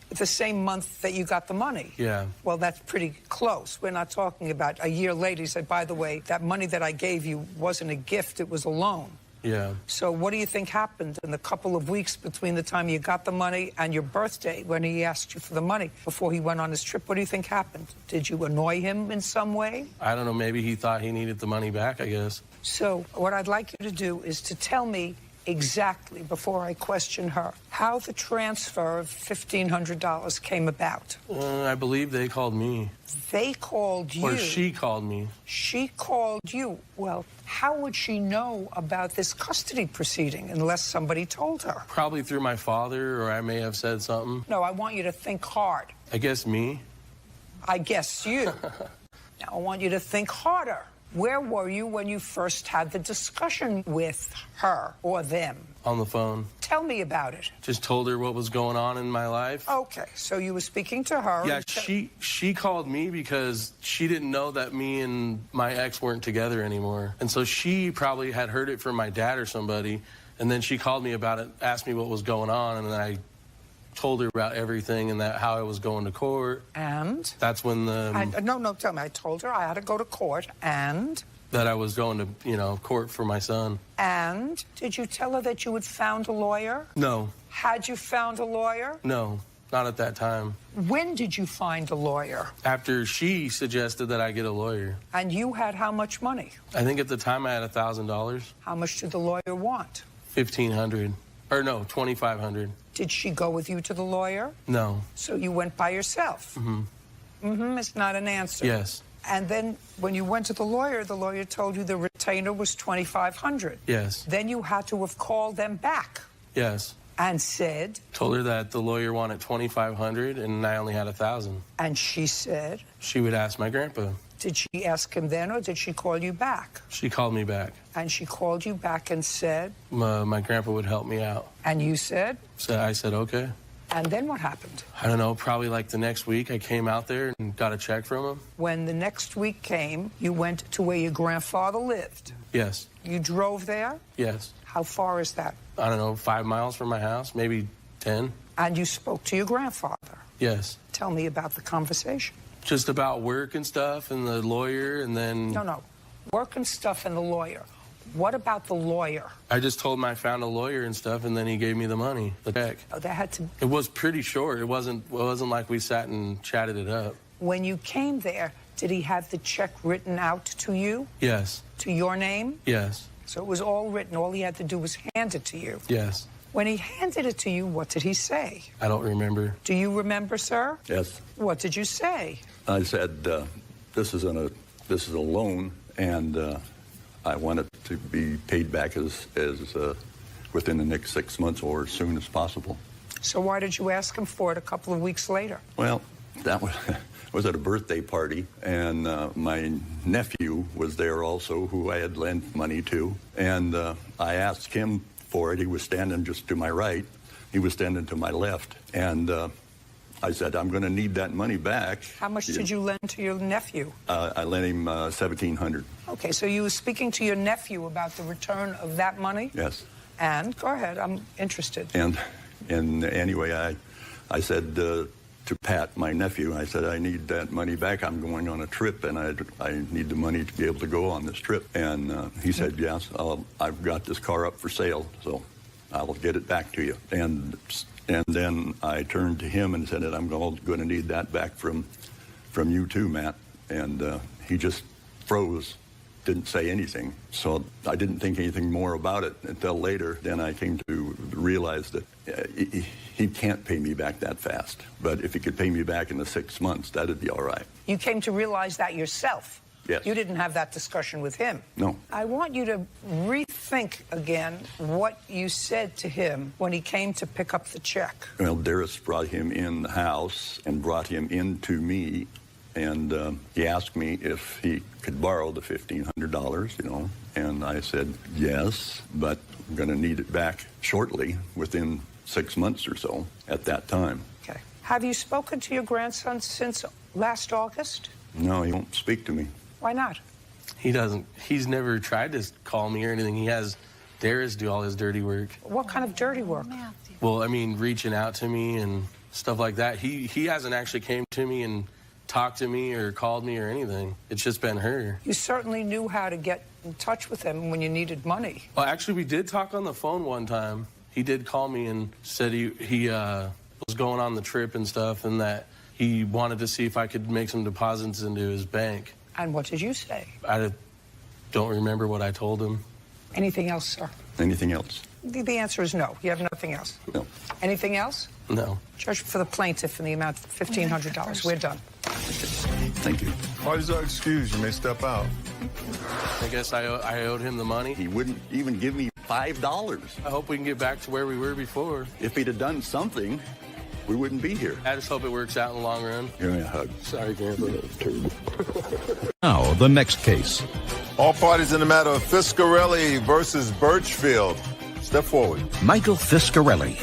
[SPEAKER 3] the same month that you got the money.
[SPEAKER 4] Yeah.
[SPEAKER 3] Well, that's pretty close. We're not talking about a year later. You said, by the way, that money that I gave you wasn't a gift, it was a loan.
[SPEAKER 4] Yeah.
[SPEAKER 3] So what do you think happened in the couple of weeks between the time you got the money and your birthday when he asked you for the money before he went on his trip? What do you think happened? Did you annoy him in some way?
[SPEAKER 4] I don't know, maybe he thought he needed the money back, I guess.
[SPEAKER 3] So what I'd like you to do is to tell me exactly, before I question her, how the transfer of $1,500 came about.
[SPEAKER 4] I believe they called me.
[SPEAKER 3] They called you.
[SPEAKER 4] Or she called me.
[SPEAKER 3] She called you. Well, how would she know about this custody proceeding unless somebody told her?
[SPEAKER 4] Probably through my father, or I may have said something.
[SPEAKER 3] No, I want you to think hard.
[SPEAKER 4] I guess me.
[SPEAKER 3] I guess you. Now, I want you to think harder. Where were you when you first had the discussion with her or them?
[SPEAKER 4] On the phone.
[SPEAKER 3] Tell me about it.
[SPEAKER 4] Just told her what was going on in my life.
[SPEAKER 3] Okay, so you were speaking to her.
[SPEAKER 4] Yeah, she called me because she didn't know that me and my ex weren't together anymore. And so she probably had heard it from my dad or somebody, and then she called me about it, asked me what was going on, and then I told her about everything and that how I was going to court.
[SPEAKER 3] And?
[SPEAKER 4] That's when
[SPEAKER 3] No, tell me. I told her I had to go to court, and?
[SPEAKER 4] That I was going to, court for my son.
[SPEAKER 3] And? Did you tell her that you had found a lawyer?
[SPEAKER 4] No.
[SPEAKER 3] Had you found a lawyer?
[SPEAKER 4] No, not at that time.
[SPEAKER 3] When did you find a lawyer?
[SPEAKER 4] After she suggested that I get a lawyer.
[SPEAKER 3] And you had how much money?
[SPEAKER 4] I think at the time I had $1,000.
[SPEAKER 3] How much did the lawyer want?
[SPEAKER 4] $1,500. Or no, $2,500.
[SPEAKER 3] Did she go with you to the lawyer?
[SPEAKER 4] No.
[SPEAKER 3] So you went by yourself?
[SPEAKER 4] Mm-hmm.
[SPEAKER 3] Mm-hmm, it's not an answer.
[SPEAKER 4] Yes.
[SPEAKER 3] And then when you went to the lawyer told you the retainer was $2,500.
[SPEAKER 4] Yes.
[SPEAKER 3] Then you had to have called them back
[SPEAKER 4] Yes.
[SPEAKER 3] and said,
[SPEAKER 4] Told her that the lawyer wanted $2,500 and I only had $1,000.
[SPEAKER 3] and she said,
[SPEAKER 4] She would ask my grandpa.
[SPEAKER 3] did she ask him then or did she call you back?
[SPEAKER 4] She called me back.
[SPEAKER 3] And she called you back and said,
[SPEAKER 4] My grandpa would help me out.
[SPEAKER 3] and you said?
[SPEAKER 4] So I said, okay.
[SPEAKER 3] And then what happened?
[SPEAKER 4] I don't know, probably like the next week I came out there and got a check from him.
[SPEAKER 3] When the next week came, you went to where your grandfather lived.
[SPEAKER 4] Yes.
[SPEAKER 3] You drove there?
[SPEAKER 4] Yes.
[SPEAKER 3] How far is that?
[SPEAKER 4] I don't know, 5 miles from my house, maybe 10.
[SPEAKER 3] And you spoke to your grandfather.
[SPEAKER 4] Yes.
[SPEAKER 3] Tell me about the conversation.
[SPEAKER 4] Just about work and stuff and the lawyer and then...
[SPEAKER 3] No. Work and stuff and the lawyer. What about the lawyer?
[SPEAKER 4] I just told him I found a lawyer and stuff and then he gave me the money, the check.
[SPEAKER 3] Oh, that had to...
[SPEAKER 4] It was pretty short. It wasn't like we sat and chatted it up.
[SPEAKER 3] When you came there, did he have the check written out to you?
[SPEAKER 4] Yes.
[SPEAKER 3] To your name?
[SPEAKER 4] Yes.
[SPEAKER 3] So it was all written. All he had to do was hand it to you.
[SPEAKER 4] Yes.
[SPEAKER 3] When he handed it to you, what did he say?
[SPEAKER 4] I don't remember.
[SPEAKER 3] Do you remember, sir?
[SPEAKER 8] Yes.
[SPEAKER 3] What did you say?
[SPEAKER 8] I said, this is a loan, and I want it to be paid back as within the next 6 months or as soon as possible.
[SPEAKER 3] So why did you ask him for it a couple of weeks later?
[SPEAKER 8] Well, that was at a birthday party, and my nephew was there also, who I had lent money to, and I asked him for it. He was standing just to my right. He was standing to my left, and I said, I'm going to need that money back.
[SPEAKER 3] How much did you lend to your nephew?
[SPEAKER 8] I lent him $1,700.
[SPEAKER 3] Okay, so you were speaking to your nephew about the return of that money?
[SPEAKER 8] Yes.
[SPEAKER 3] And go ahead, I'm interested.
[SPEAKER 8] And anyway, I said to Pat, my nephew, I said, I need that money back. I'm going on a trip, and I need the money to be able to go on this trip. And he said, yes, I've got this car up for sale, so I'll get it back to you. And then I turned to him and said that I'm going to need that back from you too, Matt. And he just froze, didn't say anything. So I didn't think anything more about it until later. Then I came to realize that he can't pay me back that fast. But if he could pay me back in the 6 months, that'd be all right.
[SPEAKER 3] You came to realize that yourself?
[SPEAKER 8] Yes.
[SPEAKER 3] You didn't have that discussion with him?
[SPEAKER 8] No.
[SPEAKER 3] I want you to rethink again what you said to him when he came to pick up the check.
[SPEAKER 8] Well, Darius brought him in the house and brought him in to me, and he asked me if he could borrow the $1,500, and I said yes, but I'm going to need it back shortly, within 6 months or so at that time.
[SPEAKER 3] Okay. Have you spoken to your grandson since last August?
[SPEAKER 8] No, he won't speak to me.
[SPEAKER 3] Why not?
[SPEAKER 4] He doesn't. He's never tried to call me or anything. He has Darius do all his dirty work.
[SPEAKER 3] What kind of dirty work?
[SPEAKER 4] Well, I mean, reaching out to me and stuff like that. He hasn't actually came to me and talked to me or called me or anything. It's just been her.
[SPEAKER 3] You certainly knew how to get in touch with him when you needed money.
[SPEAKER 4] Well, actually, we did talk on the phone one time. He did call me and said he was going on the trip and stuff, and that he wanted to see if I could make some deposits into his bank.
[SPEAKER 3] And what did you say?
[SPEAKER 4] I don't remember what I told him.
[SPEAKER 3] Anything else, sir?
[SPEAKER 8] Anything else?
[SPEAKER 3] The answer is no. You have nothing else?
[SPEAKER 8] No.
[SPEAKER 3] Anything else?
[SPEAKER 4] No.
[SPEAKER 3] Judge for the plaintiff in the amount of $1,500. We're done.
[SPEAKER 8] Thank you.
[SPEAKER 6] Parties are excused. You may step out.
[SPEAKER 4] I guess I owed him the money.
[SPEAKER 8] He wouldn't even give me $5.
[SPEAKER 4] I hope we can get back to where we were before.
[SPEAKER 8] If he'd have done something, we wouldn't be here.
[SPEAKER 4] I just hope it works out in the long run.
[SPEAKER 8] Give me a hug.
[SPEAKER 4] Sorry, Grandpa.
[SPEAKER 5] Now, the next case.
[SPEAKER 6] All parties in the matter of Fiscarelli versus Birchfield. Step forward.
[SPEAKER 2] Michael Fiscarelli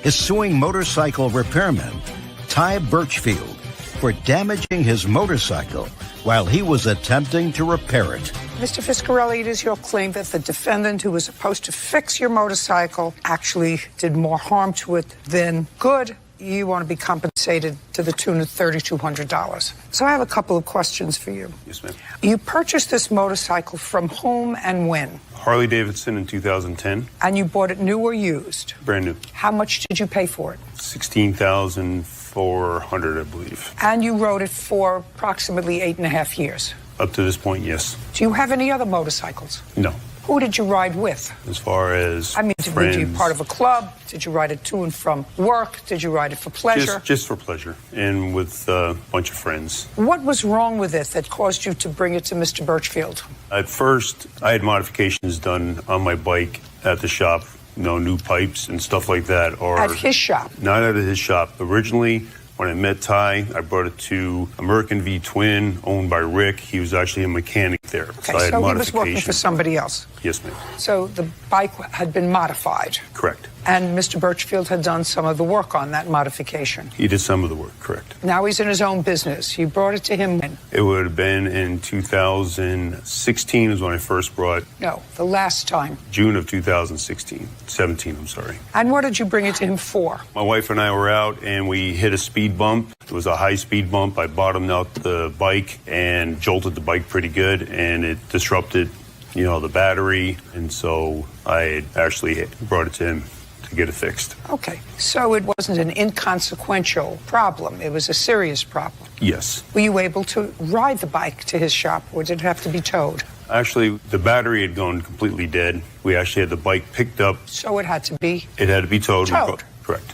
[SPEAKER 2] is suing motorcycle repairman Ty Birchfield for damaging his motorcycle while he was attempting to repair it.
[SPEAKER 3] Mr. Fiscarelli, it is your claim that the defendant who was supposed to fix your motorcycle actually did more harm to it than good. You want to be compensated to the tune of $3,200. So I have a couple of questions for you.
[SPEAKER 10] Yes, ma'am.
[SPEAKER 3] You purchased this motorcycle from whom and when?
[SPEAKER 10] Harley Davidson in 2010.
[SPEAKER 3] And you bought it new or used?
[SPEAKER 10] Brand new.
[SPEAKER 3] How much did you pay for it?
[SPEAKER 10] $16,400, I believe.
[SPEAKER 3] And you rode it for approximately 8.5 years?
[SPEAKER 10] Up to this point, yes.
[SPEAKER 3] Do you have any other motorcycles?
[SPEAKER 10] No.
[SPEAKER 3] Who did you ride with?
[SPEAKER 10] As far as
[SPEAKER 3] I mean, were you
[SPEAKER 10] friends,
[SPEAKER 3] part of a club? Did you ride it to and from work? Did you ride it for pleasure?
[SPEAKER 10] just for pleasure, and with a bunch of friends.
[SPEAKER 3] What was wrong with it that caused you to bring it to Mr. Birchfield?
[SPEAKER 10] At first, I had modifications done on my bike at the shop, new pipes and stuff like that. Or
[SPEAKER 3] At his shop?
[SPEAKER 10] Not at his shop. Originally, when I met Ty, I brought it to American V Twin, owned by Rick. He was actually a mechanic there.
[SPEAKER 3] Okay,
[SPEAKER 10] I had
[SPEAKER 3] so he was working
[SPEAKER 10] modifications.
[SPEAKER 3] for somebody else.
[SPEAKER 10] Yes, ma'am.
[SPEAKER 3] So the bike had been modified.
[SPEAKER 10] Correct.
[SPEAKER 3] And Mr. Birchfield had done some of the work on that modification.
[SPEAKER 10] He did some of the work, correct.
[SPEAKER 3] Now he's in his own business. You brought it to him when?
[SPEAKER 10] It would have been in 2016 is when I first brought.
[SPEAKER 3] No, the last time.
[SPEAKER 10] June of 2016. 17, I'm sorry.
[SPEAKER 3] And what did you bring it to him for?
[SPEAKER 10] My wife and I were out and we hit a speed bump. It was a high speed bump. I bottomed out the bike and jolted the bike pretty good, and it disrupted, the battery. And so I actually brought it to him to get it fixed.
[SPEAKER 3] Okay, so it wasn't an inconsequential problem. It was a serious problem.
[SPEAKER 10] Yes.
[SPEAKER 3] Were you able to ride the bike to his shop, or did it have to be towed?
[SPEAKER 10] Actually, the battery had gone completely dead. We actually had the bike picked up.
[SPEAKER 3] So it had to be?
[SPEAKER 10] It had to be towed.
[SPEAKER 3] Towed.
[SPEAKER 10] Correct.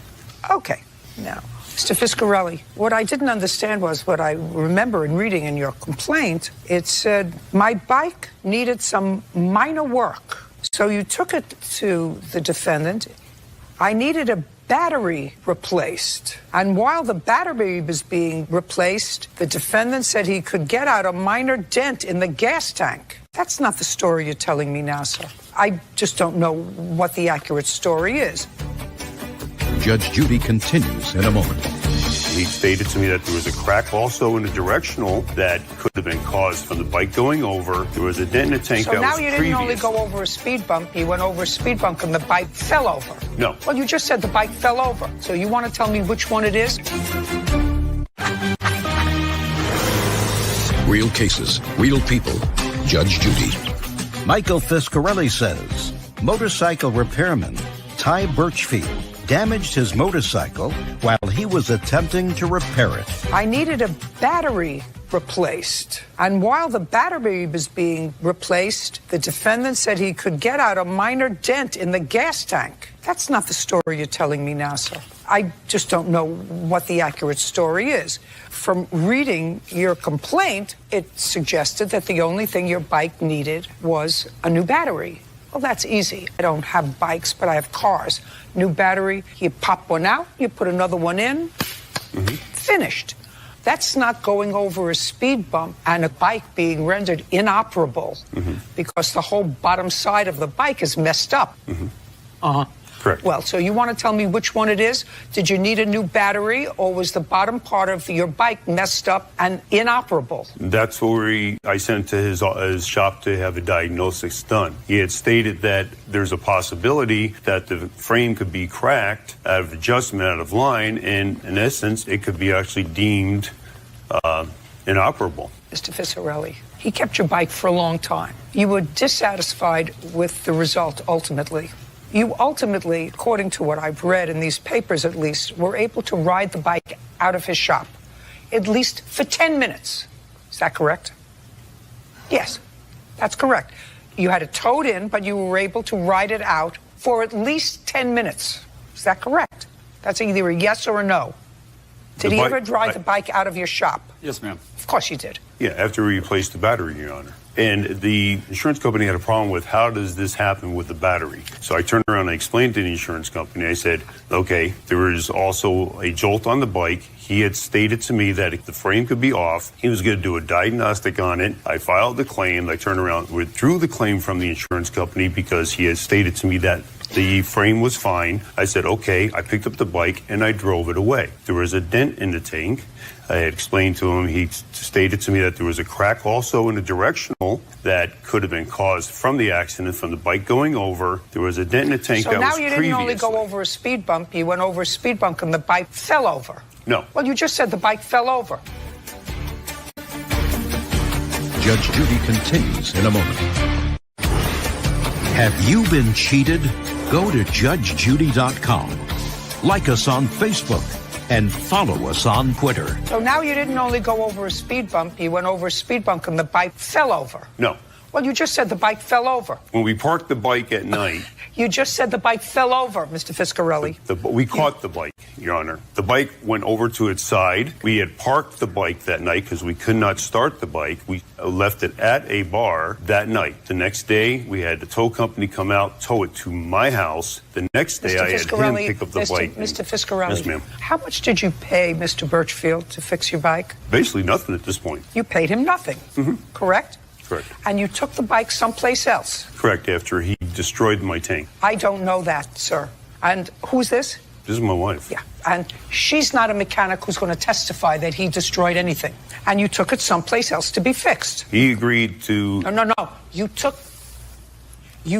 [SPEAKER 3] Okay. Now, Mr. Fiscarelli, what I didn't understand was what I remember in reading in your complaint. It said, my bike needed some minor work. So you took it to the defendant. I needed a battery replaced. And while the battery was being replaced, the defendant said he could get out a minor dent in the gas tank. That's not the story you're telling me now, sir. I just don't know what the accurate story is.
[SPEAKER 5] Judge Judy continues in a moment.
[SPEAKER 10] He stated to me that there was a crack also in the directional that could have been caused from the bike going over. There was a dent in the tank
[SPEAKER 3] So
[SPEAKER 10] that
[SPEAKER 3] now
[SPEAKER 10] was
[SPEAKER 3] you
[SPEAKER 10] previous.
[SPEAKER 3] didn't only go over a speed bump, you went over a speed bump and the bike fell over.
[SPEAKER 10] No.
[SPEAKER 3] Well, you just said the bike fell over. So you want to tell me which one it is?
[SPEAKER 5] Real cases, real people. Judge Judy.
[SPEAKER 2] Michael Fiscarelli says motorcycle repairman Ty Birchfield damaged his motorcycle while he was attempting to repair it.
[SPEAKER 3] I needed a battery replaced. And while the battery was being replaced, the defendant said he could get out a minor dent in the gas tank. That's not the story you're telling me now, sir. I just don't know what the accurate story is. From reading your complaint, it suggested that the only thing your bike needed was a new battery. Well, that's easy. I don't have bikes, but I have cars. New battery, you pop one out, you put another one in, finished. That's not going over a speed bump and a bike being rendered inoperable because the whole bottom side of the bike is messed up. Uh-huh.
[SPEAKER 10] Correct.
[SPEAKER 3] Well, so you want to tell me which one it is? Did you need a new battery, or was the bottom part of your bike messed up and inoperable?
[SPEAKER 10] That's where I sent to his shop to have a diagnosis done. He had stated that there's a possibility that the frame could be cracked out of adjustment, out of line, and in essence, it could be actually deemed inoperable.
[SPEAKER 3] Mr. Fiscarelli, he kept your bike for a long time. You were dissatisfied with the result ultimately. You ultimately, according to what I've read in these papers at least, were able to ride the bike out of his shop, at least for 10 minutes. Is that correct? Yes, that's correct. You had it towed in, but you were able to ride it out for at least 10 minutes. Is that correct? That's either a yes or a no. Did he ever drive the bike out of your shop?
[SPEAKER 10] Yes, ma'am.
[SPEAKER 3] Of course you did.
[SPEAKER 10] Yeah, after we replaced the battery, Your Honor. And the insurance company had a problem with how does this happen with the battery. So I turned around and I explained to the insurance company. I said, okay, there is also a jolt on the bike. He had stated to me that if the frame could be off, he was going to do a diagnostic on it. I filed the claim. I turned around, withdrew the claim from the insurance company because he had stated to me that the frame was fine. I said, okay. I picked up the bike and I drove it away. There was a dent in the tank. I had explained to him, he stated to me that there was a crack also in the directional that could have been caused from the accident, from the bike going over. There was a dent in the tank that was
[SPEAKER 3] So now you didn't only go over a speed bump, you went over a speed bump and the bike fell over.
[SPEAKER 10] No.
[SPEAKER 3] Well, you just said the bike fell over.
[SPEAKER 5] Judge Judy continues in a moment.
[SPEAKER 2] Have you been cheated? Go to judgejudy.com. Like us on Facebook and follow us on Twitter.
[SPEAKER 3] So now you didn't only go over a speed bump, you went over a speed bump and the bike fell over.
[SPEAKER 10] No.
[SPEAKER 3] Well, you just said the bike fell over.
[SPEAKER 10] When we parked the bike at night,
[SPEAKER 3] You just said the bike fell over, Mr. Fiscarelli.
[SPEAKER 10] we caught the bike, Your Honor. The bike went over to its side. We had parked the bike that night because we could not start the bike. We left it at a bar that night. The next day, we had the tow company come out, tow it to my house. The next day, I had him pick up the bike.
[SPEAKER 3] Mr. Fiscarelli,
[SPEAKER 10] yes, ma'am.
[SPEAKER 3] How much did you pay Mr. Birchfield to fix your bike?
[SPEAKER 10] Basically nothing at this point.
[SPEAKER 3] You paid him nothing, correct?
[SPEAKER 10] Correct.
[SPEAKER 3] And you took the bike someplace else?
[SPEAKER 10] Correct, after he destroyed my tank.
[SPEAKER 3] I don't know that, sir. And who's this?
[SPEAKER 10] This is my wife.
[SPEAKER 3] Yeah, and she's not a mechanic who's going to testify that he destroyed anything. And you took it someplace else to be fixed.
[SPEAKER 10] He agreed to...
[SPEAKER 3] No. You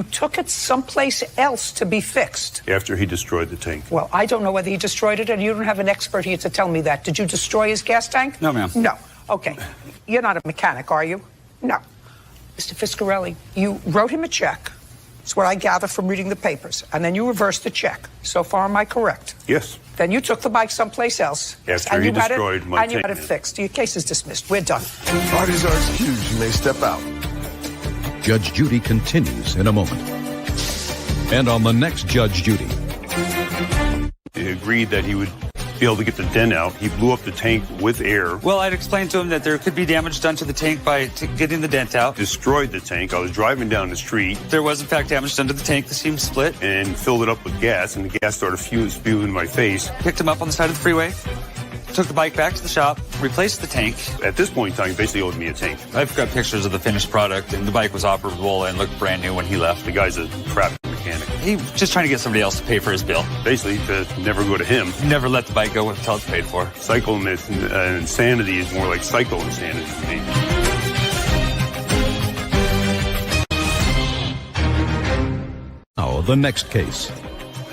[SPEAKER 3] took it someplace else to be fixed.
[SPEAKER 10] After he destroyed the tank.
[SPEAKER 3] Well, I don't know whether he destroyed it, and you don't have an expert here to tell me that. Did you destroy his gas tank?
[SPEAKER 10] No, ma'am.
[SPEAKER 3] No. Okay. You're not a mechanic, are you? No. Mr. Fiscarelli, you wrote him a check. That's what I gather from reading the papers. And then you reversed the check. So far, am I correct?
[SPEAKER 10] Yes.
[SPEAKER 3] Then you took the bike someplace else.
[SPEAKER 10] After he destroyed my
[SPEAKER 3] tank. And you had it fixed. Your case is dismissed. We're done.
[SPEAKER 6] Parties are excused. You may step out.
[SPEAKER 5] Judge Judy continues in a moment. And on the next Judge Judy.
[SPEAKER 10] He agreed that he would be able to get the dent out. He blew up the tank with air.
[SPEAKER 12] Well, I'd explained to him that there could be damage done to the tank by getting the dent out.
[SPEAKER 10] Destroyed the tank. I was driving down the street.
[SPEAKER 12] There was, in fact, damage done to the tank. The seam split.
[SPEAKER 10] And filled it up with gas, and the gas started spewing in my face.
[SPEAKER 12] Picked him up on the side of the freeway. Took the bike back to the shop, replaced the tank.
[SPEAKER 10] At this point in time, he basically owed me a tank.
[SPEAKER 12] I've got pictures of the finished product, and the bike was operable and looked brand new when he left.
[SPEAKER 10] The guy's a crap mechanic.
[SPEAKER 12] He was just trying to get somebody else to pay for his bill.
[SPEAKER 10] Basically, to never go to him.
[SPEAKER 12] Never let the bike go until it's paid for.
[SPEAKER 10] Cycle insanity is more like psycho insanity to me.
[SPEAKER 5] Now, the next case.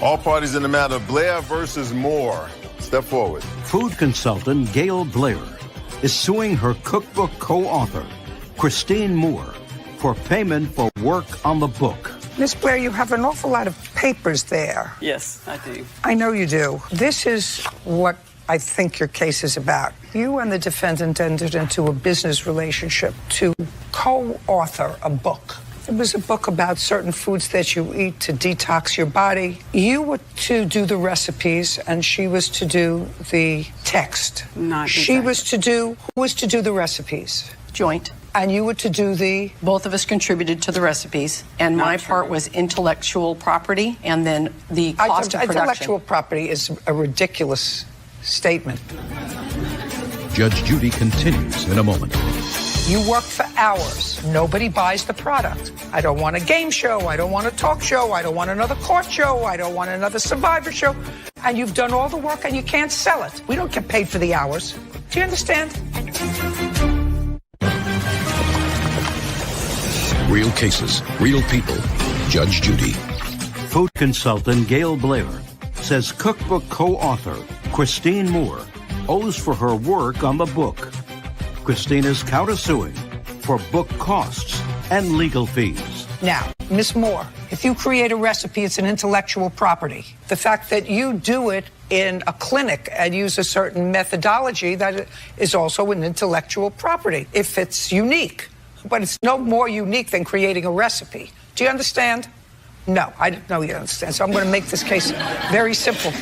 [SPEAKER 6] All parties in the matter, Blair versus Moore. Step forward.
[SPEAKER 2] Food consultant Gail Blair is suing her cookbook co-author, Christine Moore, for payment for work on the book.
[SPEAKER 3] Miss Blair, you have an awful lot of papers there.
[SPEAKER 13] Yes, I do.
[SPEAKER 3] I know you do. This is what I think your case is about. You and the defendant entered into a business relationship to co-author a book. It was a book about certain foods that you eat to detox your body. You were to do the recipes, and she was to do the text.
[SPEAKER 13] Not
[SPEAKER 3] She
[SPEAKER 13] exactly.
[SPEAKER 3] was to do, who was to do the recipes?
[SPEAKER 13] Joint.
[SPEAKER 3] And you were to do the...
[SPEAKER 13] Both of us contributed to the recipes, and my part was intellectual property, and then the cost of production.
[SPEAKER 3] Intellectual property is a ridiculous statement.
[SPEAKER 5] Judge Judy continues in a moment.
[SPEAKER 3] You work for hours. Nobody buys the product. I don't want a game show. I don't want a talk show. I don't want another court show. I don't want another Survivor show. And you've done all the work and you can't sell it. We don't get paid for the hours. Do you understand?
[SPEAKER 5] Real cases, real people. Judge Judy.
[SPEAKER 2] Food consultant Gail Blair says cookbook co-author Christine Moore owes for her work on the book. Christine is countersuing for book costs and legal fees.
[SPEAKER 3] Now, Miss Moore, if you create a recipe, it's an intellectual property. The fact that you do it in a clinic and use a certain methodology, that is also an intellectual property if it's unique. But it's no more unique than creating a recipe. Do you understand? No, I don't know you understand. So I'm going to make this case very simple.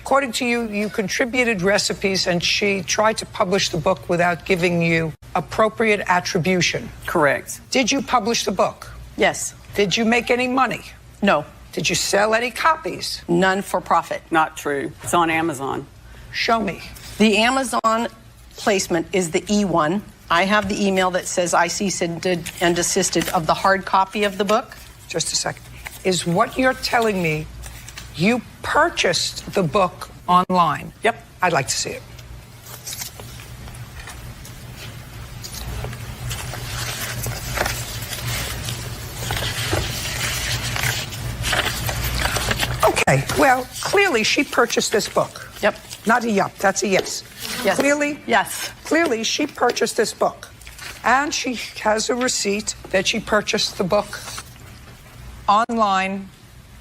[SPEAKER 3] According to you, you contributed recipes and she tried to publish the book without giving you appropriate attribution.
[SPEAKER 13] Correct.
[SPEAKER 3] Did you publish the book?
[SPEAKER 13] Yes.
[SPEAKER 3] Did you make any money?
[SPEAKER 13] No.
[SPEAKER 3] Did you sell any copies?
[SPEAKER 13] None for profit. Not true. It's on Amazon.
[SPEAKER 3] Show me.
[SPEAKER 13] The Amazon placement is the E1. I have the email that says I ceased and desisted of the hard copy of the book.
[SPEAKER 3] Just a second. Is what you're telling me you purchased the book online?
[SPEAKER 13] Yep.
[SPEAKER 3] I'd like to see it. Okay, well, clearly she purchased this book.
[SPEAKER 13] Yep.
[SPEAKER 3] Not a yup, that's a yes.
[SPEAKER 13] Yes.
[SPEAKER 3] Clearly?
[SPEAKER 13] Yes.
[SPEAKER 3] Clearly she purchased this book. And she has a receipt that she purchased the book online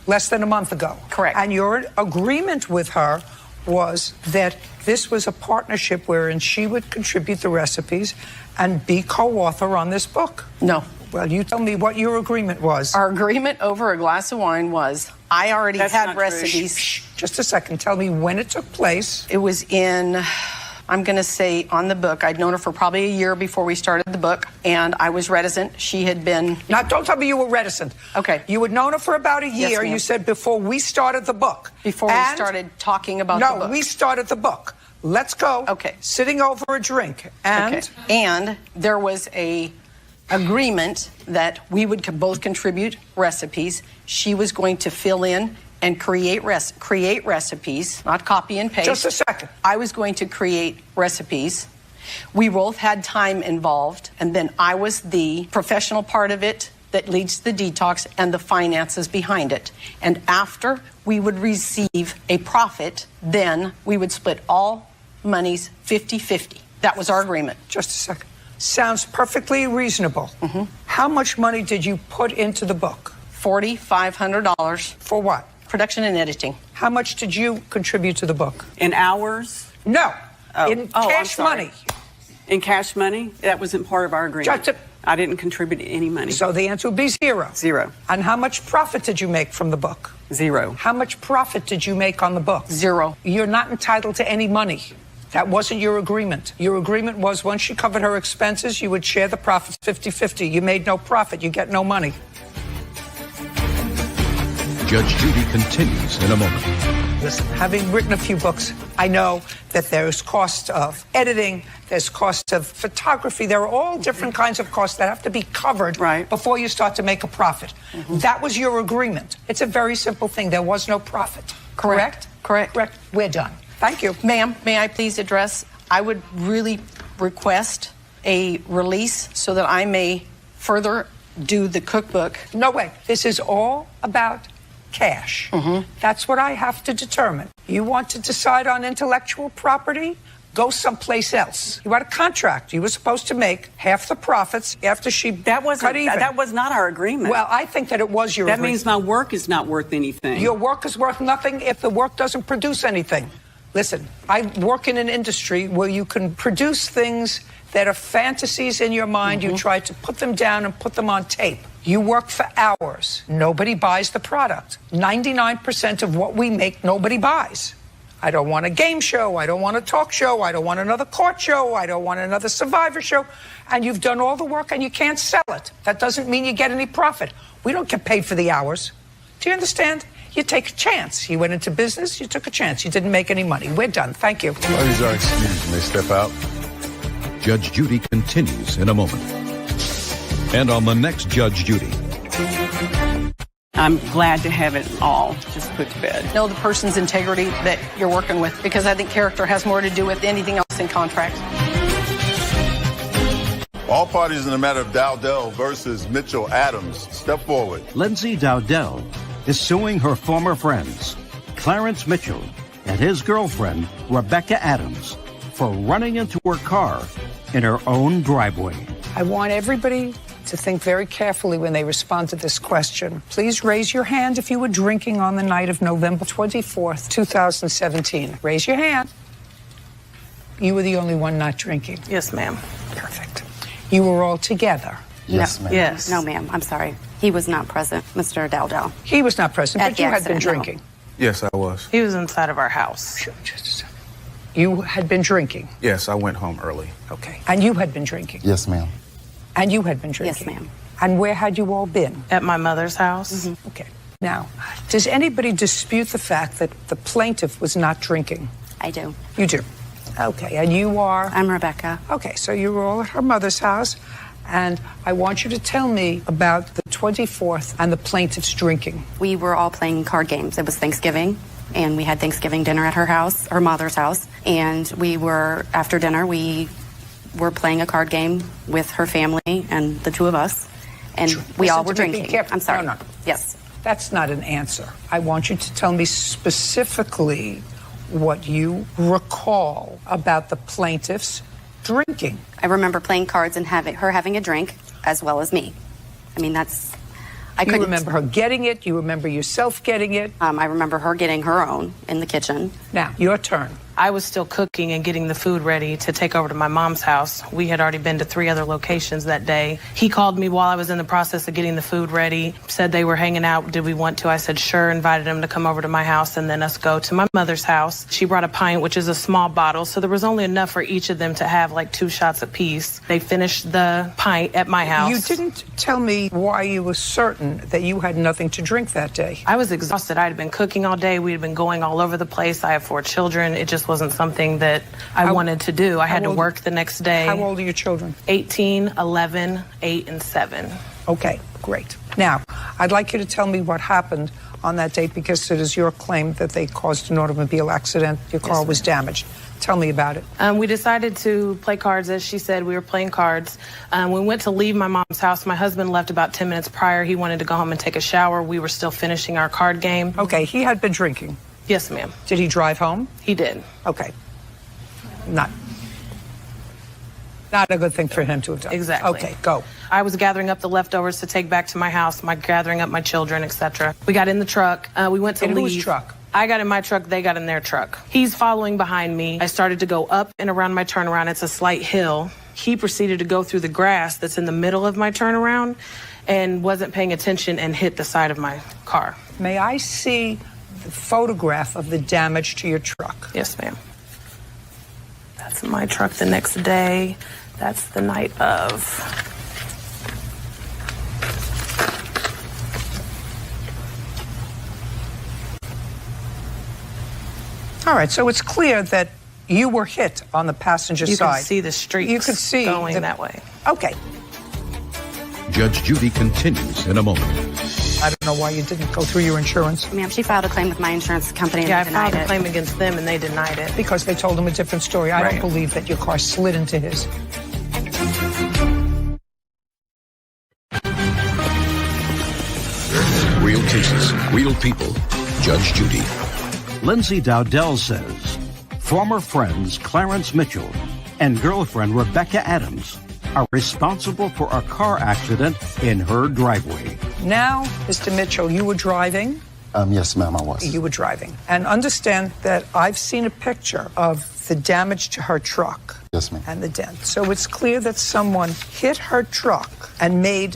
[SPEAKER 3] less than a month ago.
[SPEAKER 13] Correct.
[SPEAKER 3] And your agreement with her was that this was a partnership wherein she would contribute the recipes and be co-author on this book.
[SPEAKER 13] No.
[SPEAKER 3] Well, you tell me what your agreement was.
[SPEAKER 13] Our agreement over a glass of wine was, I already had recipes.
[SPEAKER 3] Just a second. Tell me when it took place.
[SPEAKER 13] It was in, I'm going to say, on the book. I'd known her for probably a year before we started the book, and I was reticent. She had been...
[SPEAKER 3] Now, don't tell me you were reticent.
[SPEAKER 13] Okay.
[SPEAKER 3] You had known her for about a year.
[SPEAKER 13] Yes,
[SPEAKER 3] you said before we started the book.
[SPEAKER 13] Before we started talking about the book.
[SPEAKER 3] No, we started the book. Let's go.
[SPEAKER 13] Okay.
[SPEAKER 3] Sitting over a drink. And?
[SPEAKER 13] Okay. And there was a agreement that we would both contribute recipes. She was going to fill in and create recipes, not copy and paste.
[SPEAKER 3] Just a second.
[SPEAKER 13] I was going to create recipes. We both had time involved, and then I was the professional part of it that leads the detox and the finances behind it. And after we would receive a profit, then we would split all monies 50-50. That was our agreement.
[SPEAKER 3] Just a second. Sounds perfectly reasonable.
[SPEAKER 13] Mm-hmm.
[SPEAKER 3] How much money did you put into the book?
[SPEAKER 13] $4,500.
[SPEAKER 3] For what?
[SPEAKER 13] Production and editing.
[SPEAKER 3] How much did you contribute to the book?
[SPEAKER 7] In hours?
[SPEAKER 3] No.
[SPEAKER 7] Oh.
[SPEAKER 3] In
[SPEAKER 7] I'm
[SPEAKER 3] cash
[SPEAKER 7] sorry.
[SPEAKER 3] money.
[SPEAKER 7] In cash money? That wasn't part of our agreement. I didn't contribute any money.
[SPEAKER 3] So the answer would be zero.
[SPEAKER 7] Zero.
[SPEAKER 3] And how much profit did you make from the book?
[SPEAKER 7] Zero.
[SPEAKER 3] How much profit did you make on the book?
[SPEAKER 13] Zero.
[SPEAKER 3] You're not entitled to any money. That wasn't your agreement. Your agreement was once she covered her expenses, you would share the profits 50-50. You made no profit. You get no money.
[SPEAKER 2] Judge Judy continues in a moment.
[SPEAKER 3] Listen, having written a few books, I know that there's cost of editing, there's cost of photography. There are all different kinds of costs that have to be covered before you start to make a profit. That was your agreement. It's a very simple thing. There was no profit. Correct?
[SPEAKER 13] Correct.
[SPEAKER 3] We're done. Thank you.
[SPEAKER 13] Ma'am, may I please address? I would really request a release so that I may further do the cookbook.
[SPEAKER 3] No way. This is all about cash. That's what I have to determine. You want to decide on intellectual property? Go someplace else. You had a contract. You were supposed to make half the profits after she cut even.
[SPEAKER 7] That was not our agreement.
[SPEAKER 3] Well, I think that it was your agreement.
[SPEAKER 7] That means my work is not worth anything.
[SPEAKER 3] Your work is worth nothing if the work doesn't produce anything. Listen, I work in an industry where you can produce things that are fantasies in your mind. You try to put them down and put them on tape. You work for hours. Nobody buys the product. 99% of what we make, nobody buys. I don't want a game show. I don't want a talk show. I don't want another court show. I don't want another Survivor show. And you've done all the work and you can't sell it. That doesn't mean you get any profit. We don't get paid for the hours. Do you understand? You take a chance. You went into business, you took a chance. You didn't make any money. We're done. Thank you.
[SPEAKER 6] Parties are excused. May step out.
[SPEAKER 2] Judge Judy continues in a moment. And on the next Judge Judy.
[SPEAKER 7] I'm glad to have it all just put to bed.
[SPEAKER 13] Know the person's integrity that you're working with, because I think character has more to do with anything else than contract.
[SPEAKER 6] All parties in the matter of Dowdell versus Mitchell Adams. Step forward.
[SPEAKER 2] Lindsay Dowdell is suing her former friends, Clarence Mitchell and his girlfriend, Rebecca Adams, for running into her car in her own driveway.
[SPEAKER 3] I want everybody to think very carefully when they respond to this question. Please raise your hand if you were drinking on the night of November 24th, 2017. Raise your hand. You were the only one not drinking.
[SPEAKER 13] Yes, ma'am.
[SPEAKER 3] Perfect. You were all together.
[SPEAKER 1] Yes,
[SPEAKER 3] ma'am.
[SPEAKER 1] Yes. No, ma'am. I'm sorry. He was not present, Mr. Dowdell.
[SPEAKER 3] He was not present,
[SPEAKER 1] At
[SPEAKER 3] but
[SPEAKER 1] the
[SPEAKER 3] you had been
[SPEAKER 1] accident, no.
[SPEAKER 3] drinking.
[SPEAKER 16] Yes, I was.
[SPEAKER 18] He was inside of our house.
[SPEAKER 3] Just a second. You had been drinking.
[SPEAKER 16] Yes, I went home early.
[SPEAKER 3] Okay. And you had been drinking.
[SPEAKER 16] Yes, ma'am.
[SPEAKER 3] And you had been drinking.
[SPEAKER 1] Yes, ma'am.
[SPEAKER 3] And where had you all been?
[SPEAKER 18] At my mother's house.
[SPEAKER 3] Okay. Now, does anybody dispute the fact that the plaintiff was not drinking?
[SPEAKER 1] I do.
[SPEAKER 3] You do. Okay. And you are?
[SPEAKER 1] I'm Rebecca.
[SPEAKER 3] Okay. So you were all at her mother's house. And I want you to tell me about the 24th and the plaintiff's drinking.
[SPEAKER 1] We were all playing card games. It was Thanksgiving, and we had Thanksgiving dinner at her house, her mother's house. And after dinner, we were playing a card game with her family and the two of us. And we all were drinking. I'm sorry.
[SPEAKER 3] No.
[SPEAKER 1] Yes.
[SPEAKER 3] That's not an answer. I want you to tell me specifically what you recall about the plaintiff's drinking.
[SPEAKER 1] I remember playing cards and her having a drink, as well as me. I mean,
[SPEAKER 3] You remember her getting it? You remember yourself getting it?
[SPEAKER 1] I remember her getting her own in the kitchen.
[SPEAKER 3] Now, your turn.
[SPEAKER 18] I was still cooking and getting the food ready to take over to my mom's house. We had already been to 3 other locations that day. He called me while I was in the process of getting the food ready, said they were hanging out. Did we want to? I said, sure, invited him to come over to my house and then us go to my mother's house. She brought a pint, which is a small bottle, so there was only enough for each of them to have like 2 shots apiece. They finished the pint at my house.
[SPEAKER 3] You didn't tell me why you were certain that you had nothing to drink that day.
[SPEAKER 18] I was exhausted. I had been cooking all day. We had been going all over the place. I have 4 children. It just wasn't something that I wanted to do. I had to work the next day.
[SPEAKER 3] How old are your children?
[SPEAKER 18] 18, 11, 8, and 7.
[SPEAKER 3] Okay, great. Now, I'd like you to tell me what happened on that date, because it is your claim that they caused an automobile accident. Your car was damaged. Tell me about it.
[SPEAKER 18] We decided to play cards, as she said. We were playing cards. We went to leave my mom's house. My husband left about 10 minutes prior. He wanted to go home and take a shower. We were still finishing our card game.
[SPEAKER 3] Okay, he had been drinking.
[SPEAKER 18] Yes, ma'am.
[SPEAKER 3] Did he drive home?
[SPEAKER 18] He did.
[SPEAKER 3] Okay. Not a good thing for him to have done.
[SPEAKER 18] Exactly.
[SPEAKER 3] Okay, go.
[SPEAKER 18] I was gathering up the leftovers to take back to my house, gathering up my children, etc. We got in the truck. We went to leave.
[SPEAKER 3] In whose truck?
[SPEAKER 18] I got in my truck. They got in their truck. He's following behind me. I started to go up and around my turnaround. It's a slight hill. He proceeded to go through the grass that's in the middle of my turnaround and wasn't paying attention and hit the side of my car.
[SPEAKER 3] May I see the photograph of the damage to your truck?
[SPEAKER 18] Yes, ma'am. That's my truck the next day. That's the night of.
[SPEAKER 3] All right, so it's clear that you were hit on the passenger side.
[SPEAKER 18] You can see the streets
[SPEAKER 3] you could see
[SPEAKER 18] going that way.
[SPEAKER 3] Okay.
[SPEAKER 5] Judge Judy continues in a moment.
[SPEAKER 3] I don't know why you didn't go through your insurance.
[SPEAKER 1] Ma'am, she filed a claim with my insurance company and
[SPEAKER 18] Yeah, I
[SPEAKER 1] they denied
[SPEAKER 18] filed a
[SPEAKER 1] it.
[SPEAKER 18] claim against them and they denied it.
[SPEAKER 3] Because they told him a different story. I
[SPEAKER 18] Right.
[SPEAKER 3] don't believe that your car slid into his.
[SPEAKER 5] Real cases, real people. Judge Judy.
[SPEAKER 2] Lindsay Dowdell says former friends Clarence Mitchell and girlfriend Rebecca Adams are responsible for a car accident in her driveway.
[SPEAKER 3] Now, Mr. Mitchell, you were driving.
[SPEAKER 9] Yes, ma'am, I was.
[SPEAKER 3] You were driving. And understand that I've seen a picture of the damage to her truck.
[SPEAKER 9] Yes, ma'am.
[SPEAKER 3] And the dent. So it's clear that someone hit her truck and made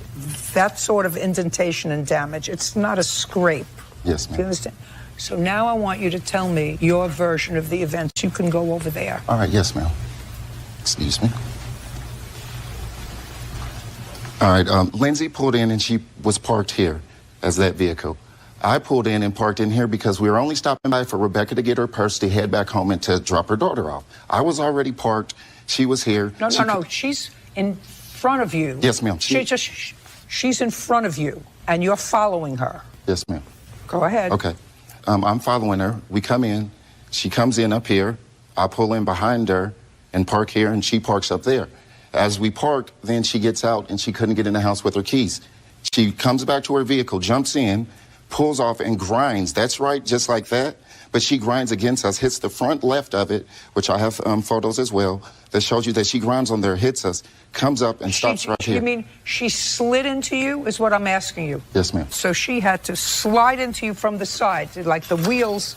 [SPEAKER 3] that sort of indentation and damage. It's not a scrape.
[SPEAKER 9] Yes,
[SPEAKER 3] Do you
[SPEAKER 9] ma'am.
[SPEAKER 3] understand? So now I want you to tell me your version of the events. You can go over there.
[SPEAKER 9] All right, yes, ma'am. Excuse me. All right, Lindsay pulled in and she was parked here as that vehicle. I pulled in and parked in here because we were only stopping by for Rebecca to get her purse to head back home and to drop her daughter off. I was already parked. She was here.
[SPEAKER 3] No. She's in front of you.
[SPEAKER 9] Yes, ma'am.
[SPEAKER 3] She's in front of you, and you're following her.
[SPEAKER 9] Yes, ma'am.
[SPEAKER 3] Go ahead.
[SPEAKER 9] Okay. I'm following her. We come in. She comes in up here. I pull in behind her and park here, and she parks up there. As we park, then she gets out, and she couldn't get in the house with her keys. She comes back to her vehicle, jumps in, pulls off, and grinds. That's right, just like that. But she grinds against us, hits the front left of it, which I have photos as well, that shows you that she grinds on there, hits us, comes up, and stops right here.
[SPEAKER 3] You mean she slid into you, is what I'm asking you?
[SPEAKER 9] Yes, ma'am.
[SPEAKER 3] So she had to slide into you from the side, like the wheels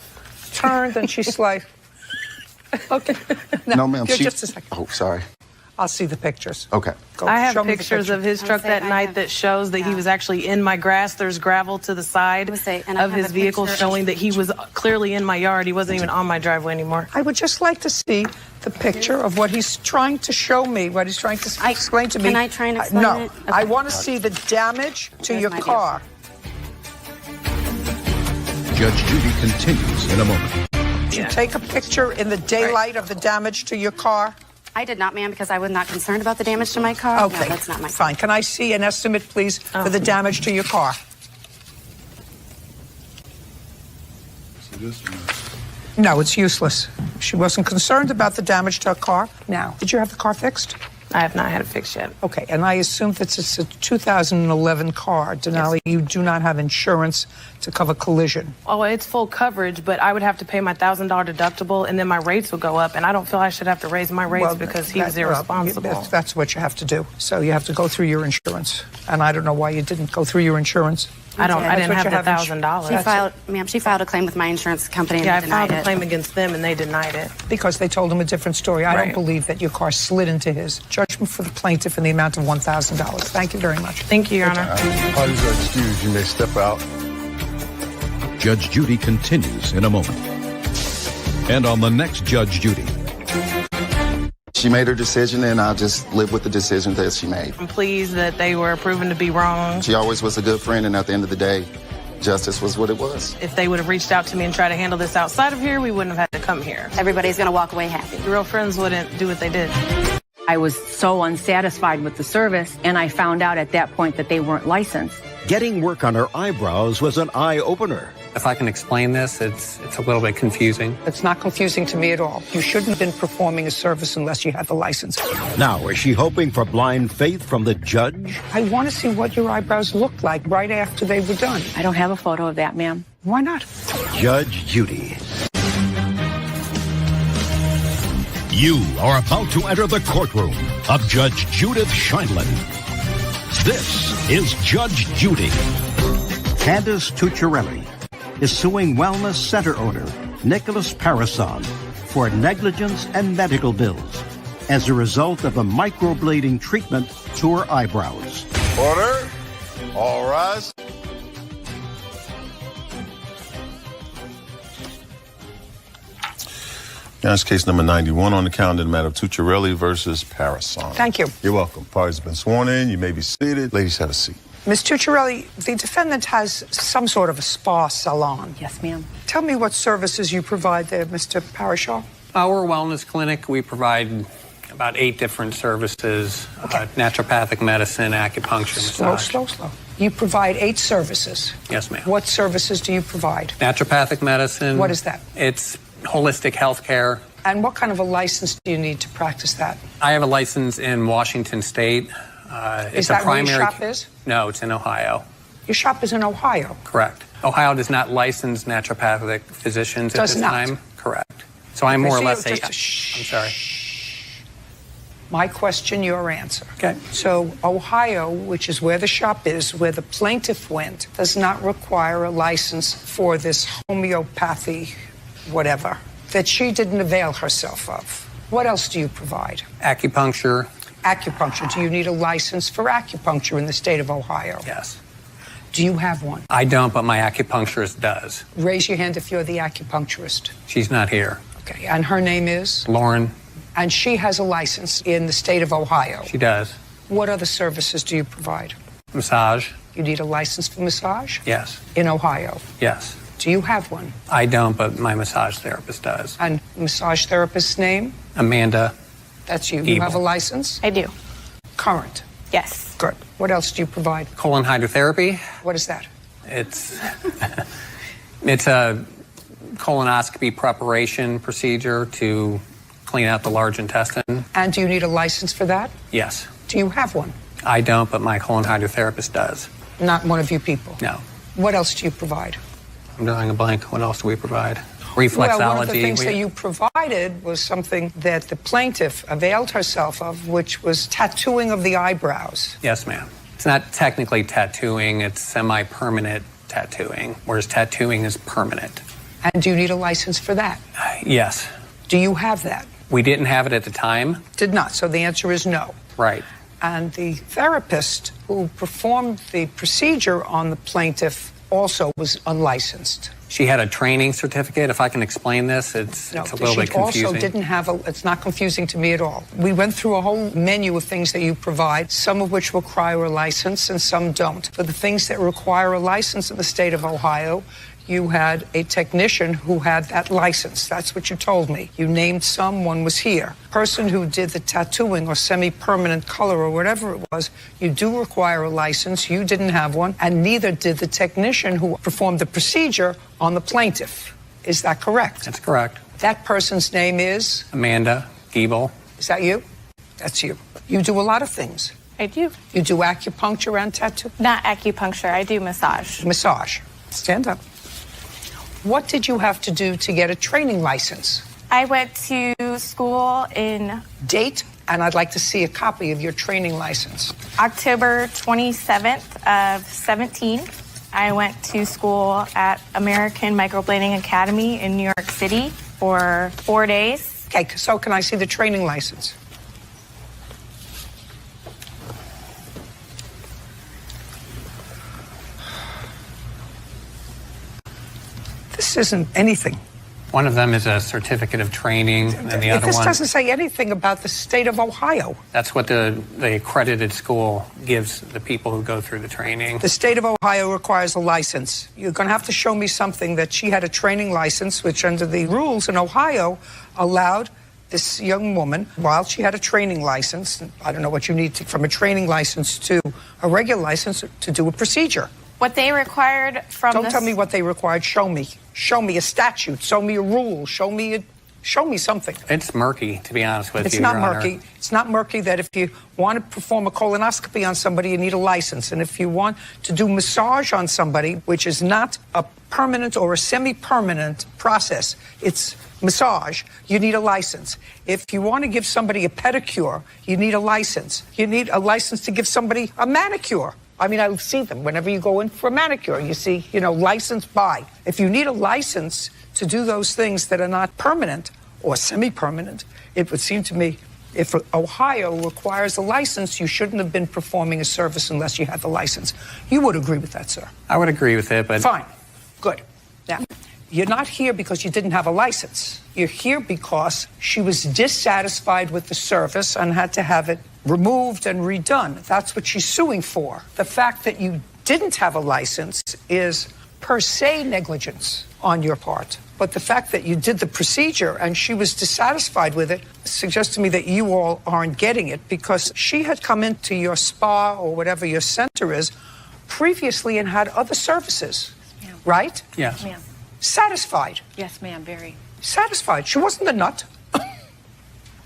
[SPEAKER 3] turned and she slid. Okay.
[SPEAKER 9] No, ma'am.
[SPEAKER 3] Just a second.
[SPEAKER 9] Oh, sorry.
[SPEAKER 3] I'll see the pictures.
[SPEAKER 9] Okay.
[SPEAKER 3] Go,
[SPEAKER 18] I have
[SPEAKER 3] show me the
[SPEAKER 18] pictures
[SPEAKER 3] picture.
[SPEAKER 18] of his truck that night that shows that he was actually in my grass. There's gravel to the side of his vehicle showing that he was clearly in my yard. He wasn't even on my driveway anymore.
[SPEAKER 3] I would just like to see the picture of what he's trying to show me, what he's trying to explain to me.
[SPEAKER 1] Can I try and explain
[SPEAKER 3] no,
[SPEAKER 1] it? Okay.
[SPEAKER 3] I want to see the damage to
[SPEAKER 1] Here's
[SPEAKER 3] your
[SPEAKER 1] my
[SPEAKER 3] car.
[SPEAKER 5] Judge Judy continues in a moment.
[SPEAKER 3] Did you take a picture in the daylight of the damage to your car?
[SPEAKER 1] I did not, ma'am, because I was not concerned about the damage to my car.
[SPEAKER 3] Okay,
[SPEAKER 1] No, that's not my
[SPEAKER 3] fine. Can I see an estimate, please, for the damage to your car? No, it's useless. She wasn't concerned about the damage to her car. Now, did you have the car fixed?
[SPEAKER 18] I have not had it fixed yet.
[SPEAKER 3] Okay, and I assume that it's a 2011 car. Denali, you do not have insurance to cover collision.
[SPEAKER 18] Oh, it's full coverage, but I would have to pay my $1,000 deductible, and then my rates would go up. And I don't feel I should have to raise my rates because he was irresponsible.
[SPEAKER 3] That's what you have to do. So you have to go through your insurance. And I don't know why you didn't go through your insurance.
[SPEAKER 19] I didn't have the
[SPEAKER 3] That's
[SPEAKER 19] $1,000.
[SPEAKER 1] She filed a claim with my insurance company and
[SPEAKER 19] Yeah, I
[SPEAKER 1] they denied
[SPEAKER 19] filed a
[SPEAKER 1] it.
[SPEAKER 19] claim against them and they denied it.
[SPEAKER 3] Because they told him a different story. I don't
[SPEAKER 19] Right.
[SPEAKER 3] believe that your car slid into his. Judgment for the plaintiff in the amount of $1,000. Thank you very much.
[SPEAKER 19] Thank you, Your Honor.
[SPEAKER 6] Parties are excused. You may step out.
[SPEAKER 5] Judge Judy continues in a moment. And on the next Judge Judy.
[SPEAKER 9] She made her decision, and I'll just live with the decision that she made.
[SPEAKER 19] I'm pleased that they were proven to be wrong.
[SPEAKER 9] She always was a good friend, and at the end of the day, justice was what it was.
[SPEAKER 19] If they would have reached out to me and tried to handle this outside of here, we wouldn't have had to come here.
[SPEAKER 1] Everybody's going to walk away happy.
[SPEAKER 19] Real friends wouldn't do what they did.
[SPEAKER 14] I was so unsatisfied with the service, and I found out at that point that they weren't licensed.
[SPEAKER 2] Getting work on her eyebrows was an eye-opener.
[SPEAKER 15] If I can explain this, it's a little bit confusing.
[SPEAKER 3] It's not confusing to me at all. You shouldn't have been performing a service unless you had the license.
[SPEAKER 2] Now, is she hoping for blind faith from the judge?
[SPEAKER 3] I want to see what your eyebrows looked like right after they were done.
[SPEAKER 14] I don't have a photo of that, ma'am.
[SPEAKER 3] Why not?
[SPEAKER 2] Judge Judy.
[SPEAKER 5] You are about to enter the courtroom of Judge Judith Scheindlin. This is Judge Judy.
[SPEAKER 2] Candace Tucciarelli is suing Wellness Center owner Nicholas Parison for negligence and medical bills as a result of a microblading treatment to her eyebrows.
[SPEAKER 6] Order. All rise. That's case number 91 on the calendar, the matter of Tucciarelli versus Parison.
[SPEAKER 3] Thank you.
[SPEAKER 6] You're welcome. Parties have been sworn in. You may be seated. Ladies, have a seat.
[SPEAKER 3] Ms. Tucciarelli, the defendant has some sort of a spa salon.
[SPEAKER 14] Yes, ma'am.
[SPEAKER 3] Tell me what services you provide there, Mr. Parashaw.
[SPEAKER 15] Our wellness clinic, we provide about 8 different services, naturopathic medicine, acupuncture, massage.
[SPEAKER 3] Slow. You provide 8 services.
[SPEAKER 15] Yes, ma'am.
[SPEAKER 3] What services do you provide?
[SPEAKER 15] Naturopathic medicine.
[SPEAKER 3] What is that?
[SPEAKER 15] It's holistic health care.
[SPEAKER 3] And what kind of a license do you need to practice that?
[SPEAKER 15] I have a license in Washington State.
[SPEAKER 3] Is that where your shop is?
[SPEAKER 15] No, it's in Ohio.
[SPEAKER 3] Your shop is in Ohio?
[SPEAKER 15] Correct. Ohio does not license naturopathic physicians at this time. Correct. So I'm more or less I'm sorry.
[SPEAKER 3] My question, your answer.
[SPEAKER 15] Okay.
[SPEAKER 3] So Ohio, which is where the shop is, where the plaintiff went, does not require a license for this homeopathy, whatever, that she didn't avail herself of. What else do you provide?
[SPEAKER 15] Acupuncture.
[SPEAKER 3] Acupuncture. Do you need a license for acupuncture in the state of Ohio?
[SPEAKER 15] Yes.
[SPEAKER 3] Do you have one?
[SPEAKER 15] I don't, but my acupuncturist does.
[SPEAKER 3] Raise your hand if you're the acupuncturist.
[SPEAKER 15] She's not here.
[SPEAKER 3] Okay. And her name is?
[SPEAKER 15] Lauren.
[SPEAKER 3] And she has a license in the state of Ohio.
[SPEAKER 15] She does.
[SPEAKER 3] What other services do you provide?
[SPEAKER 15] Massage.
[SPEAKER 3] You need a license for massage?
[SPEAKER 15] Yes.
[SPEAKER 3] In Ohio?
[SPEAKER 15] Yes.
[SPEAKER 3] Do you have one?
[SPEAKER 15] I don't, but my massage therapist does.
[SPEAKER 3] And massage therapist's name?
[SPEAKER 15] Amanda.
[SPEAKER 3] That's you. You
[SPEAKER 15] Ebel.
[SPEAKER 3] have a license?
[SPEAKER 19] I do.
[SPEAKER 3] Current?
[SPEAKER 19] Yes.
[SPEAKER 3] Good. What else do you provide?
[SPEAKER 15] Colon hydrotherapy.
[SPEAKER 3] What is that?
[SPEAKER 15] It's a colonoscopy preparation procedure to clean out the large intestine.
[SPEAKER 3] And do you need a license for that?
[SPEAKER 15] Yes.
[SPEAKER 3] Do you have one?
[SPEAKER 15] I don't, but my colon hydrotherapist does.
[SPEAKER 3] Not one of you people?
[SPEAKER 15] No.
[SPEAKER 3] What else do you provide?
[SPEAKER 15] I'm drawing a blank. What else do we provide? Reflexology.
[SPEAKER 3] Well, one of the things that you provided was something that the plaintiff availed herself of, which was tattooing of the eyebrows.
[SPEAKER 15] Yes, ma'am. It's not technically tattooing. It's semi-permanent tattooing, whereas tattooing is permanent.
[SPEAKER 3] And do you need a license for that?
[SPEAKER 15] Yes.
[SPEAKER 3] Do you have that?
[SPEAKER 15] We didn't have it at the time.
[SPEAKER 3] Did not. So the answer is no.
[SPEAKER 15] Right.
[SPEAKER 3] And the therapist who performed the procedure on the plaintiff also was unlicensed.
[SPEAKER 15] She had a training certificate. If I can explain this, it's a little bit confusing.
[SPEAKER 3] She also didn't have it's not confusing to me at all. We went through a whole menu of things that you provide, some of which require a license and some don't. For the things that require a license in the state of Ohio, you had a technician who had that license. That's what you told me. You named some, one was here. Person who did the tattooing or semi-permanent color or whatever it was, you do require a license. You didn't have one, and neither did the technician who performed the procedure on the plaintiff. Is that correct?
[SPEAKER 15] That's correct.
[SPEAKER 3] That person's name is?
[SPEAKER 15] Amanda Giebel.
[SPEAKER 3] Is that you? That's you. You do a lot of things.
[SPEAKER 19] I do.
[SPEAKER 3] You do acupuncture and tattoo?
[SPEAKER 19] Not acupuncture. I do massage.
[SPEAKER 3] Massage. Stand up. What did you have to do to get a training license?
[SPEAKER 19] I went to school in
[SPEAKER 3] date, and I'd like to see a copy of your training license.
[SPEAKER 19] October 27th of 17.
[SPEAKER 11] I went to school at American Microblading Academy in New York City for 4 days.
[SPEAKER 3] Okay, so can I see the training license? This isn't anything.
[SPEAKER 15] One of them is a certificate of training, and the other
[SPEAKER 3] This
[SPEAKER 15] one,
[SPEAKER 3] doesn't say anything about the state of Ohio.
[SPEAKER 15] that's what the accredited school gives the people who go through the training.
[SPEAKER 3] The state of Ohio requires a license. You're going to have to show me something that she had a training license, which under the rules in Ohio allowed this young woman, while she had a training license, I don't know what you need from a training license to a regular license, to do a procedure.
[SPEAKER 11] What they required from
[SPEAKER 3] Don't tell me what they required. Show me. Show me a statute. Show me a rule. Show me something.
[SPEAKER 15] It's murky, to be honest with
[SPEAKER 3] It's
[SPEAKER 15] you,
[SPEAKER 3] not
[SPEAKER 15] Your Honor.
[SPEAKER 3] murky. It's not murky that if you want to perform a colonoscopy on somebody, you need a license. And if you want to do massage on somebody, which is not a permanent or a semi-permanent process, it's massage, you need a license. If you want to give somebody a pedicure, you need a license. You need a license to give somebody a manicure. I mean, I see them whenever you go in for a manicure. You see, licensed by. If you need a license to do those things that are not permanent or semi-permanent, it would seem to me if Ohio requires a license, you shouldn't have been performing a service unless you had the license. You would agree with that, sir?
[SPEAKER 15] I would agree with it, but...
[SPEAKER 3] Fine. Good. Now, you're not here because you didn't have a license. You're here because she was dissatisfied with the service and had to have it removed and redone. That's what she's suing for. The fact that you didn't have a license is per se negligence on your part. But the fact that you did the procedure and she was dissatisfied with it suggests to me that you all aren't getting it, because she had come into your spa or whatever your center is previously and had other services, right?
[SPEAKER 15] Yes.
[SPEAKER 14] Ma'am.
[SPEAKER 3] Satisfied.
[SPEAKER 14] Yes, ma'am, very.
[SPEAKER 3] Satisfied. She wasn't a nut.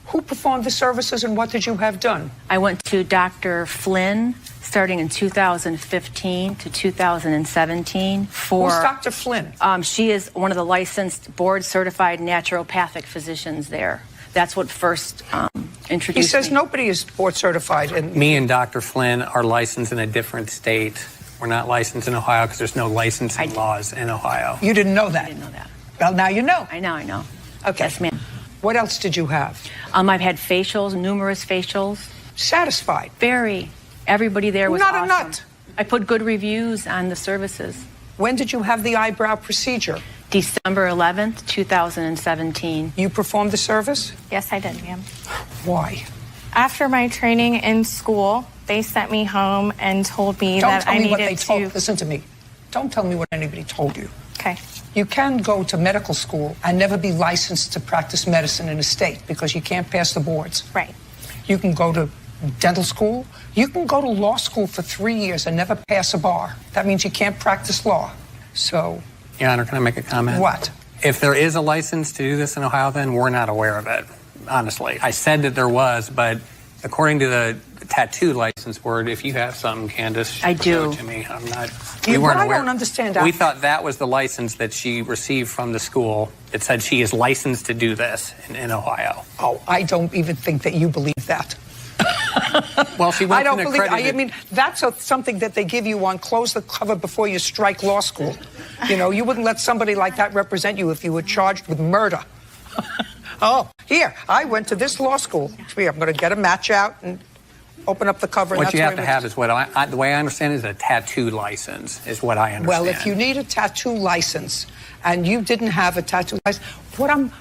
[SPEAKER 3] Who performed the services and what did you have done?
[SPEAKER 14] I went to Dr. Flynn starting in 2015 to 2017 for...
[SPEAKER 3] Who's Dr. Flynn?
[SPEAKER 14] She is one of the licensed board-certified naturopathic physicians there. That's what first introduced
[SPEAKER 3] He says
[SPEAKER 14] me.
[SPEAKER 3] nobody is board-certified.
[SPEAKER 15] Me and Dr. Flynn are licensed in a different state. We're not licensed in Ohio because there's no licensing laws in Ohio.
[SPEAKER 3] You didn't know that?
[SPEAKER 14] I didn't know that.
[SPEAKER 3] Well, now you know.
[SPEAKER 14] I know.
[SPEAKER 3] Okay.
[SPEAKER 14] Yes, ma'am.
[SPEAKER 3] What else did you have?
[SPEAKER 14] I've had facials, numerous facials.
[SPEAKER 3] Satisfied?
[SPEAKER 14] Very. Everybody there was
[SPEAKER 3] Not
[SPEAKER 14] awesome.
[SPEAKER 3] a nut.
[SPEAKER 14] I put good reviews on the services.
[SPEAKER 3] When did you have the eyebrow procedure?
[SPEAKER 14] December 11th, 2017.
[SPEAKER 3] You performed the service?
[SPEAKER 11] Yes, I did, ma'am.
[SPEAKER 3] Why?
[SPEAKER 11] After my training in school, they sent me home and told me that I needed to...
[SPEAKER 3] Listen to me. Don't tell me what anybody told you.
[SPEAKER 11] Okay.
[SPEAKER 3] You can go to medical school and never be licensed to practice medicine in a state because you can't pass the boards.
[SPEAKER 11] Right.
[SPEAKER 3] You can go to dental school. You can go to law school for 3 years and never pass a bar. That means you can't practice law. So...
[SPEAKER 15] Your Honor, can I make a comment?
[SPEAKER 3] What?
[SPEAKER 15] If there is a license to do this in Ohio, then we're not aware of it, honestly. I said that there was, but according to the tattoo license board, if you have something, Candace,
[SPEAKER 14] I do.
[SPEAKER 15] show it to me. I'm not...
[SPEAKER 3] Yeah,
[SPEAKER 15] we weren't
[SPEAKER 3] but I
[SPEAKER 15] aware.
[SPEAKER 3] don't understand.
[SPEAKER 15] We thought that was the license that she received from the school. It said she is licensed to do this in Ohio.
[SPEAKER 3] Oh, I don't even think that you believe that.
[SPEAKER 15] Well, she went
[SPEAKER 3] I don't
[SPEAKER 15] to an
[SPEAKER 3] believe.
[SPEAKER 15] accredited...
[SPEAKER 3] I mean, that's something that they give you on close the cover before you strike law school. You wouldn't let somebody like that represent you if you were charged with murder. Oh, here, I went to this law school. Here, I'm going to get a match out and open up the cover.
[SPEAKER 15] What you have to have is what the way I understand it is a tattoo license is what I understand.
[SPEAKER 3] Well, if you need a tattoo license and you didn't have a tattoo license, what I'm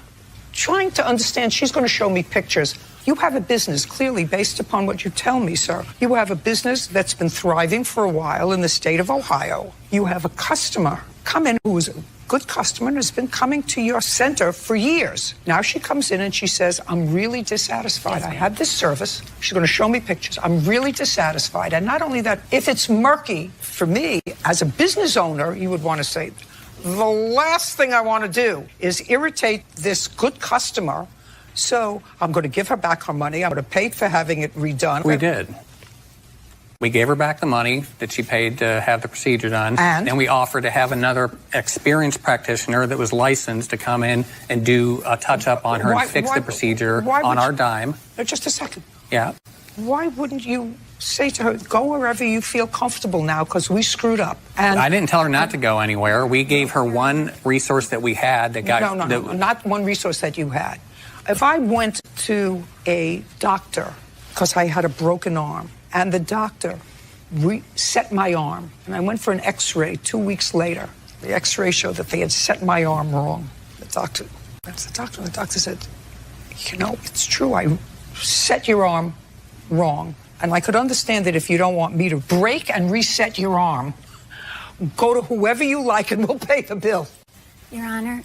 [SPEAKER 3] trying to understand, she's going to show me pictures. You have a business, clearly, based upon what you tell me, sir. You have a business that's been thriving for a while in the state of Ohio. You have a customer come in who is a good customer and has been coming to your center for years. Now she comes in and she says, I'm really dissatisfied. I had this service. She's going to show me pictures. I'm really dissatisfied. And not only that, if it's murky for me as a business owner, you would want to say, the last thing I want to do is irritate this good customer. So I'm going to give her back her money. I'm going to pay for having it redone.
[SPEAKER 15] We did. We gave her back the money that she paid to have the procedure done. And then we offered to have another experienced practitioner that was licensed to come in and do a touch-up on her and fix the procedure on our dime.
[SPEAKER 3] Just a second.
[SPEAKER 15] Yeah.
[SPEAKER 3] Why wouldn't you say to her, go wherever you feel comfortable now, because we screwed up. And
[SPEAKER 15] I didn't tell her not to go anywhere. We gave her one resource that we had that got...
[SPEAKER 3] No, not one resource that you had. If I went to a doctor, because I had a broken arm, and the doctor set my arm, and I went for an x-ray 2 weeks later. The x-ray showed that they had set my arm wrong. The doctor said, you know, it's true, I set your arm wrong. And I could understand that if you don't want me to break and reset your arm, go to whoever you like and we'll pay the bill.
[SPEAKER 17] Your Honor.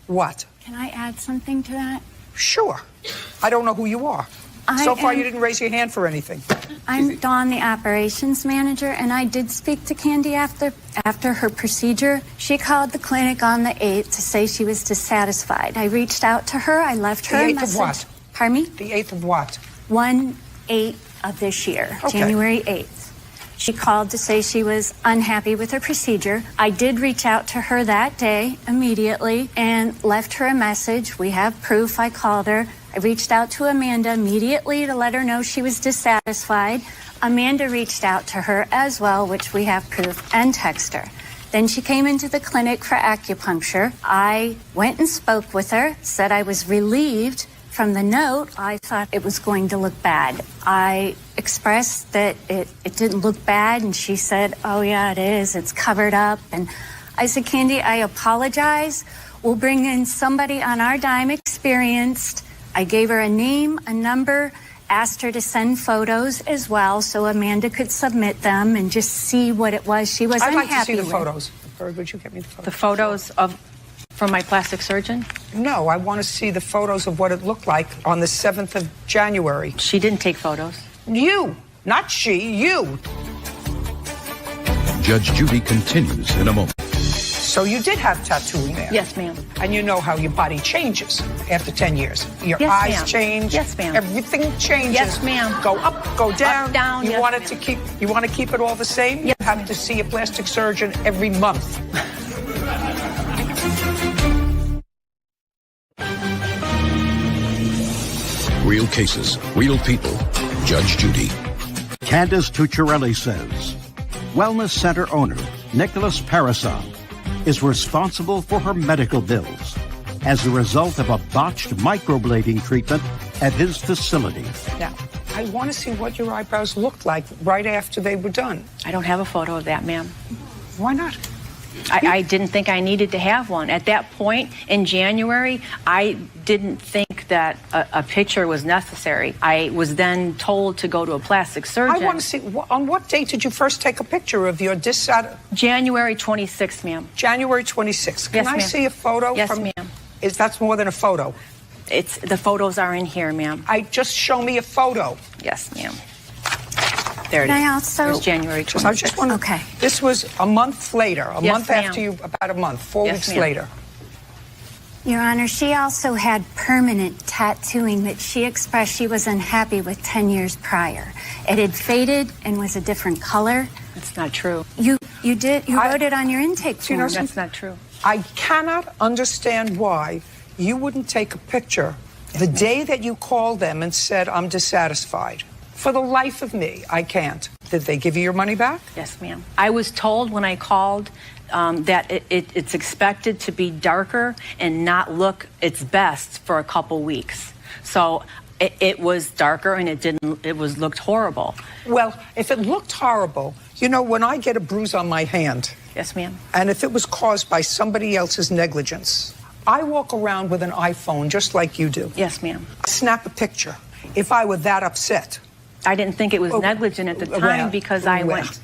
[SPEAKER 3] What?
[SPEAKER 17] Can I add something to that?
[SPEAKER 3] Sure. I don't know who you are. So far, you didn't raise your hand for anything.
[SPEAKER 17] I'm Dawn, the operations manager, and I did speak to Candy after her procedure. She called the clinic on the 8th to say she was dissatisfied. I reached out to her. I left her a message.
[SPEAKER 3] The 8th of what?
[SPEAKER 17] Pardon me?
[SPEAKER 3] The 8th of what?
[SPEAKER 17] 1/8 of this year, okay. January 8th. She called to say she was unhappy with her procedure. I did reach out to her that day immediately and left her a message. We have proof. I called her. I reached out to Amanda immediately to let her know she was dissatisfied. Amanda reached out to her as well, which we have proof, and text her. Then she came into the clinic for acupuncture. I went and spoke with her, said I was relieved. From the note, I thought it was going to look bad. I expressed that it didn't look bad, and she said, oh, yeah, it is. It's covered up. And I said, Candy, I apologize. We'll bring in somebody on our dime experienced. I gave her a name, a number, asked her to send photos as well so Amanda could submit them and just see what it was she was unhappy with.
[SPEAKER 3] I'd like to see the photos. Bird, would you get me the photos?
[SPEAKER 14] The photos from my plastic surgeon?
[SPEAKER 3] No, I want to see the photos of what it looked like on the 7th of January.
[SPEAKER 14] She didn't take photos.
[SPEAKER 3] You, not she, you.
[SPEAKER 2] Judge Judy continues in a moment.
[SPEAKER 3] So you did have tattooing there?
[SPEAKER 14] Yes, ma'am.
[SPEAKER 3] And you know how your body changes after 10 years. Your eyes change.
[SPEAKER 14] Yes, ma'am.
[SPEAKER 3] Everything changes.
[SPEAKER 14] Yes, ma'am.
[SPEAKER 3] Go up, go down.
[SPEAKER 14] Up, down,
[SPEAKER 3] you want it to keep. You want to keep it all the same?
[SPEAKER 14] Yes,
[SPEAKER 3] you have to see a plastic surgeon every month.
[SPEAKER 5] Real cases, real people. Judge Judy.
[SPEAKER 2] Candace Tucciarelli says Wellness Center owner Nicholas Parasol is responsible for her medical bills as a result of a botched microblading treatment at his facility.
[SPEAKER 3] Now, I want to see what your eyebrows looked like right after they were done.
[SPEAKER 14] I don't have a photo of that, ma'am.
[SPEAKER 3] Why not?
[SPEAKER 14] I didn't think I needed to have one. At that point in January, I didn't think that a picture was necessary. I was then told to go to a plastic surgeon.
[SPEAKER 3] I want to see, on what date did you first take a picture of your
[SPEAKER 14] January 26th, ma'am.
[SPEAKER 3] January 26th. Can I see a photo?
[SPEAKER 14] Yes, ma'am.
[SPEAKER 3] That's more than a photo.
[SPEAKER 14] The photos are in here, ma'am.
[SPEAKER 3] Just show me a photo.
[SPEAKER 14] Yes, ma'am. There it is.
[SPEAKER 17] Can I also...
[SPEAKER 14] It was January 26th.
[SPEAKER 3] I just want to...
[SPEAKER 17] Okay.
[SPEAKER 3] This was a month later. A
[SPEAKER 14] Yes,
[SPEAKER 3] month
[SPEAKER 14] ma'am.
[SPEAKER 3] after you... About a month. 4 weeks
[SPEAKER 14] ma'am.
[SPEAKER 3] later.
[SPEAKER 17] Your Honor, she also had permanent tattooing that she expressed she was unhappy with 10 years prior. It had faded and was a different color.
[SPEAKER 14] That's not true.
[SPEAKER 17] You wrote it on your intake form.
[SPEAKER 14] That's not true.
[SPEAKER 3] I cannot understand why you wouldn't take a picture the day that you called them and said, I'm dissatisfied. For the life of me, I can't. Did they give you your money back?
[SPEAKER 14] Yes, ma'am. I was told when I called that it's expected to be darker and not look its best for a couple weeks. So it was darker and it looked horrible.
[SPEAKER 3] Well, if it looked horrible, you know, when I get a bruise on my hand.
[SPEAKER 14] Yes, ma'am.
[SPEAKER 3] And if it was caused by somebody else's negligence, I walk around with an iPhone just like you do.
[SPEAKER 14] Yes, ma'am.
[SPEAKER 3] I snap a picture if I were that upset.
[SPEAKER 14] I didn't think it was negligent at the time because I went.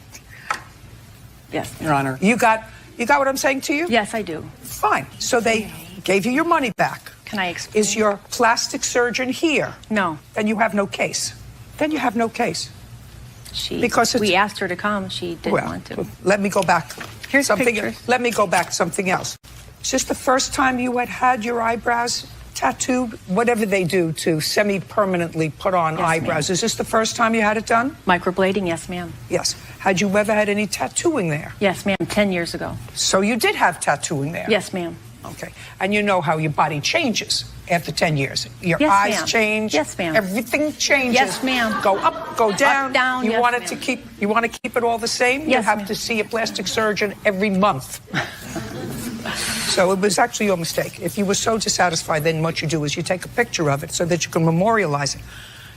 [SPEAKER 14] Yes,
[SPEAKER 15] Your Honor.
[SPEAKER 3] You got what I'm saying to you?
[SPEAKER 14] Yes, I do.
[SPEAKER 3] Fine. So they gave you your money back.
[SPEAKER 14] Can I explain?
[SPEAKER 3] Is your plastic surgeon here?
[SPEAKER 14] No.
[SPEAKER 3] Then you have no case. Then you have no case.
[SPEAKER 14] Because we asked her to come. She didn't want to.
[SPEAKER 3] Let me go back.
[SPEAKER 14] Here's
[SPEAKER 3] something.
[SPEAKER 14] pictures.
[SPEAKER 3] Let me go back to something else. Is this the first time you had your eyebrows tattooed? Whatever they do to semi-permanently put on eyebrows. Is this the first time you had it done?
[SPEAKER 14] Microblading, yes, ma'am.
[SPEAKER 3] Yes. Had you ever had any tattooing there?
[SPEAKER 14] Yes, ma'am, 10 years ago.
[SPEAKER 3] So you did have tattooing there?
[SPEAKER 14] Yes, ma'am.
[SPEAKER 3] Okay. And you know how your body changes after 10 years? Your
[SPEAKER 14] Yes,
[SPEAKER 3] eyes
[SPEAKER 14] ma'am.
[SPEAKER 3] change?
[SPEAKER 14] Yes, ma'am.
[SPEAKER 3] Everything changes?
[SPEAKER 14] Yes, ma'am.
[SPEAKER 3] Go up, go down?
[SPEAKER 14] Up, down,
[SPEAKER 3] You
[SPEAKER 14] yes,
[SPEAKER 3] want it
[SPEAKER 14] ma'am.
[SPEAKER 3] to keep, you want to keep it all the same? You
[SPEAKER 14] Yes,
[SPEAKER 3] have
[SPEAKER 14] ma'am.
[SPEAKER 3] to see a plastic surgeon every month. So it was actually your mistake. If you were so dissatisfied, then what you do is you take a picture of it so that you can memorialize it.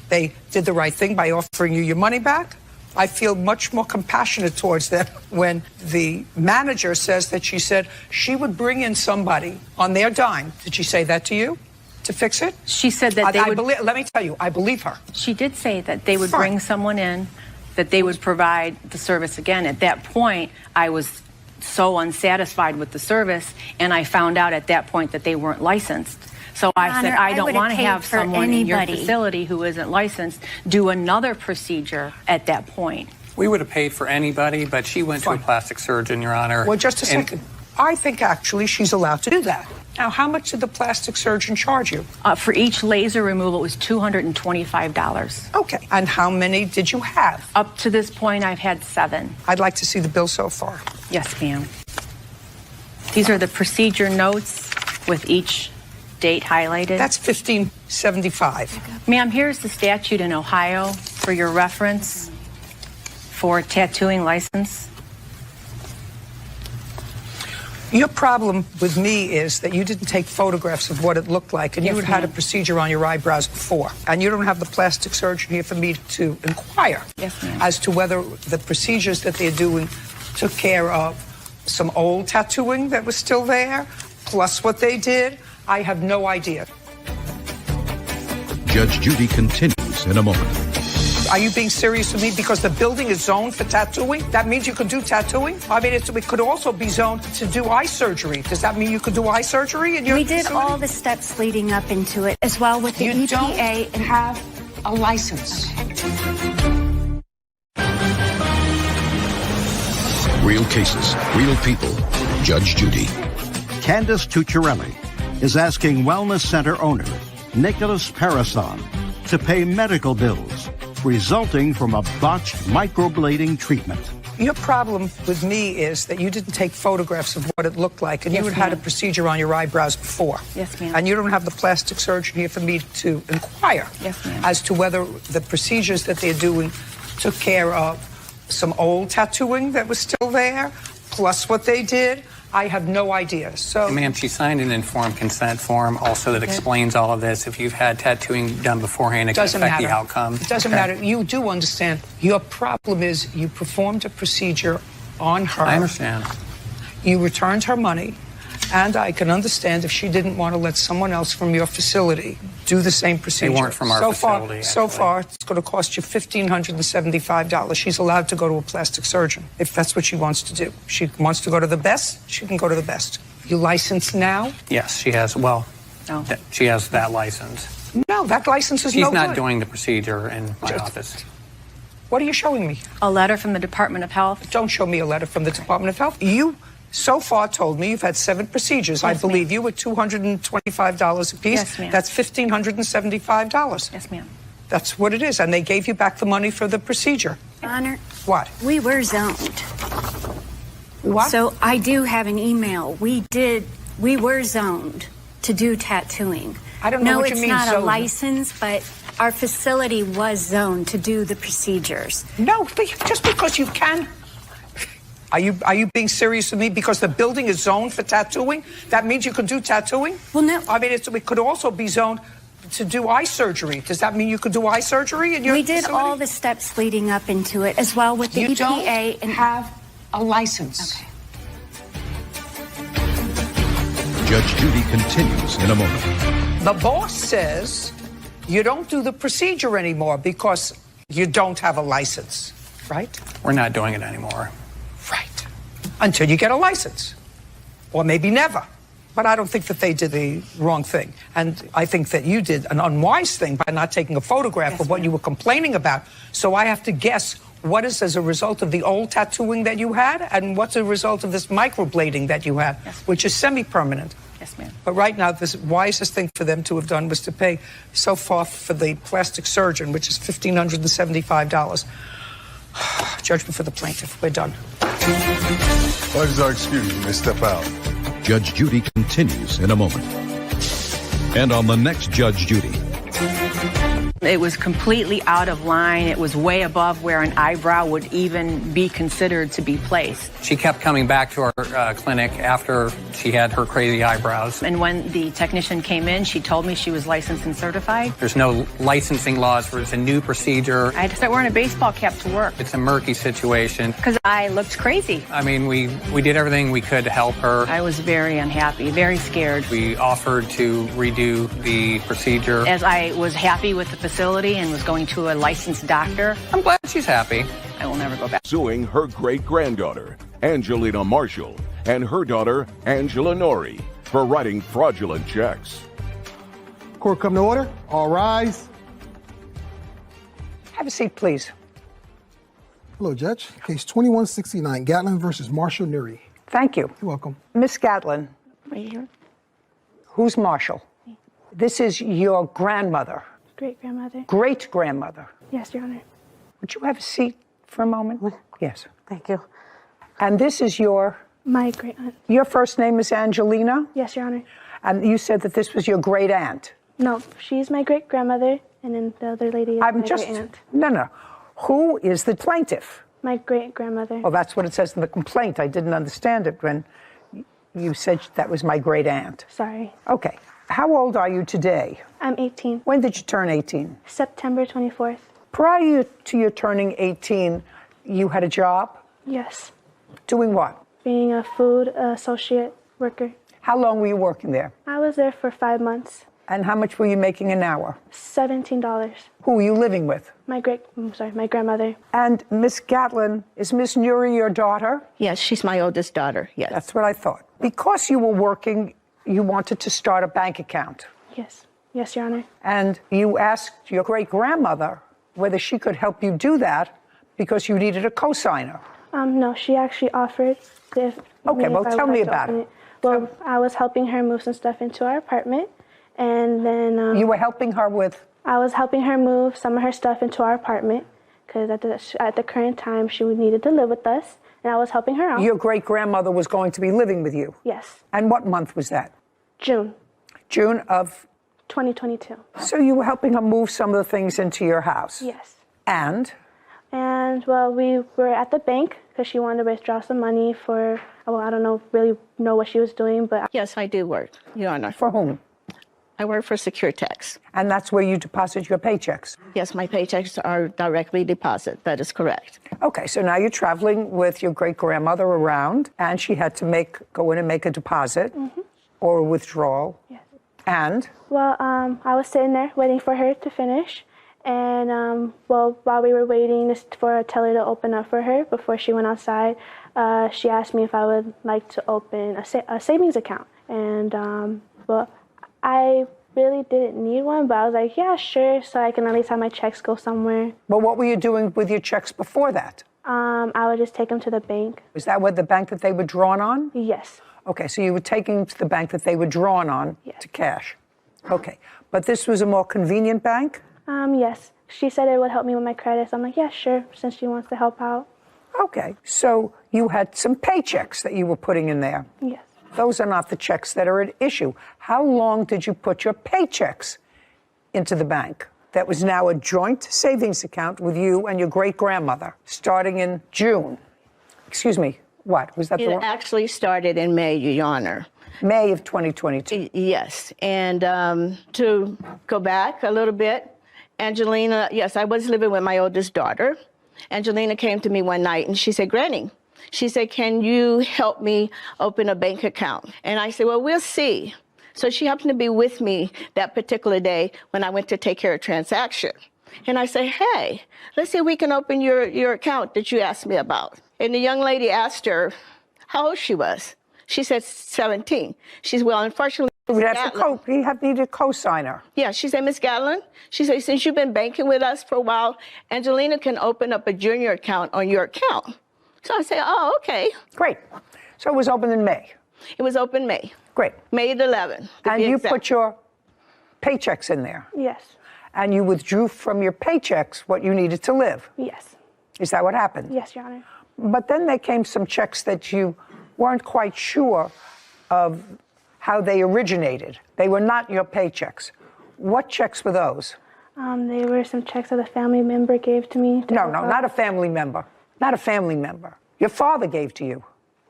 [SPEAKER 3] They did the right thing by offering you your money back. I feel much more compassionate towards them when the manager says that she said she would bring in somebody on their dime. Did she say that to you to fix it?
[SPEAKER 14] She said that they would.
[SPEAKER 3] Let me tell you, I believe her.
[SPEAKER 14] She did say that they would
[SPEAKER 3] Fine.
[SPEAKER 14] bring someone in, that they would provide the service again. At that point, I was so unsatisfied with the service, and I found out at that point that they weren't licensed. So I
[SPEAKER 17] Honor,
[SPEAKER 14] said, I don't
[SPEAKER 17] would've
[SPEAKER 14] want to
[SPEAKER 17] paid
[SPEAKER 14] have
[SPEAKER 17] for
[SPEAKER 14] someone in your
[SPEAKER 17] anybody.
[SPEAKER 14] facility who isn't licensed do another procedure at that point.
[SPEAKER 15] We would have paid for anybody, but she went to a plastic surgeon, Your Honor.
[SPEAKER 3] Well, just a
[SPEAKER 15] and-
[SPEAKER 3] second. I think actually she's allowed to do that. Now, how much did the plastic surgeon charge you?
[SPEAKER 14] For each laser removal, it was $225.
[SPEAKER 3] Okay. And how many did you have?
[SPEAKER 14] Up to this point, I've had 7.
[SPEAKER 3] I'd like to see the bill so far.
[SPEAKER 14] Yes, ma'am. These are the procedure notes with each date highlighted.
[SPEAKER 3] That's $15.75.
[SPEAKER 14] Ma'am, here's the statute in Ohio for your reference for tattooing license.
[SPEAKER 3] Your problem with me is that you didn't take photographs of what it looked like, and
[SPEAKER 14] Yes,
[SPEAKER 3] you had had a
[SPEAKER 14] ma'am.
[SPEAKER 3] procedure on your eyebrows before, and you don't have the plastic surgeon here for me to inquire
[SPEAKER 14] Yes, ma'am.
[SPEAKER 3] as to whether the procedures that they're doing took care of some old tattooing that was still there, plus what they did. I have no idea.
[SPEAKER 2] Judge Judy continues in a moment.
[SPEAKER 3] Are you being serious with me? Because the building is zoned for tattooing? That means you can do tattooing? I mean, it could also be zoned to do eye surgery. Does that mean you could do eye surgery in your
[SPEAKER 17] We did
[SPEAKER 3] facility?
[SPEAKER 17] all the steps leading up into it, as well with the
[SPEAKER 3] You
[SPEAKER 17] EPA.
[SPEAKER 3] don't have a license.
[SPEAKER 2] Real cases, real people. Judge Judy. Candace Tucciarelli is asking Wellness Center owner Nicholas Parason to pay medical bills resulting from a botched microblading treatment.
[SPEAKER 3] Your problem with me is that you didn't take photographs of what it looked like, and
[SPEAKER 14] Yes,
[SPEAKER 3] you had had a
[SPEAKER 14] ma'am.
[SPEAKER 3] procedure on your eyebrows before.
[SPEAKER 14] Yes, ma'am.
[SPEAKER 3] And you don't have the plastic surgeon here for me to inquire
[SPEAKER 14] Yes, ma'am.
[SPEAKER 3] as to whether the procedures that they're doing took care of some old tattooing that was still there, plus what they did. I have no idea. So,
[SPEAKER 15] Ma'am, she signed an informed consent form also that explains all of this. If you've had tattooing done beforehand, it can
[SPEAKER 3] doesn't
[SPEAKER 15] affect
[SPEAKER 3] matter.
[SPEAKER 15] the outcome.
[SPEAKER 3] It doesn't
[SPEAKER 15] Okay.
[SPEAKER 3] matter. You do understand. Your problem is you performed a procedure on her.
[SPEAKER 15] I understand.
[SPEAKER 3] You returned her money, and I can understand if she didn't want to let someone else from your facility do the same procedure.
[SPEAKER 15] weren't from our facility,
[SPEAKER 3] So
[SPEAKER 15] actually.
[SPEAKER 3] far, it's going to cost you $1,575. She's allowed to go to a plastic surgeon if that's what she wants to do. She wants to go to the best, she can go to the best. You licensed now?
[SPEAKER 15] Yes, she has. Well, she has that license.
[SPEAKER 3] No, that license is
[SPEAKER 15] She's
[SPEAKER 3] no
[SPEAKER 15] not
[SPEAKER 3] good.
[SPEAKER 15] doing the procedure in my office.
[SPEAKER 3] What are you showing me?
[SPEAKER 14] A letter from the Department of Health.
[SPEAKER 3] Don't show me a letter from the Department of Health. You so far told me you've had 7 procedures. I
[SPEAKER 14] Yes,
[SPEAKER 3] believe you with $225 apiece.
[SPEAKER 14] Yes, ma'am.
[SPEAKER 3] That's $1,575.
[SPEAKER 14] Yes, ma'am.
[SPEAKER 3] That's what it is. And they gave you back the money for the procedure.
[SPEAKER 17] Honor,
[SPEAKER 3] What?
[SPEAKER 17] we were zoned.
[SPEAKER 3] What?
[SPEAKER 17] So I do have an email. We were zoned to do tattooing.
[SPEAKER 3] I don't know
[SPEAKER 17] no,
[SPEAKER 3] what you
[SPEAKER 17] it's
[SPEAKER 3] mean,
[SPEAKER 17] not a
[SPEAKER 3] zoned.
[SPEAKER 17] license, but our facility was zoned to do the procedures.
[SPEAKER 3] No, just because you can. Are you being serious with me? Because the building is zoned for tattooing? That means you can do tattooing?
[SPEAKER 17] Well, no.
[SPEAKER 3] I mean, it could also be zoned to do eye surgery. Does that mean you could do eye surgery in your
[SPEAKER 17] We did
[SPEAKER 3] facility?
[SPEAKER 17] all the steps leading up into it, as well with the
[SPEAKER 3] You
[SPEAKER 17] EPA.
[SPEAKER 3] don't have a license.
[SPEAKER 17] Okay.
[SPEAKER 2] Judge Judy continues in a moment.
[SPEAKER 3] The boss says you don't do the procedure anymore because you don't have a license, right?
[SPEAKER 15] We're not doing it anymore.
[SPEAKER 3] Right. Until you get a license. Or maybe never. But I don't think that they did the wrong thing. And I think that you did an unwise thing by not taking a photograph of what you were complaining about. So I have to guess what is as a result of the old tattooing that you had and what's a result of this microblading that you had, which is semi-permanent.
[SPEAKER 14] Yes, ma'am.
[SPEAKER 3] But right now, the wisest thing for them to have done was to pay so far for the plastic surgeon, which is $1,575. Judgment for the plaintiff. We're done.
[SPEAKER 6] Parties are excused. You may step out.
[SPEAKER 2] Judge Judy continues in a moment.
[SPEAKER 5] and on the next Judge Judy.
[SPEAKER 14] It was completely out of line. It was way above where an eyebrow would even be considered to be placed.
[SPEAKER 15] She kept coming back to our clinic after she had her crazy eyebrows.
[SPEAKER 14] And when the technician came in, she told me she was licensed and certified.
[SPEAKER 15] There's no licensing laws for it's a new procedure.
[SPEAKER 14] I had to start wearing a baseball cap to work.
[SPEAKER 15] It's a murky situation.
[SPEAKER 14] Because I looked crazy.
[SPEAKER 15] I mean, we did everything we could to help her.
[SPEAKER 14] I was very unhappy, very scared.
[SPEAKER 15] We offered to redo the procedure.
[SPEAKER 14] As I was happy with the facility and was going to a licensed doctor,
[SPEAKER 15] I'm glad she's happy.
[SPEAKER 14] I will never go back.
[SPEAKER 20] Suing her great-granddaughter, Angelina Marshall, and her daughter, Angela Nori, for writing fraudulent checks.
[SPEAKER 21] Court come to order. All rise.
[SPEAKER 3] Have a seat, please.
[SPEAKER 21] Hello, Judge. Case 2169, Gatlin versus Marshall Nuri.
[SPEAKER 3] Thank you.
[SPEAKER 21] You're welcome.
[SPEAKER 3] Miss Gatlin.
[SPEAKER 11] Right here.
[SPEAKER 3] Who's Marshall?
[SPEAKER 11] Me.
[SPEAKER 3] This is your grandmother.
[SPEAKER 11] Great-grandmother.
[SPEAKER 3] Great-grandmother.
[SPEAKER 11] Yes, Your Honor.
[SPEAKER 3] Would you have a seat for a moment? Yes.
[SPEAKER 11] Thank you.
[SPEAKER 3] And this is your...
[SPEAKER 11] My great-aunt.
[SPEAKER 3] Your first name is Angelina?
[SPEAKER 11] Yes, Your Honor.
[SPEAKER 3] And you said that this was your great-aunt?
[SPEAKER 11] No, she's my great-grandmother, and then the other lady is my great-aunt.
[SPEAKER 3] No. Who is the plaintiff?
[SPEAKER 11] My great-grandmother.
[SPEAKER 3] Well, that's what it says in the complaint. I didn't understand it when you said that was my great-aunt.
[SPEAKER 11] Sorry.
[SPEAKER 3] Okay. How old are you today?
[SPEAKER 11] I'm 18.
[SPEAKER 3] When did you turn 18?
[SPEAKER 11] September 24th.
[SPEAKER 3] Prior to your turning 18, you had a job?
[SPEAKER 11] Yes.
[SPEAKER 3] Doing what?
[SPEAKER 11] Being a food associate worker.
[SPEAKER 3] How long were you working there?
[SPEAKER 11] I was there for 5 months.
[SPEAKER 3] And how much were you making an hour?
[SPEAKER 11] $17.
[SPEAKER 3] Who were you living with?
[SPEAKER 11] My grandmother.
[SPEAKER 3] And Miss Gatlin, is Miss Nuri your daughter?
[SPEAKER 23] Yes, she's my oldest daughter, yes.
[SPEAKER 3] That's what I thought. Because you were working, you wanted to start a bank account.
[SPEAKER 11] Yes. Yes, Your Honor.
[SPEAKER 3] And you asked your great-grandmother whether she could help you do that because you needed a cosigner.
[SPEAKER 11] No, she actually offered if...
[SPEAKER 3] Okay, well, tell me about it.
[SPEAKER 11] Well, I was helping her move some stuff into our apartment, and then...
[SPEAKER 3] You were helping her with?
[SPEAKER 11] I was helping her move some of her stuff into our apartment, because at the current time, she needed to live with us, and I was helping her out.
[SPEAKER 3] Your great-grandmother was going to be living with you?
[SPEAKER 11] Yes.
[SPEAKER 3] And what month was that?
[SPEAKER 11] June.
[SPEAKER 3] June of?
[SPEAKER 11] 2022.
[SPEAKER 3] So you were helping her move some of the things into your house?
[SPEAKER 11] Yes.
[SPEAKER 3] And?
[SPEAKER 11] And, well, we were at the bank because she wanted to withdraw some money for, well, I don't really know what she was doing, but...
[SPEAKER 23] Yes, I do work, Your Honor.
[SPEAKER 3] For whom?
[SPEAKER 23] I work for Securitex.
[SPEAKER 3] And that's where you deposit your paychecks?
[SPEAKER 23] Yes, my paychecks are directly deposited. That is correct.
[SPEAKER 3] Okay, so now you're traveling with your great-grandmother around, and she had to go in and make a deposit or a withdrawal.
[SPEAKER 11] Yes.
[SPEAKER 3] And?
[SPEAKER 11] Well, I was sitting there waiting for her to finish. And, well, while we were waiting for a teller to open up for her before she went outside, she asked me if I would like to open a savings account. And, well, I really didn't need one, but I was like, yeah, sure, so I can at least have my checks go somewhere.
[SPEAKER 3] Well, what were you doing with your checks before that?
[SPEAKER 11] I would just take them to the bank.
[SPEAKER 3] Is that what the bank that they were drawn on?
[SPEAKER 11] Yes.
[SPEAKER 3] Okay, so you were taking to the bank that they were drawn on to cash. Okay, but this was a more convenient bank?
[SPEAKER 11] Yes. She said it would help me with my credit, so I'm like, yeah, sure, since she wants to help out.
[SPEAKER 3] Okay, so you had some paychecks that you were putting in there?
[SPEAKER 11] Yes.
[SPEAKER 3] Those are not the checks that are at issue. How long did you put your paychecks into the bank? That was now a joint savings account with you and your great-grandmother, starting in June. Excuse me, what? Was that the
[SPEAKER 23] It
[SPEAKER 3] one?
[SPEAKER 23] actually started in May, Your Honor.
[SPEAKER 3] May of 2022.
[SPEAKER 23] Yes, and to go back a little bit, Angelina, yes, I was living with my oldest daughter. Angelina came to me one night and she said, Granny, she said, can you help me open a bank account? And I said, well, we'll see. So she happened to be with me that particular day when I went to take care of a transaction. And I said, hey, let's see if we can open your account that you asked me about. And the young lady asked her how old she was. She said 17. She said, well, unfortunately,
[SPEAKER 3] we have needed a co-signer.
[SPEAKER 23] Yeah, she said, Miss Gatlin, she said, since you've been banking with us for a while, Angelina can open up a junior account on your account. So I said, oh, okay.
[SPEAKER 3] Great. So it was opened in May?
[SPEAKER 23] It was open May.
[SPEAKER 3] Great.
[SPEAKER 23] May the 11th.
[SPEAKER 3] And you put your paychecks in there?
[SPEAKER 11] Yes.
[SPEAKER 3] And you withdrew from your paychecks what you needed to live?
[SPEAKER 11] Yes.
[SPEAKER 3] Is that what happened?
[SPEAKER 11] Yes, Your Honor.
[SPEAKER 3] But then there came some checks that you weren't quite sure of how they originated. They were not your paychecks. What checks were those?
[SPEAKER 11] They were some checks that a family member gave to me.
[SPEAKER 3] No, not a family member. Not a family member. Your father gave to you.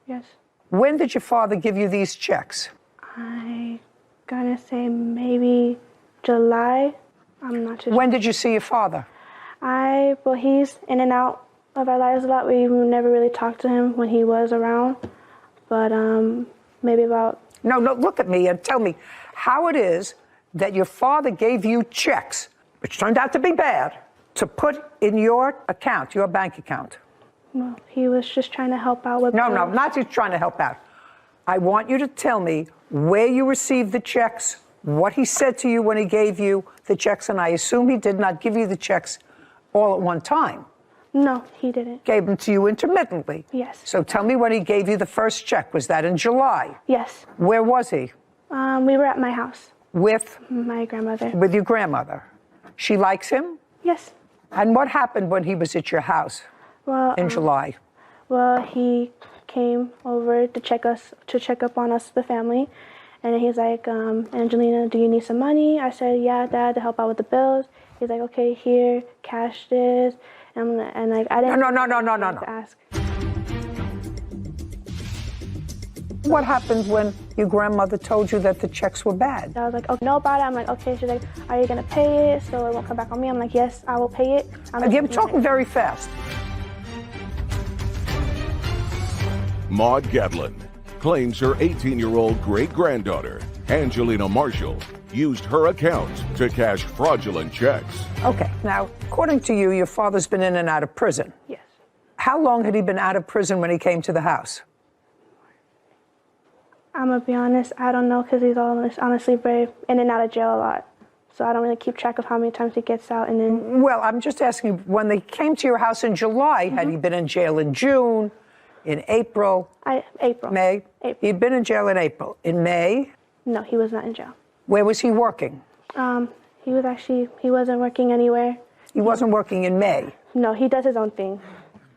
[SPEAKER 11] Yes.
[SPEAKER 3] When did your father give you these checks?
[SPEAKER 11] I gonna say maybe July. I'm not too sure.
[SPEAKER 3] When did you see your father?
[SPEAKER 11] Well, he's in and out of our lives a lot. We never really talked to him when he was around, but maybe about...
[SPEAKER 3] No, look at me and tell me how it is that your father gave you checks, which turned out to be bad, to put in your account, your bank account.
[SPEAKER 11] Well, he was just trying to help out with...
[SPEAKER 3] No, not just trying to help out. I want you to tell me where you received the checks, what he said to you when he gave you the checks, and I assume he did not give you the checks all at one time.
[SPEAKER 11] No, he didn't.
[SPEAKER 3] Gave them to you intermittently?
[SPEAKER 11] Yes.
[SPEAKER 3] So tell me when he gave you the first check. Was that in July?
[SPEAKER 11] Yes.
[SPEAKER 3] Where was he?
[SPEAKER 11] We were at my house.
[SPEAKER 3] With?
[SPEAKER 11] My grandmother.
[SPEAKER 3] With your grandmother. She likes him?
[SPEAKER 11] Yes.
[SPEAKER 3] And what happened when he was at your house in July?
[SPEAKER 11] Well, he came over to check up on us, the family. And he's like, Angelina, do you need some money? I said, yeah, Dad, to help out with the bills. He's like, okay, here, cash this. And like, I didn't...
[SPEAKER 3] No.
[SPEAKER 11] Ask.
[SPEAKER 3] What happened when your grandmother told you that the checks were bad?
[SPEAKER 11] I was like, oh, know about it. I'm like, okay. She's like, are you going to pay it so it won't come back on me? I'm like, yes, I will pay it.
[SPEAKER 3] You're talking very fast.
[SPEAKER 20] Maud Gatlin claims her 18-year-old great-granddaughter, Angelina Marshall, used her account to cash fraudulent checks. Okay, now, according to you, your father's been in and out of prison.
[SPEAKER 11] Yes.
[SPEAKER 3] How long had he been out of prison when he came to the house?
[SPEAKER 11] I'm going to be honest, I don't know, because he's honestly very in and out of jail a lot. So I don't really keep track of how many times he gets out and then...
[SPEAKER 3] Well, I'm just asking, when they came to your house in July, had he been in jail in June, in April?
[SPEAKER 11] April.
[SPEAKER 3] May?
[SPEAKER 11] April.
[SPEAKER 3] He'd been in jail in April. In May?
[SPEAKER 11] No, he was not in jail.
[SPEAKER 3] Where was he working?
[SPEAKER 11] He wasn't working anywhere.
[SPEAKER 3] He wasn't working in May?
[SPEAKER 11] No, he does his own thing.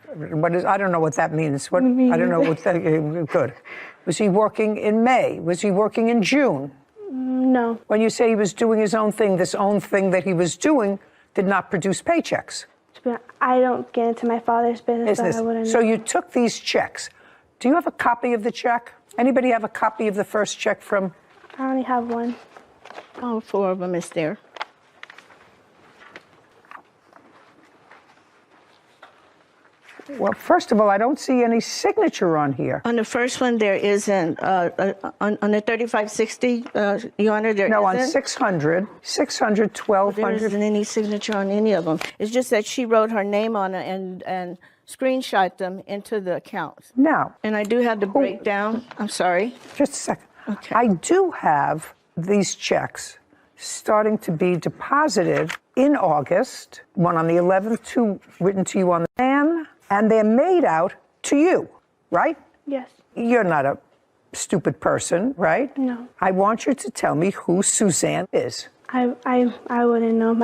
[SPEAKER 3] I don't know what that means. I don't know what that... Good. Was he working in May? Was he working in June?
[SPEAKER 11] No.
[SPEAKER 3] When you say he was doing his own thing, this own thing that he was doing did not produce paychecks.
[SPEAKER 11] I don't get into my father's business. So I wouldn't
[SPEAKER 3] So
[SPEAKER 11] know.
[SPEAKER 3] you took these checks. Do you have a copy of the check? Anybody have a copy of the first check from...
[SPEAKER 11] I only have one.
[SPEAKER 23] All four of them is there.
[SPEAKER 3] Well, first of all, I don't see any signature on here.
[SPEAKER 23] On the first one, there isn't. On the 3560, Your Honor, there isn't.
[SPEAKER 3] No, on 600, 1200.
[SPEAKER 23] There isn't any signature on any of them. It's just that she wrote her name on it and screenshot them into the accounts.
[SPEAKER 3] Now.
[SPEAKER 23] And I do have the breakdown. I'm sorry.
[SPEAKER 3] Just a second.
[SPEAKER 23] Okay.
[SPEAKER 3] I do have these checks starting to be deposited in August, one on the 11th, two written to you on the van, and they're made out to you, right?
[SPEAKER 11] Yes.
[SPEAKER 3] You're not a stupid person, right?
[SPEAKER 11] No.
[SPEAKER 3] I want you to tell me who Suzanne is.
[SPEAKER 11] I wouldn't know.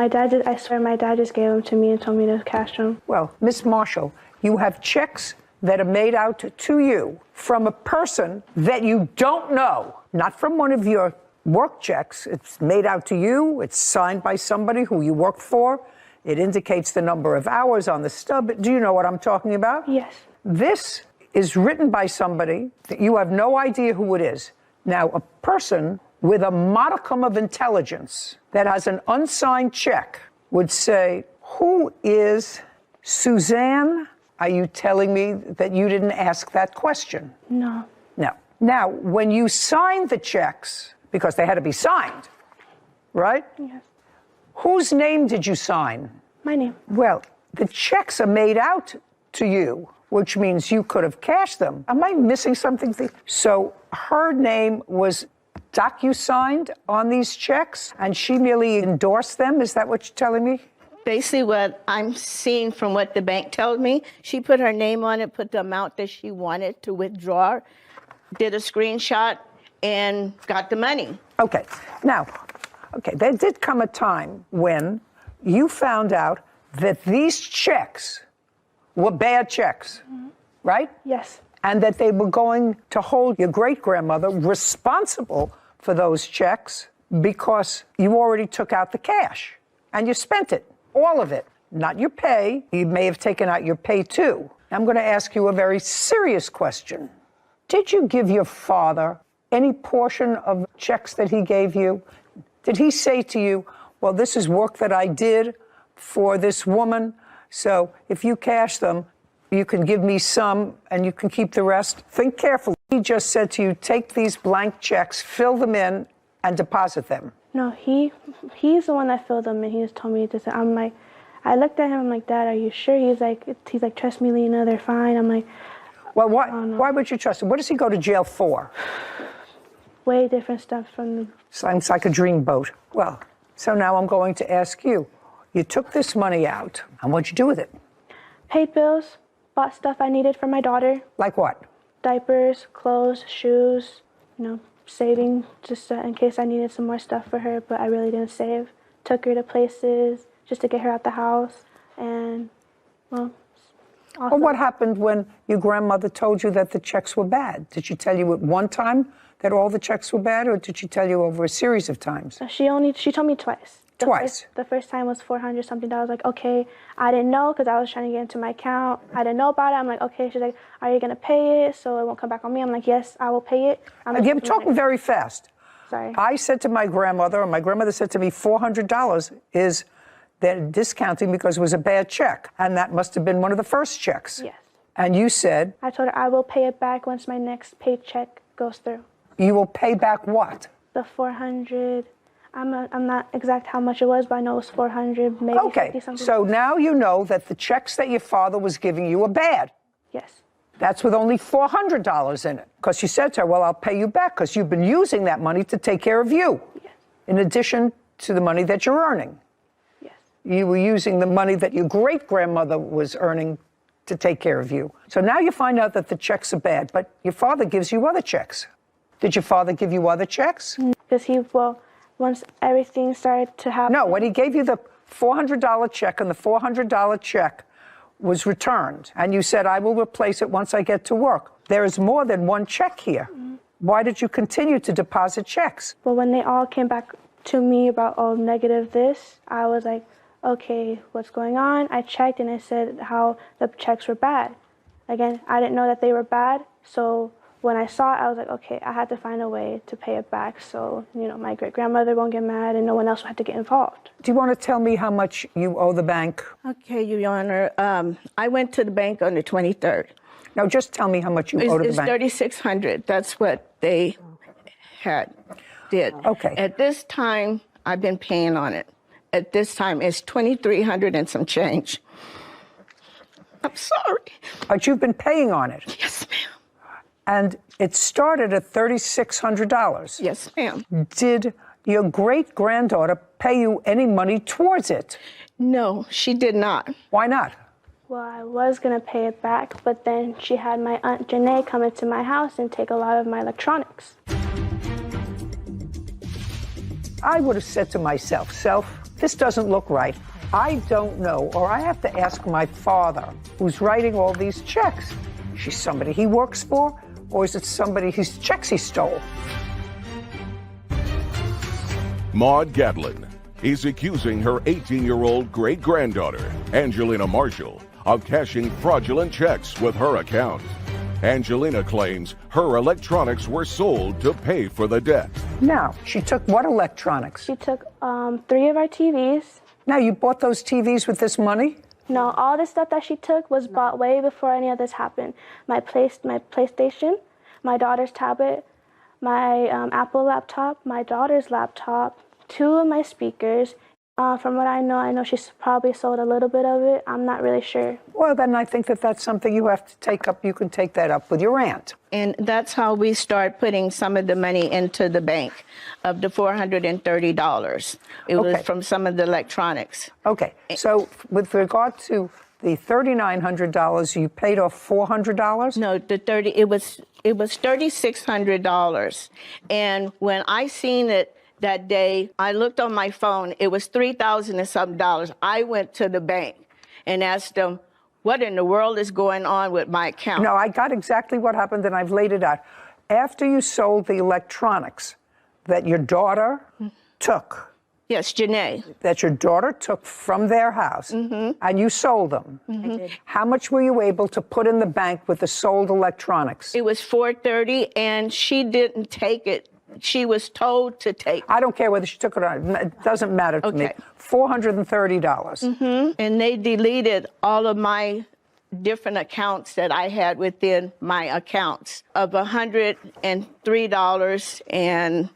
[SPEAKER 11] I swear my dad just gave them to me and told me to cash them.
[SPEAKER 3] Well, Miss Marshall, you have checks that are made out to you from a person that you don't know, not from one of your work checks. It's made out to you. It's signed by somebody who you worked for. It indicates the number of hours on the stub. Do you know what I'm talking about?
[SPEAKER 11] Yes.
[SPEAKER 3] This is written by somebody that you have no idea who it is. Now, a person with a modicum of intelligence that has an unsigned check would say, who is Suzanne? Are you telling me that you didn't ask that question?
[SPEAKER 11] No.
[SPEAKER 3] No. Now, when you signed the checks, because they had to be signed, right?
[SPEAKER 11] Yes.
[SPEAKER 3] Whose name did you sign?
[SPEAKER 11] My name.
[SPEAKER 3] Well, the checks are made out to you, which means you could have cashed them. Am I missing something? So her name was docu-signed on these checks, and she merely endorsed them? Is that what you're telling me?
[SPEAKER 23] Basically, what I'm seeing from what the bank tells me, she put her name on it, put the amount that she wanted to withdraw, did a screenshot, and got the money.
[SPEAKER 3] Okay. Now, there did come a time when you found out that these checks were bad checks, right?
[SPEAKER 11] Yes.
[SPEAKER 3] And that they were going to hold your great-grandmother responsible for those checks because you already took out the cash and you spent it, all of it, not your pay. You may have taken out your pay too. I'm going to ask you a very serious question. Did you give your father any portion of checks that he gave you? Did he say to you, well, this is work that I did for this woman, so if you cash them, you can give me some and you can keep the rest? Think carefully. He just said to you, take these blank checks, fill them in, and deposit them.
[SPEAKER 11] No, he's the one that filled them, and he just told me to say, I'm like, I looked at him, I'm like, Dad, are you sure? He's like, trust me, Lena, they're fine. I'm like,
[SPEAKER 3] well, why would you trust him? What does he go to jail for?
[SPEAKER 11] Way different stuff from the...
[SPEAKER 3] Sounds like a dreamboat. Well, so now I'm going to ask you. You took this money out, and what'd you do with it?
[SPEAKER 11] Paid bills, bought stuff I needed for my daughter.
[SPEAKER 3] Like what?
[SPEAKER 11] Diapers, clothes, shoes, saving just in case I needed some more stuff for her, but I really didn't save. Took her to places just to get her out the house, and, well, awesome.
[SPEAKER 3] Well, what happened when your grandmother told you that the checks were bad? Did she tell you at one time that all the checks were bad, or did she tell you over a series of times?
[SPEAKER 11] She told me twice. The first time was $400 something. I was like, okay, I didn't know because I was trying to get into my account. I didn't know about it. I'm like, okay. She's like, are you going to pay it so it won't come back on me? I'm like, yes, I will pay it.
[SPEAKER 3] You're talking very fast.
[SPEAKER 11] Sorry.
[SPEAKER 3] I said to my grandmother, and my grandmother said to me, $400 is they're discounting because it was a bad check. And that must have been one of the first checks.
[SPEAKER 11] Yes.
[SPEAKER 3] And you said?
[SPEAKER 11] I told her I will pay it back once my next paycheck goes through.
[SPEAKER 3] You will pay back what?
[SPEAKER 11] The $400. I'm not exact how much it was, but I know it was 400, maybe 50 something.
[SPEAKER 3] So now you know that the checks that your father was giving you are bad.
[SPEAKER 11] Yes.
[SPEAKER 3] That's with only $400 in it. Because you said to her, well, I'll pay you back because you've been using that money to take care of you.
[SPEAKER 11] Yes.
[SPEAKER 3] In addition to the money that you're earning.
[SPEAKER 11] Yes.
[SPEAKER 3] You were using the money that your great-grandmother was earning to take care of you. So now you find out that the checks are bad, but your father gives you other checks. Did your father give you other checks?
[SPEAKER 11] Because once everything started to happen.
[SPEAKER 3] No, when he gave you the $400 check and the $400 check was returned, and you said, I will replace it once I get to work. There is more than one check here. Mm-hmm. Why did you continue to deposit checks?
[SPEAKER 11] Well, when they all came back to me about, negative this, I was like, okay, what's going on? I checked and it said how the checks were bad. Again, I didn't know that they were bad, so when I saw it, I was like, okay, I had to find a way to pay it back so, my great-grandmother won't get mad and no one else will have to get involved.
[SPEAKER 3] Do you want to tell me how much you owe the bank?
[SPEAKER 23] Okay, Your Honor. I went to the bank on the 23rd.
[SPEAKER 3] No, just tell me how much you owe to the bank.
[SPEAKER 23] It's $3,600. That's what they did.
[SPEAKER 3] Okay.
[SPEAKER 23] At this time, I've been paying on it. At this time, it's $2,300 and some change. I'm sorry.
[SPEAKER 3] But you've been paying on it?
[SPEAKER 23] Yes, ma'am.
[SPEAKER 3] And it started at $3,600.
[SPEAKER 23] Yes, ma'am.
[SPEAKER 3] Did your great-granddaughter pay you any money towards it?
[SPEAKER 23] No, she did not.
[SPEAKER 3] Why not?
[SPEAKER 11] Well, I was going to pay it back, but then she had my Aunt Janae come into my house and take a lot of my electronics.
[SPEAKER 3] I would have said to myself, this doesn't look right. I don't know, or I have to ask my father, who's writing all these checks. Is she somebody he works for? Or is it somebody whose checks he stole?
[SPEAKER 20] Maude Gatlin is accusing her 18-year-old great-granddaughter, Angelina Marshall, of cashing fraudulent checks with her account. Angelina claims her electronics were sold to pay for the debt.
[SPEAKER 3] Now, she took what electronics?
[SPEAKER 11] She took 3 of our TVs.
[SPEAKER 3] Now, you bought those TVs with this money?
[SPEAKER 11] No, all the stuff that she took was bought way before any of this happened. My PlayStation, my daughter's tablet, my Apple laptop, my daughter's laptop, 2 of my speakers. From what I know she's probably sold a little bit of it. I'm not really sure.
[SPEAKER 3] Well, then I think that that's something you have to take up. You can take that up with your aunt.
[SPEAKER 23] And that's how we start putting some of the money into the bank of the $430. It was from some of the electronics.
[SPEAKER 3] Okay. So with regard to the $3,900, you paid off $400?
[SPEAKER 23] No, it was $3,600. And when I seen it that day, I looked on my phone. It was $3,000 and something. I went to the bank and asked them, what in the world is going on with my account?
[SPEAKER 3] No, I got exactly what happened, and I've laid it out. After you sold the electronics, that your daughter took.
[SPEAKER 23] Yes, Janae.
[SPEAKER 3] That your daughter took from their house, and you sold them. How much were you able to put in the bank with the sold electronics?
[SPEAKER 23] It was $430, and she didn't take it. She was told to take it.
[SPEAKER 3] I don't care whether she took it or not. It doesn't matter to me. $430.
[SPEAKER 23] And they deleted all of my different accounts that I had within my accounts of $103 and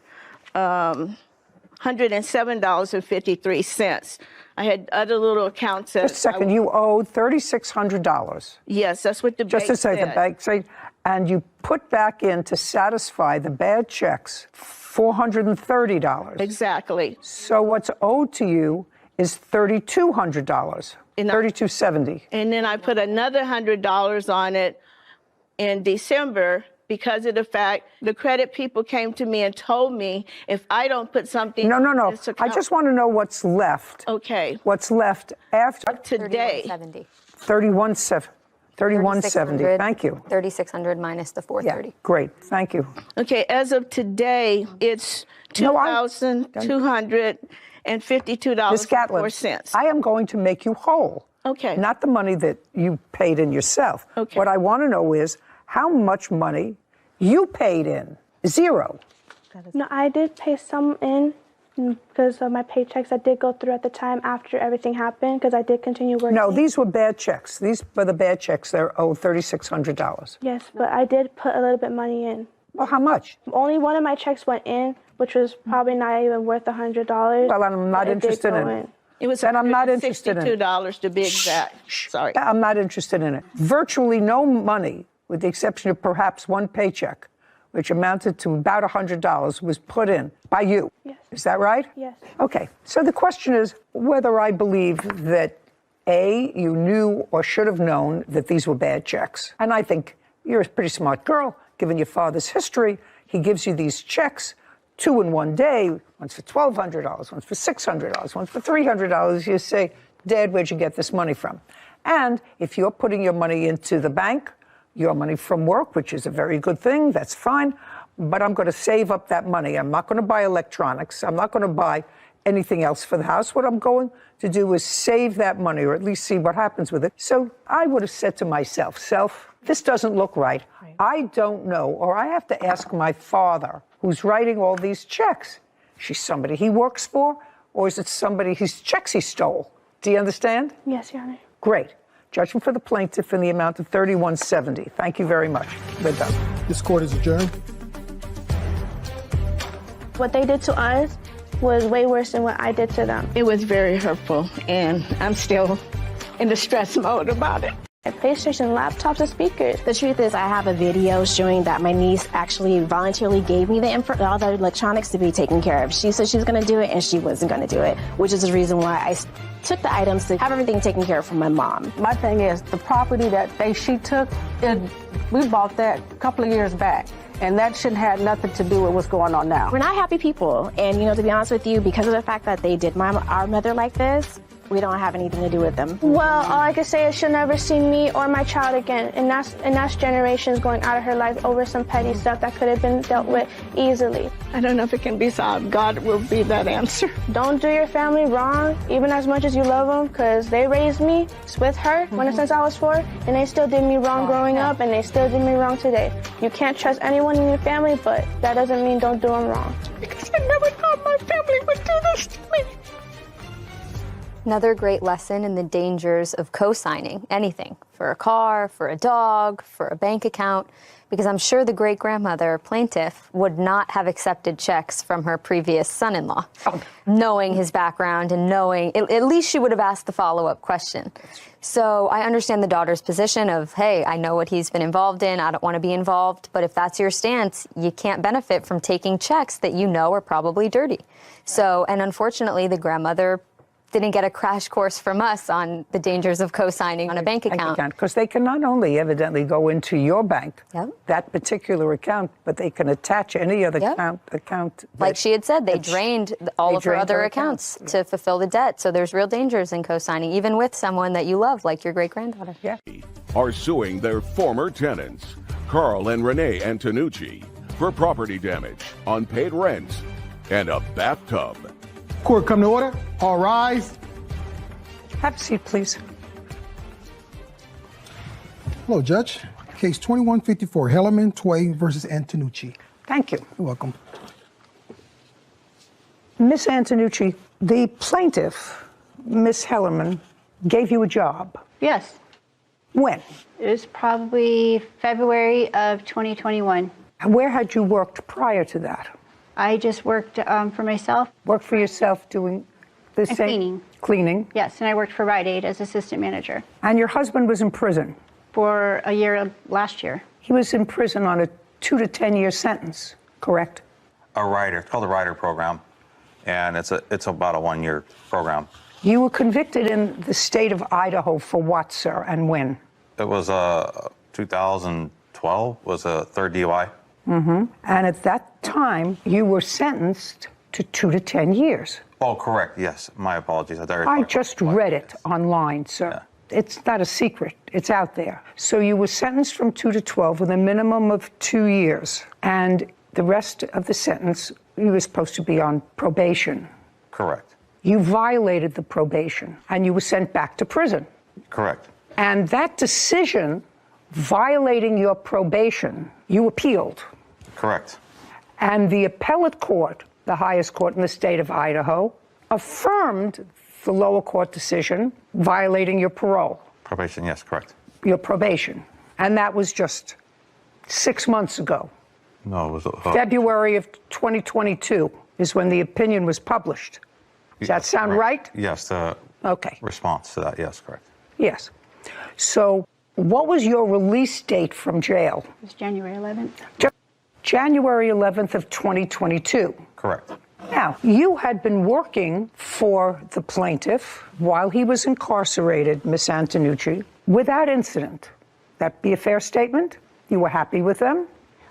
[SPEAKER 23] $107.53. I had other little accounts that...
[SPEAKER 3] Just a second, you owed $3,600.
[SPEAKER 23] Yes, that's what the bank
[SPEAKER 3] Just to say,
[SPEAKER 23] said.
[SPEAKER 3] the bank said, and you put back in to satisfy the bad checks $430.
[SPEAKER 23] Exactly.
[SPEAKER 3] So what's owed to you is $3,200, $3,270.
[SPEAKER 23] And then I put another $100 on it in December because of the fact the credit people came to me and told me if I don't put something...
[SPEAKER 3] No.
[SPEAKER 23] in this account,
[SPEAKER 3] I just want to know what's left.
[SPEAKER 23] Okay.
[SPEAKER 3] What's left after
[SPEAKER 23] today.
[SPEAKER 3] 3170. Thank you.
[SPEAKER 4] 3,600 minus the 430.
[SPEAKER 3] Yeah, great. Thank you.
[SPEAKER 23] Okay, as of today, it's $2,252.04.
[SPEAKER 3] I am going to make you whole.
[SPEAKER 23] Okay.
[SPEAKER 3] Not the money that you paid in yourself.
[SPEAKER 23] Okay.
[SPEAKER 3] What I want to know is how much money you paid in. Zero.
[SPEAKER 11] No, I did pay some in because of my paychecks that did go through at the time after everything happened because I did continue working.
[SPEAKER 3] No, these were bad checks. These were the bad checks. They're owed $3,600.
[SPEAKER 11] Yes, but I did put a little bit money in.
[SPEAKER 3] Well, how much?
[SPEAKER 11] Only one of my checks went in, which was probably not even worth $100.
[SPEAKER 3] Well, I'm not interested in it.
[SPEAKER 23] It was
[SPEAKER 3] I'm not interested in it.
[SPEAKER 23] $62 to be exact. Sorry.
[SPEAKER 3] I'm not interested in it. Virtually no money, with the exception of perhaps one paycheck, which amounted to about $100, was put in by you.
[SPEAKER 11] Yes.
[SPEAKER 3] Is that right?
[SPEAKER 11] Yes.
[SPEAKER 3] Okay. So the question is whether I believe that, A, you knew or should have known that these were bad checks. And I think you're a pretty smart girl, given your father's history. He gives you these checks, 2 in one day, one's for $1,200, one's for $600, one's for $300. You say, Dad, where'd you get this money from? And if you're putting your money into the bank, your money from work, which is a very good thing, that's fine. But I'm going to save up that money. I'm not going to buy electronics. I'm not going to buy anything else for the house. What I'm going to do is save that money, or at least see what happens with it. So I would have said to myself, this doesn't look right. I don't know, or I have to ask my father, who's writing all these checks. She's somebody he works for, or is it somebody whose checks he stole? Do you understand?
[SPEAKER 11] Yes, Your Honor.
[SPEAKER 3] Great. Judgment for the plaintiff in the amount of $3,170. Thank you very much. We're done.
[SPEAKER 21] This court is adjourned.
[SPEAKER 11] What they did to us was way worse than what I did to them.
[SPEAKER 23] It was very hurtful, and I'm still in the stress mode about it.
[SPEAKER 11] PlayStation, laptops, and speakers.
[SPEAKER 8] The truth is, I have a video showing that my niece actually voluntarily gave me all the electronics to be taken care of. She said she was going to do it, and she wasn't going to do it, which is the reason why I took the items to have everything taken care of from my mom.
[SPEAKER 22] My thing is, the property that she took, we bought that a couple of years back. And that shouldn't have nothing to do with what's going on now.
[SPEAKER 8] We're not happy people. And, to be honest with you, because of the fact that they did our mother like this, we don't have anything to do with them.
[SPEAKER 11] Well, all I can say is she'll never see me or my child again. And that's generations going out of her life over some petty stuff that could have been dealt with easily.
[SPEAKER 23] I don't know if it can be solved. God will be that answer.
[SPEAKER 11] Don't do your family wrong, even as much as you love them, because they raised me with her since I was 4, and they still did me wrong growing up, and they still did me wrong today. You can't trust anyone in your family, but that doesn't mean don't do them wrong.
[SPEAKER 23] Because I never thought my family would do this to me.
[SPEAKER 4] Another great lesson in the dangers of co-signing anything for a car, for a dog, for a bank account, because I'm sure the great-grandmother plaintiff would not have accepted checks from her previous son-in-law, knowing his background and knowing, at least she would have asked the follow-up question. So I understand the daughter's position of, hey, I know what he's been involved in, I don't want to be involved, but if that's your stance, you can't benefit from taking checks that you know are probably dirty. So, and unfortunately, the grandmother didn't get a crash course from us on the dangers of co-signing on a bank account.
[SPEAKER 3] Because they can not only evidently go into your bank, that particular account, but they can attach any other account.
[SPEAKER 4] Like she had said, they drained all of her other accounts to fulfill the debt. So there's real dangers in co-signing, even with someone that you love, like your great-granddaughter.
[SPEAKER 20] Are suing their former tenants. Carl and Renee Antonucci for property damage, unpaid rent, and a bathtub.
[SPEAKER 21] Court come to order. All rise.
[SPEAKER 3] Have a seat, please.
[SPEAKER 21] Hello, Judge. Case 2154, Hellerman Tway versus Antonucci.
[SPEAKER 3] Thank you.
[SPEAKER 21] You're welcome.
[SPEAKER 3] Miss Antonucci, the plaintiff, Miss Hellerman, gave you a job.
[SPEAKER 7] Yes.
[SPEAKER 3] When?
[SPEAKER 7] It was probably February of 2021.
[SPEAKER 3] Where had you worked prior to that?
[SPEAKER 7] I just worked for myself.
[SPEAKER 3] Worked for yourself doing the
[SPEAKER 7] And
[SPEAKER 3] same?
[SPEAKER 7] cleaning.
[SPEAKER 3] Cleaning.
[SPEAKER 7] Yes, and I worked for Rite Aid as assistant manager.
[SPEAKER 3] And your husband was in prison?
[SPEAKER 7] For a year last year.
[SPEAKER 3] He was in prison on a 2 to 10 year sentence, correct?
[SPEAKER 10] A rider. It's called the rider program, and it's about a 1 year program.
[SPEAKER 3] You were convicted in the state of Idaho for what, sir, and when?
[SPEAKER 10] It was 2012 was a third DUI.
[SPEAKER 3] Mm-hmm. And at that time, you were sentenced to 2 to 10 years.
[SPEAKER 10] Oh, correct. Yes. My apologies.
[SPEAKER 3] I just read it online, sir. Yeah. It's not a secret. It's out there. So you were sentenced from 2 to 12 with a minimum of 2 years. And the rest of the sentence, you were supposed to be on probation.
[SPEAKER 10] Correct.
[SPEAKER 3] You violated the probation and you were sent back to prison.
[SPEAKER 10] Correct.
[SPEAKER 3] And that decision, violating your probation, you appealed.
[SPEAKER 10] Correct.
[SPEAKER 3] And the appellate court, the highest court in the state of Idaho, affirmed the lower court decision violating your parole.
[SPEAKER 10] Probation, yes, correct.
[SPEAKER 3] Your probation. And that was just 6 months ago.
[SPEAKER 10] No, it was...
[SPEAKER 3] February of 2022 is when the opinion was published. Does that sound right?
[SPEAKER 10] Yes, the response to that, yes, correct.
[SPEAKER 3] Yes. So what was your release date from jail?
[SPEAKER 7] It was January 11th.
[SPEAKER 3] January 11th of 2022.
[SPEAKER 10] Correct.
[SPEAKER 3] Now, you had been working for the plaintiff while he was incarcerated, Miss Antonucci, without incident. That be a fair statement? You were happy with them?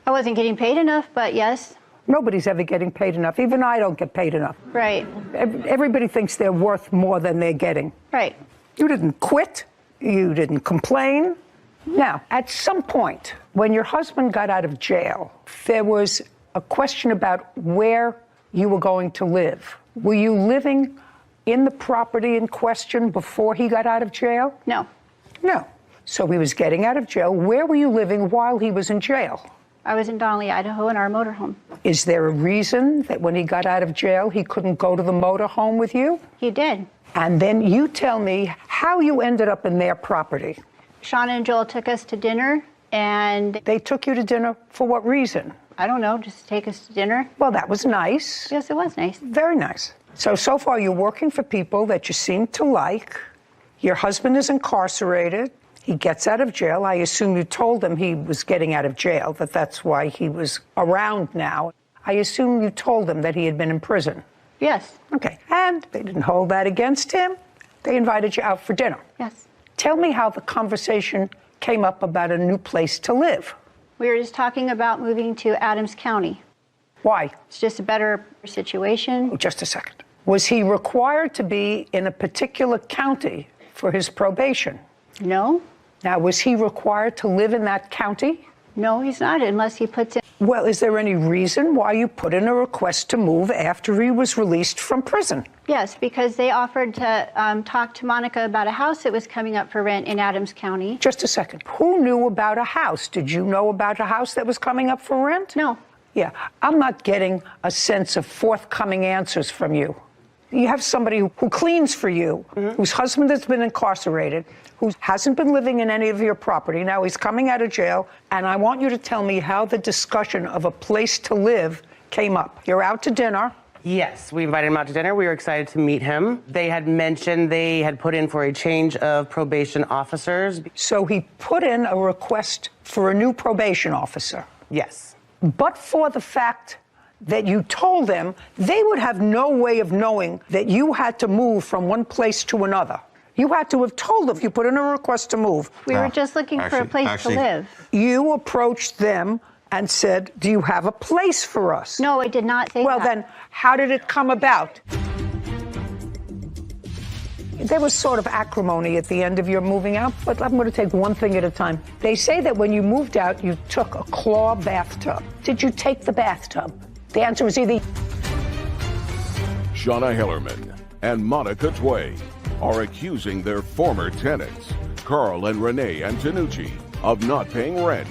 [SPEAKER 7] I wasn't getting paid enough, but yes.
[SPEAKER 3] Nobody's ever getting paid enough. Even I don't get paid enough.
[SPEAKER 7] Right.
[SPEAKER 3] Everybody thinks they're worth more than they're getting.
[SPEAKER 7] Right.
[SPEAKER 3] You didn't quit. You didn't complain. Now, at some point, when your husband got out of jail, there was a question about where you were going to live. Were you living in the property in question before he got out of jail?
[SPEAKER 7] No.
[SPEAKER 3] No. So he was getting out of jail. Where were you living while he was in jail?
[SPEAKER 7] I was in Donnelly, Idaho, in our motorhome.
[SPEAKER 3] Is there a reason that when he got out of jail, he couldn't go to the motorhome with you?
[SPEAKER 7] He did.
[SPEAKER 3] And then you tell me how you ended up in their property.
[SPEAKER 7] Shauna and Joel took us to dinner, and...
[SPEAKER 3] They took you to dinner for what reason?
[SPEAKER 7] I don't know, just to take us to dinner.
[SPEAKER 3] Well, that was nice.
[SPEAKER 7] Yes, it was nice.
[SPEAKER 3] Very nice. So far you're working for people that you seem to like. Your husband is incarcerated. He gets out of jail. I assume you told him he was getting out of jail, that that's why he was around now. I assume you told him that he had been in prison.
[SPEAKER 7] Yes.
[SPEAKER 3] Okay. And they didn't hold that against him. They invited you out for dinner.
[SPEAKER 7] Yes.
[SPEAKER 3] Tell me how the conversation came up about a new place to live.
[SPEAKER 7] We were just talking about moving to Adams County.
[SPEAKER 3] Why?
[SPEAKER 7] It's just a better situation.
[SPEAKER 3] Oh, just a second. Was he required to be in a particular county for his probation?
[SPEAKER 7] No.
[SPEAKER 3] Now, was he required to live in that county?
[SPEAKER 7] No, he's not, unless he puts in...
[SPEAKER 3] Well, is there any reason why you put in a request to move after he was released from prison?
[SPEAKER 7] Yes, because they offered to talk to Monica about a house that was coming up for rent in Adams County.
[SPEAKER 3] Just a second. Who knew about a house? Did you know about a house that was coming up for rent?
[SPEAKER 7] No.
[SPEAKER 3] Yeah, I'm not getting a sense of forthcoming answers from you. You have somebody who cleans for you, whose husband has been incarcerated, who hasn't been living in any of your property. Now he's coming out of jail, and I want you to tell me how the discussion of a place to live came up. You're out to dinner.
[SPEAKER 12] Yes, we invited him out to dinner. We were excited to meet him. They had mentioned they had put in for a change of probation officers.
[SPEAKER 3] So he put in a request for a new probation officer.
[SPEAKER 12] Yes.
[SPEAKER 3] But for the fact that you told them, they would have no way of knowing that you had to move from one place to another. You had to have told them if you put in a request to move.
[SPEAKER 7] We were just looking for a place to live.
[SPEAKER 3] You approached them and said, do you have a place for us?
[SPEAKER 7] No, I did not say that.
[SPEAKER 3] Well, then, how did it come about? There was sort of acrimony at the end of your moving out, but I'm going to take one thing at a time. They say that when you moved out, you took a claw bathtub. Did you take the bathtub? The answer is either...
[SPEAKER 20] Shauna Hillerman and Monica Tway are accusing their former tenants, Carl and Renee Antonucci, of not paying rent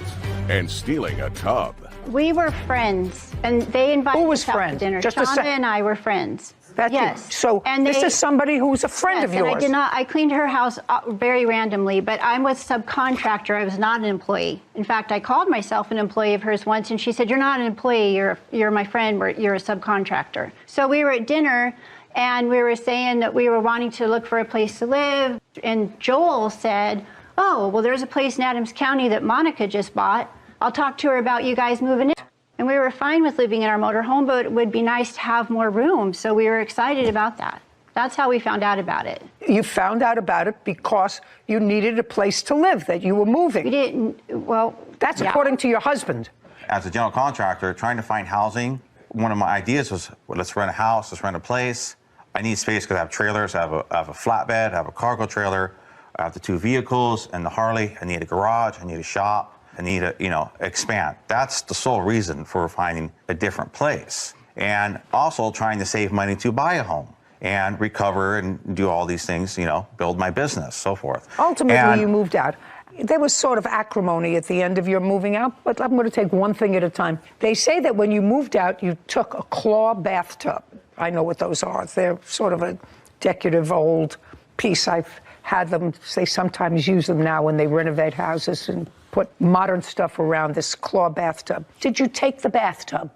[SPEAKER 20] and stealing a tub.
[SPEAKER 7] We were friends, and they invited
[SPEAKER 3] Who was
[SPEAKER 7] us out
[SPEAKER 3] friend?
[SPEAKER 7] to dinner.
[SPEAKER 3] Just a
[SPEAKER 7] Shauna
[SPEAKER 3] sec.
[SPEAKER 7] and I were friends.
[SPEAKER 3] Yes. So this is somebody who's a friend of yours.
[SPEAKER 7] And I did not. I cleaned her house very randomly, but I'm with subcontractor. I was not an employee. In fact, I called myself an employee of hers once, and she said, "You're not an employee. You're my friend. You're a subcontractor." So we were at dinner, and we were saying that we were wanting to look for a place to live, and Joel said, "Oh, well, there's a place in Adams County that Monica just bought. I'll talk to her about you guys moving in." And we were fine with living in our motorhome, but it would be nice to have more room. So we were excited about that. That's how we found out about it.
[SPEAKER 3] You found out about it because you needed a place to live, that you were moving.
[SPEAKER 7] We didn't, well...
[SPEAKER 3] That's according to your husband.
[SPEAKER 10] As a general contractor, trying to find housing, one of my ideas was, well, let's rent a house, let's rent a place. I need space because I have trailers, I have a flatbed, I have a cargo trailer, I have the 2 vehicles and the Harley. I need a garage, I need a shop. I need to, expand. That's the sole reason for finding a different place. And also trying to save money to buy a home and recover and do all these things, build my business, so forth.
[SPEAKER 3] Ultimately, you moved out. There was sort of acrimony at the end of your moving out, but I'm going to take one thing at a time. They say that when you moved out, you took a claw bathtub. I know what those are. They're sort of a decorative old piece. I've had them, they sometimes use them now when they renovate houses and put modern stuff around this claw bathtub. Did you take the bathtub?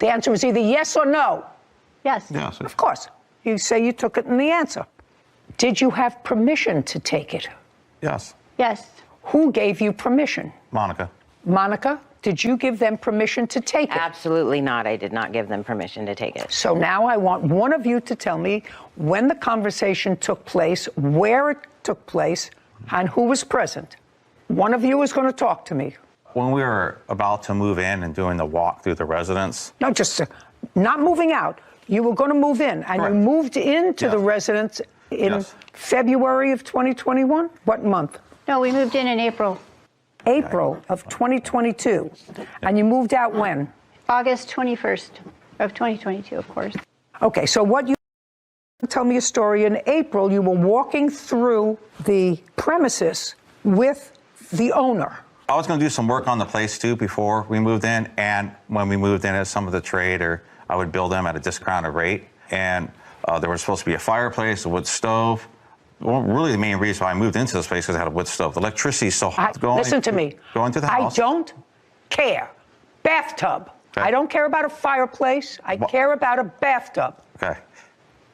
[SPEAKER 3] The answer is either yes or no.
[SPEAKER 7] Yes.
[SPEAKER 10] Yes.
[SPEAKER 3] Of course. You say you took it in the answer. Did you have permission to take it?
[SPEAKER 10] Yes.
[SPEAKER 7] Yes.
[SPEAKER 3] Who gave you permission?
[SPEAKER 10] Monica.
[SPEAKER 3] Monica, did you give them permission to take it?
[SPEAKER 13] Absolutely not. I did not give them permission to take it.
[SPEAKER 3] So now I want one of you to tell me when the conversation took place, where it took place, and who was present. One of you is going to talk to me.
[SPEAKER 10] When we were about to move in and doing the walk through the residence.
[SPEAKER 3] No, just not moving out. You were going to move in, and you moved into the residence in February of 2021? What month?
[SPEAKER 7] No, we moved in April.
[SPEAKER 3] April of 2022. And you moved out when?
[SPEAKER 7] August 21st of 2022, of course.
[SPEAKER 3] Okay, so what you tell me a story. In April, you were walking through the premises with the owner.
[SPEAKER 10] I was going to do some work on the place too before we moved in, and when we moved in as some of the trade, or I would build them at a discounted rate. And there was supposed to be a fireplace, a wood stove. Well, really the main reason why I moved into this place is because I had a wood stove. The electricity is so hot.
[SPEAKER 3] Listen to me.
[SPEAKER 10] Go into the house.
[SPEAKER 3] I don't care. Bathtub.
[SPEAKER 10] Okay.
[SPEAKER 3] I don't care about a fireplace. I care about a bathtub.
[SPEAKER 10] Okay.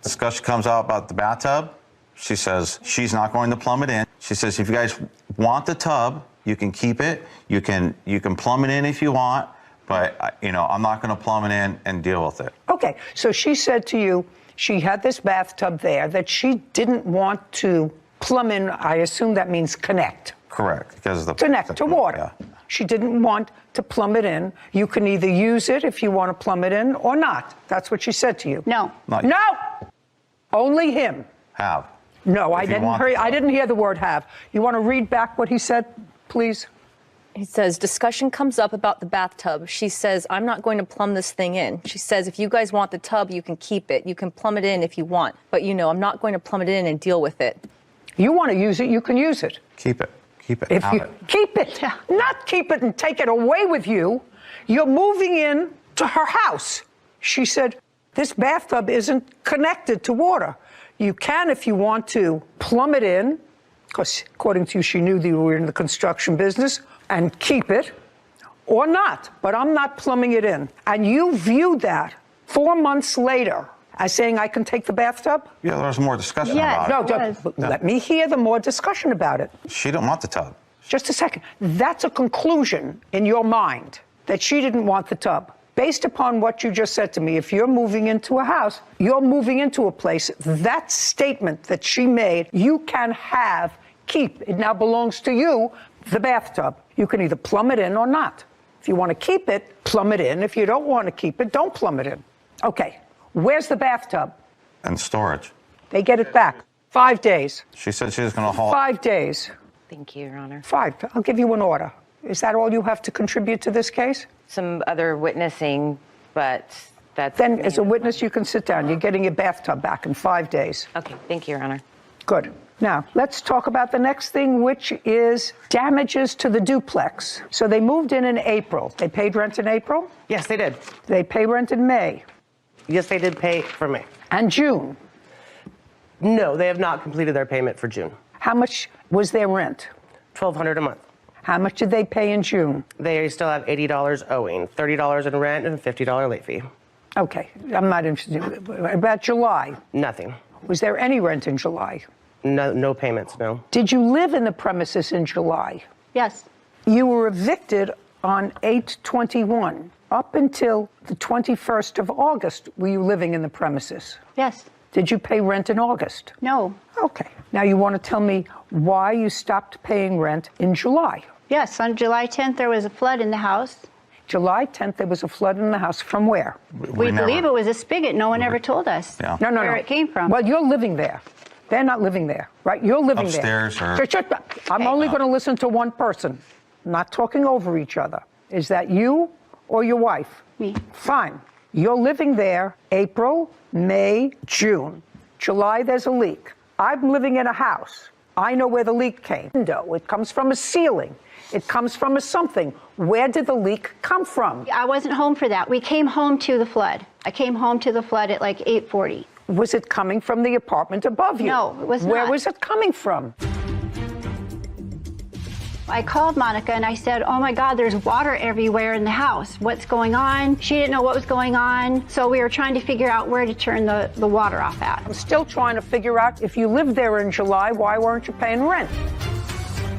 [SPEAKER 10] Discussion comes out about the bathtub. She says she's not going to plumb it in. She says, if you guys want the tub, you can keep it. You can plumb it in if you want, but I'm not going to plumb it in and deal with it.
[SPEAKER 3] Okay, so she said to you, she had this bathtub there that she didn't want to plumb in. I assume that means connect.
[SPEAKER 10] Correct, because the
[SPEAKER 3] connect to water. Yeah. She didn't want to plumb it in. You can either use it if you want to plumb it in or not. That's what she said to you.
[SPEAKER 7] No.
[SPEAKER 3] No. Only him.
[SPEAKER 10] Have.
[SPEAKER 3] No, I didn't hear the word have. You want to read back what he said, please?
[SPEAKER 16] He says, discussion comes up about the bathtub. She says, I'm not going to plumb this thing in. She says, if you guys want the tub, you can keep it. You can plumb it in if you want. But, I'm not going to plumb it in and deal with it.
[SPEAKER 3] You want to use it, you can use it.
[SPEAKER 10] Keep it. Keep it.
[SPEAKER 3] Keep it. Not keep it and take it away with you. You're moving in to her house. She said, this bathtub isn't connected to water. You can, if you want to, plumb it in, because according to you, she knew that you were in the construction business, and keep it, or not. But I'm not plumbing it in. And you viewed that 4 months later as saying, I can take the bathtub?
[SPEAKER 10] Yeah, there was more discussion about it.
[SPEAKER 3] No, let me hear the more discussion about it.
[SPEAKER 10] She didn't want the tub.
[SPEAKER 3] Just a second. That's a conclusion in your mind, that she didn't want the tub. Based upon what you just said to me, if you're moving into a house, you're moving into a place, that statement that she made, you can keep. It now belongs to you, the bathtub. You can either plumb it in or not. If you want to keep it, plumb it in. If you don't want to keep it, don't plumb it in. Okay, where's the bathtub?
[SPEAKER 10] And storage.
[SPEAKER 3] They get it back. 5 days.
[SPEAKER 10] She said she was going to halt.
[SPEAKER 3] 5 days.
[SPEAKER 13] Thank you, Your Honor.
[SPEAKER 3] 5. I'll give you an order. Is that all you have to contribute to this case?
[SPEAKER 13] Some other witnessing, but that's...
[SPEAKER 3] Then, as a witness, you can sit down. You're getting your bathtub back in 5 days.
[SPEAKER 13] Okay, thank you, Your Honor.
[SPEAKER 3] Good. Now, let's talk about the next thing, which is damages to the duplex. So they moved in April. They paid rent in April?
[SPEAKER 12] Yes, they did.
[SPEAKER 3] They pay rent in May?
[SPEAKER 12] Yes, they did pay for May.
[SPEAKER 3] And June?
[SPEAKER 12] No, they have not completed their payment for June.
[SPEAKER 3] How much was their rent?
[SPEAKER 12] $1,200 a month.
[SPEAKER 3] How much did they pay in June?
[SPEAKER 12] They still have $80 owing, $30 in rent and a $50 late fee.
[SPEAKER 3] Okay, I'm not interested. About July?
[SPEAKER 12] Nothing.
[SPEAKER 3] Was there any rent in July?
[SPEAKER 12] No payments, no.
[SPEAKER 3] Did you live in the premises in July?
[SPEAKER 7] Yes.
[SPEAKER 3] You were evicted on 8/21. Up until the 21st of August, were you living in the premises?
[SPEAKER 7] Yes.
[SPEAKER 3] Did you pay rent in August?
[SPEAKER 7] No.
[SPEAKER 3] Okay. Now you want to tell me why you stopped paying rent in July?
[SPEAKER 7] Yes, on July 10th, there was a flood in the house.
[SPEAKER 3] July 10th, there was a flood in the house. From where?
[SPEAKER 7] We believe it was a spigot. No one ever told us where it came from.
[SPEAKER 3] Well, you're living there. They're not living there, right? You're living
[SPEAKER 10] upstairs
[SPEAKER 3] there. I'm only going to listen to one person. I'm not talking over each other. Is that you or your wife?
[SPEAKER 7] Me.
[SPEAKER 3] Fine. You're living there April, May, June. July, there's a leak. I'm living in a house. I know where the leak came. It comes from a ceiling. It comes from a something. Where did the leak come from?
[SPEAKER 7] I wasn't home for that. We came home to the flood. I came home to the flood at like 8:40.
[SPEAKER 3] Was it coming from the apartment above you?
[SPEAKER 7] No, it was not.
[SPEAKER 3] Where was it coming from?
[SPEAKER 7] I called Monica and I said, oh my God, there's water everywhere in the house. What's going on? She didn't know what was going on. So we were trying to figure out where to turn the water off at.
[SPEAKER 3] I'm still trying to figure out, if you lived there in July, why weren't you paying rent?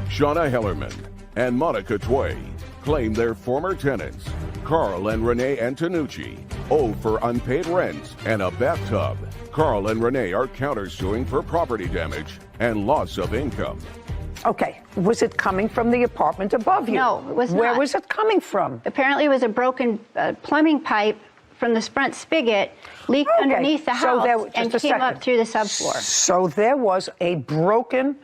[SPEAKER 20] Shauna Hellerman and Monica Tway claim their former tenants, Carl and Renee Antonucci, owe for unpaid rent and a bathtub. Carl and Renee are countersuing for property damage and loss of income.
[SPEAKER 3] Okay, was it coming from the apartment above you?
[SPEAKER 7] No, it was not.
[SPEAKER 3] Where was it coming from?
[SPEAKER 7] Apparently it was a broken plumbing pipe from the front spigot leaked underneath the house and came up through the subfloor.
[SPEAKER 3] So there was a broken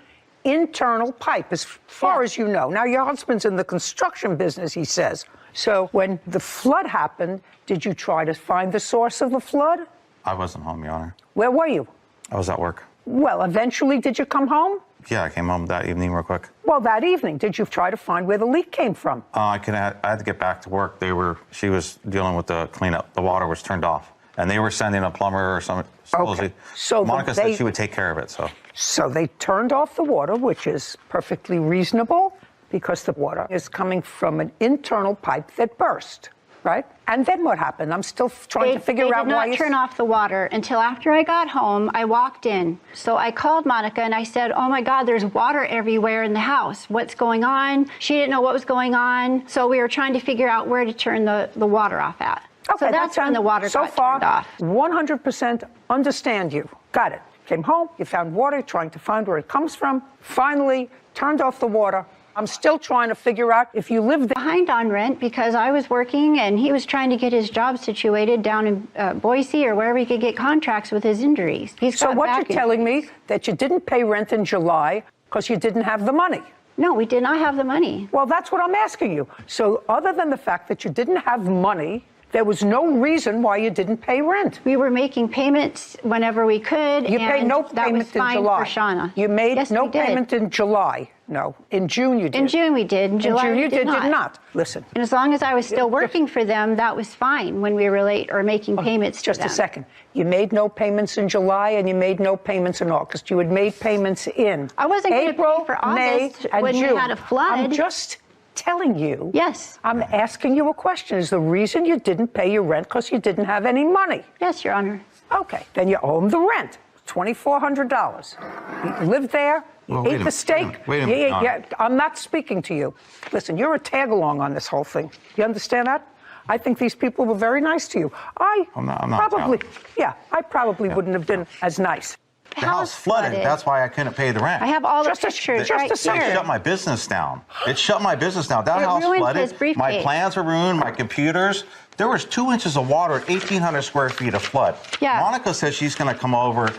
[SPEAKER 3] internal pipe, as far as you know. Now, your husband's in the construction business, he says. So when the flood happened, did you try to find the source of the flood?
[SPEAKER 10] I wasn't home, Your Honor.
[SPEAKER 3] Where were you?
[SPEAKER 10] I was at work.
[SPEAKER 3] Well, eventually, did you come home?
[SPEAKER 10] Yeah, I came home that evening real quick.
[SPEAKER 3] Well, that evening, did you try to find where the leak came from?
[SPEAKER 10] I had to get back to work. She was dealing with the cleanup. The water was turned off. And they were sending a plumber or something.
[SPEAKER 3] Okay. So
[SPEAKER 10] Monica said she would take care of it, so.
[SPEAKER 3] So they turned off the water, which is perfectly reasonable because the water is coming from an internal pipe that burst, right? And then what happened? I'm still trying to figure out why.
[SPEAKER 7] They did not turn off the water until after I got home. I walked in. So I called Monica and I said, oh my God, there's water everywhere in the house. What's going on? She didn't know what was going on. So we were trying to figure out where to turn the water off at.
[SPEAKER 3] Okay,
[SPEAKER 7] so that's when the water got turned off.
[SPEAKER 3] 100% understand you. Got it. Came home, you found water, trying to find where it comes from. Finally, turned off the water. I'm still trying to figure out if you lived there.
[SPEAKER 7] Behind on rent because I was working and he was trying to get his job situated down in Boise or wherever he could get contracts with his injuries.
[SPEAKER 3] So what you're telling me, that you didn't pay rent in July because you didn't have the money?
[SPEAKER 7] No, we did not have the money.
[SPEAKER 3] Well, that's what I'm asking you. So other than the fact that you didn't have money, there was no reason why you didn't pay rent.
[SPEAKER 7] We were making payments whenever we could.
[SPEAKER 3] You paid no payment in July.
[SPEAKER 7] For Shauna.
[SPEAKER 3] You made
[SPEAKER 7] yes,
[SPEAKER 3] no payment in July. No, in June you did.
[SPEAKER 7] In June we did. In July
[SPEAKER 3] June you
[SPEAKER 7] did
[SPEAKER 3] not. Listen.
[SPEAKER 7] And as long as I was still working for them, that was fine when we were late or making payments to them.
[SPEAKER 3] Just a second. You made no payments in July and you made no payments in August. You had made payments in
[SPEAKER 7] I wasn't
[SPEAKER 3] April,
[SPEAKER 7] pay for
[SPEAKER 3] May,
[SPEAKER 7] August
[SPEAKER 3] and
[SPEAKER 7] when
[SPEAKER 3] June.
[SPEAKER 7] we had a flood.
[SPEAKER 3] I'm just telling you.
[SPEAKER 7] Yes.
[SPEAKER 3] I'm asking you a question. Is the reason you didn't pay your rent because you didn't have any money?
[SPEAKER 7] Yes, Your Honor.
[SPEAKER 3] Okay. Then you owe them the rent, $2,400. You lived there. You ate the steak.
[SPEAKER 10] Wait a minute.
[SPEAKER 3] Yeah, I'm not speaking to you. Listen, you're a tag-along on this whole thing. You understand that? I think these people were very nice to you.
[SPEAKER 10] I'm not
[SPEAKER 3] I probably wouldn't have been as nice.
[SPEAKER 10] The house flooded. That's why I couldn't pay the rent.
[SPEAKER 7] I have all the pictures right here.
[SPEAKER 10] It shut my business down. It shut my business down. That house
[SPEAKER 7] ruined his
[SPEAKER 10] flooded.
[SPEAKER 7] briefcase.
[SPEAKER 10] My plans were ruined. My computers. There was 2 inches of water at 1,800 square feet of flood.
[SPEAKER 7] Yeah.
[SPEAKER 10] Monica says she's going to come over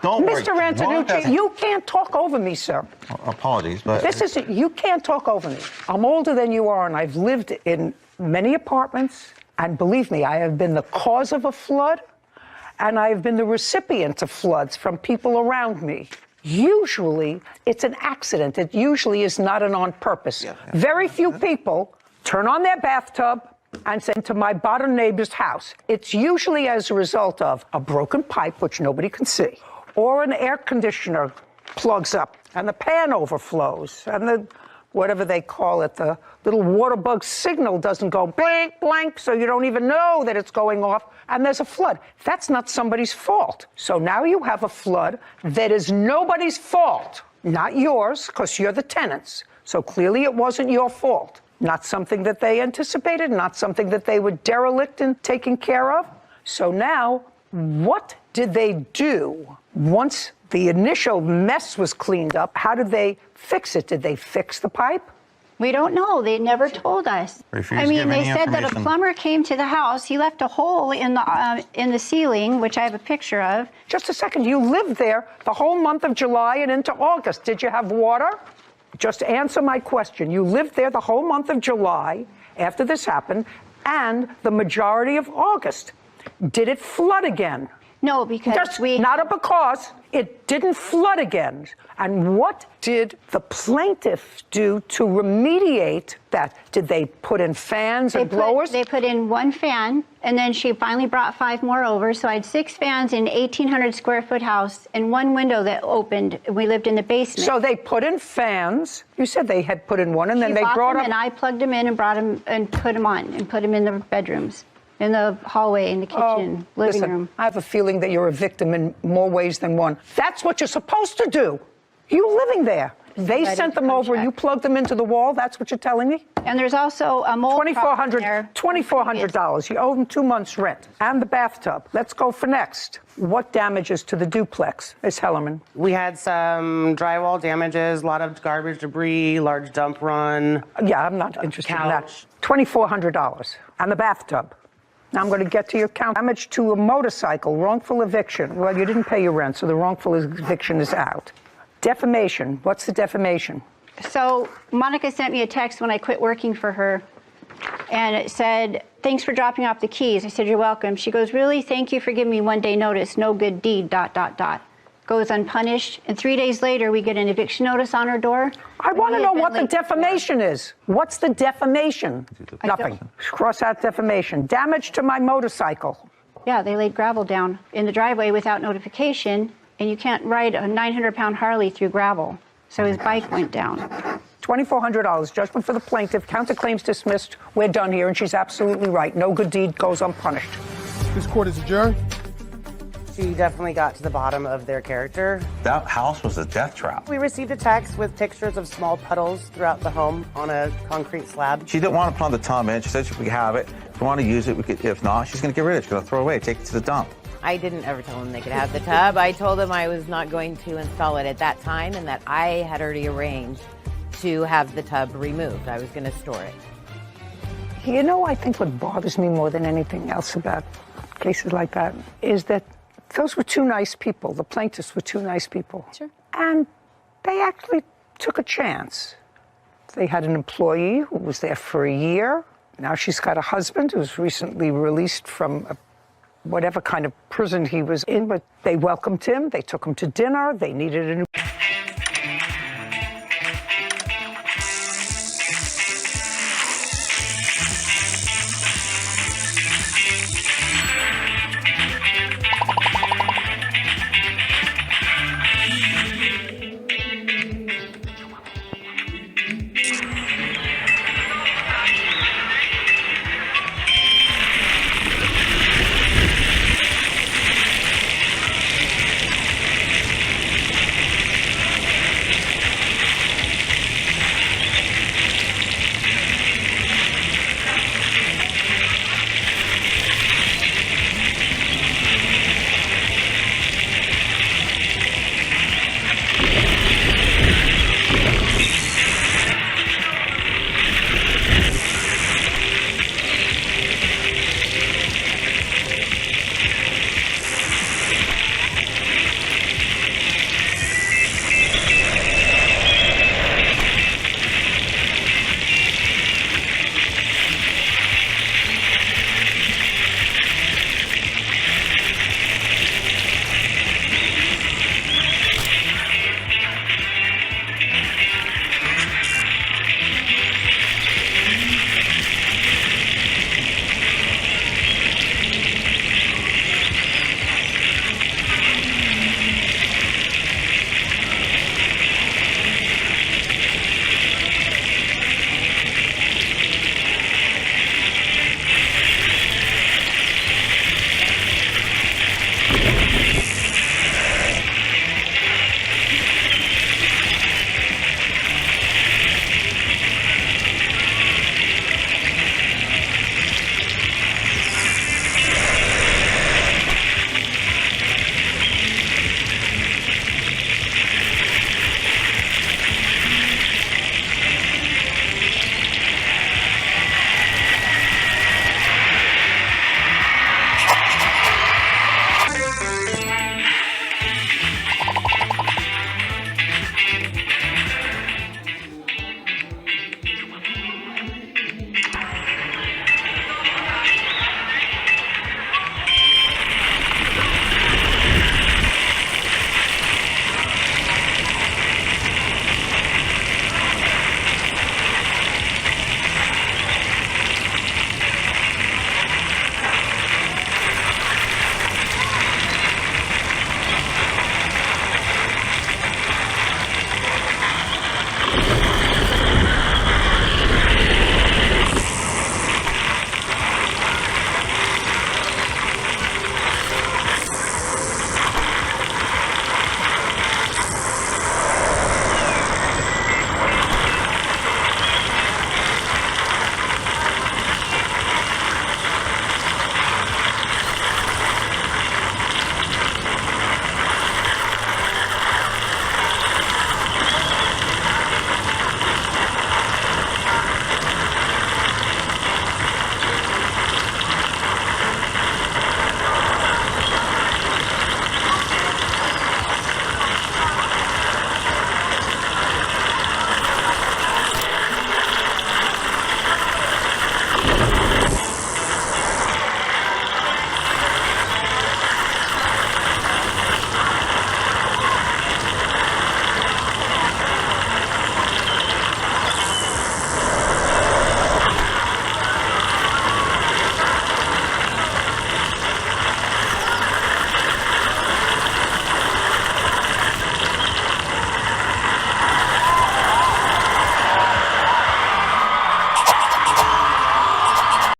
[SPEAKER 10] Don't worry.
[SPEAKER 3] Mr. Antonucci, you can't talk over me, sir.
[SPEAKER 10] Apologies, but
[SPEAKER 3] You can't talk over me. I'm older than you are, and I've lived in many apartments, and believe me, I have been the cause of a flood, and I have been the recipient of floods from people around me. Usually, it's an accident. It usually is not an on purpose. Very few people turn on their bathtub and send to my bottom neighbor's house. It's usually as a result of a broken pipe, which nobody can see, or an air conditioner plugs up and the pan overflows and the, whatever they call it, the little water bug signal doesn't go blank, blank, so you don't even know that it's going off, and there's a flood. That's not somebody's fault. So now you have a flood that is nobody's fault, not yours, because you're the tenants. So clearly it wasn't your fault. Not something that they anticipated, not something that they were derelict in taking care of. So now, what did they do once the initial mess was cleaned up? How did they fix it? Did they fix the pipe?
[SPEAKER 7] We don't know. They never told us. I mean, they said that a plumber came to the house. He left a hole in the ceiling, which I have a picture of.
[SPEAKER 3] Just a second. You lived there the whole month of July and into August. Did you have water? Just answer my question. You lived there the whole month of July after this happened and the majority of August. Did it flood again?
[SPEAKER 7] No, because
[SPEAKER 3] it didn't flood again. And what did the plaintiff do to remediate that? Did they put in fans and blowers?
[SPEAKER 7] They put in one fan, and then she finally brought 5 more over. So I had 6 fans in an 1,800 square foot house and 1 window that opened. We lived in the basement.
[SPEAKER 3] So they put in fans. You said they had put in one, and then they brought them.
[SPEAKER 7] And I plugged them in and brought them and put them on and put them in the bedrooms. In the hallway, in the kitchen, living room.
[SPEAKER 3] I have a feeling that you're a victim in more ways than one. That's what you're supposed to do. You living there. They sent them over, you plugged them into the wall, that's what you're telling me?
[SPEAKER 7] And there's also a mold
[SPEAKER 3] $2,400. You owe them 2 months' rent. And the bathtub. Let's go for next. What damages to the duplex, Ms. Hellerman?
[SPEAKER 12] We had some drywall damages, a lot of garbage debris, large dump run.
[SPEAKER 3] Yeah, I'm not interested in that. $2,400. And the bathtub. Now I'm going to get to your count. Damage to a motorcycle, wrongful eviction. Well, you didn't pay your rent, so the wrongful eviction is out. Defamation. What's the defamation?
[SPEAKER 7] So Monica sent me a text when I quit working for her, and it said, "Thanks for dropping off the keys." I said, "You're welcome." She goes, "Really? Thank you for giving me 1 day notice. No good deed, ... Goes unpunished. And 3 days later, we get an eviction notice on her door.
[SPEAKER 3] I want to know what the defamation is. What's the defamation? Nothing. Cross out defamation. Damage to my motorcycle.
[SPEAKER 7] Yeah, they laid gravel down in the driveway without notification, and you can't ride a 900-pound Harley through gravel. So his bike went down.
[SPEAKER 3] $2,400. Judgment for the plaintiff. Counterclaims dismissed. We're done here, and she's absolutely right. No good deed goes unpunished.
[SPEAKER 21] This court is adjourned.
[SPEAKER 12] She definitely got to the bottom of their character.
[SPEAKER 10] That house was a death trap.
[SPEAKER 12] We received a text with pictures of small puddles throughout the home on a concrete slab.
[SPEAKER 10] She didn't want to plumb the tub in. She said if we have it, if we want to use it, we could. If not, she's going to get rid of it. She's going to throw it away, take it to the dump.
[SPEAKER 13] I didn't ever tell them they could have the tub. I told them I was not going to install it at that time and that I had already arranged to have the tub removed. I was going to store it.
[SPEAKER 3] You know, I think what bothers me more than anything else about cases like that is that those were 2 nice people. The plaintiffs were 2 nice people.
[SPEAKER 4] Sure.
[SPEAKER 3] And they actually took a chance. They had an employee who was there for a year. Now she's got a husband who's recently released from whatever kind of prison he was in, but they welcomed him. They took him to dinner. They needed a new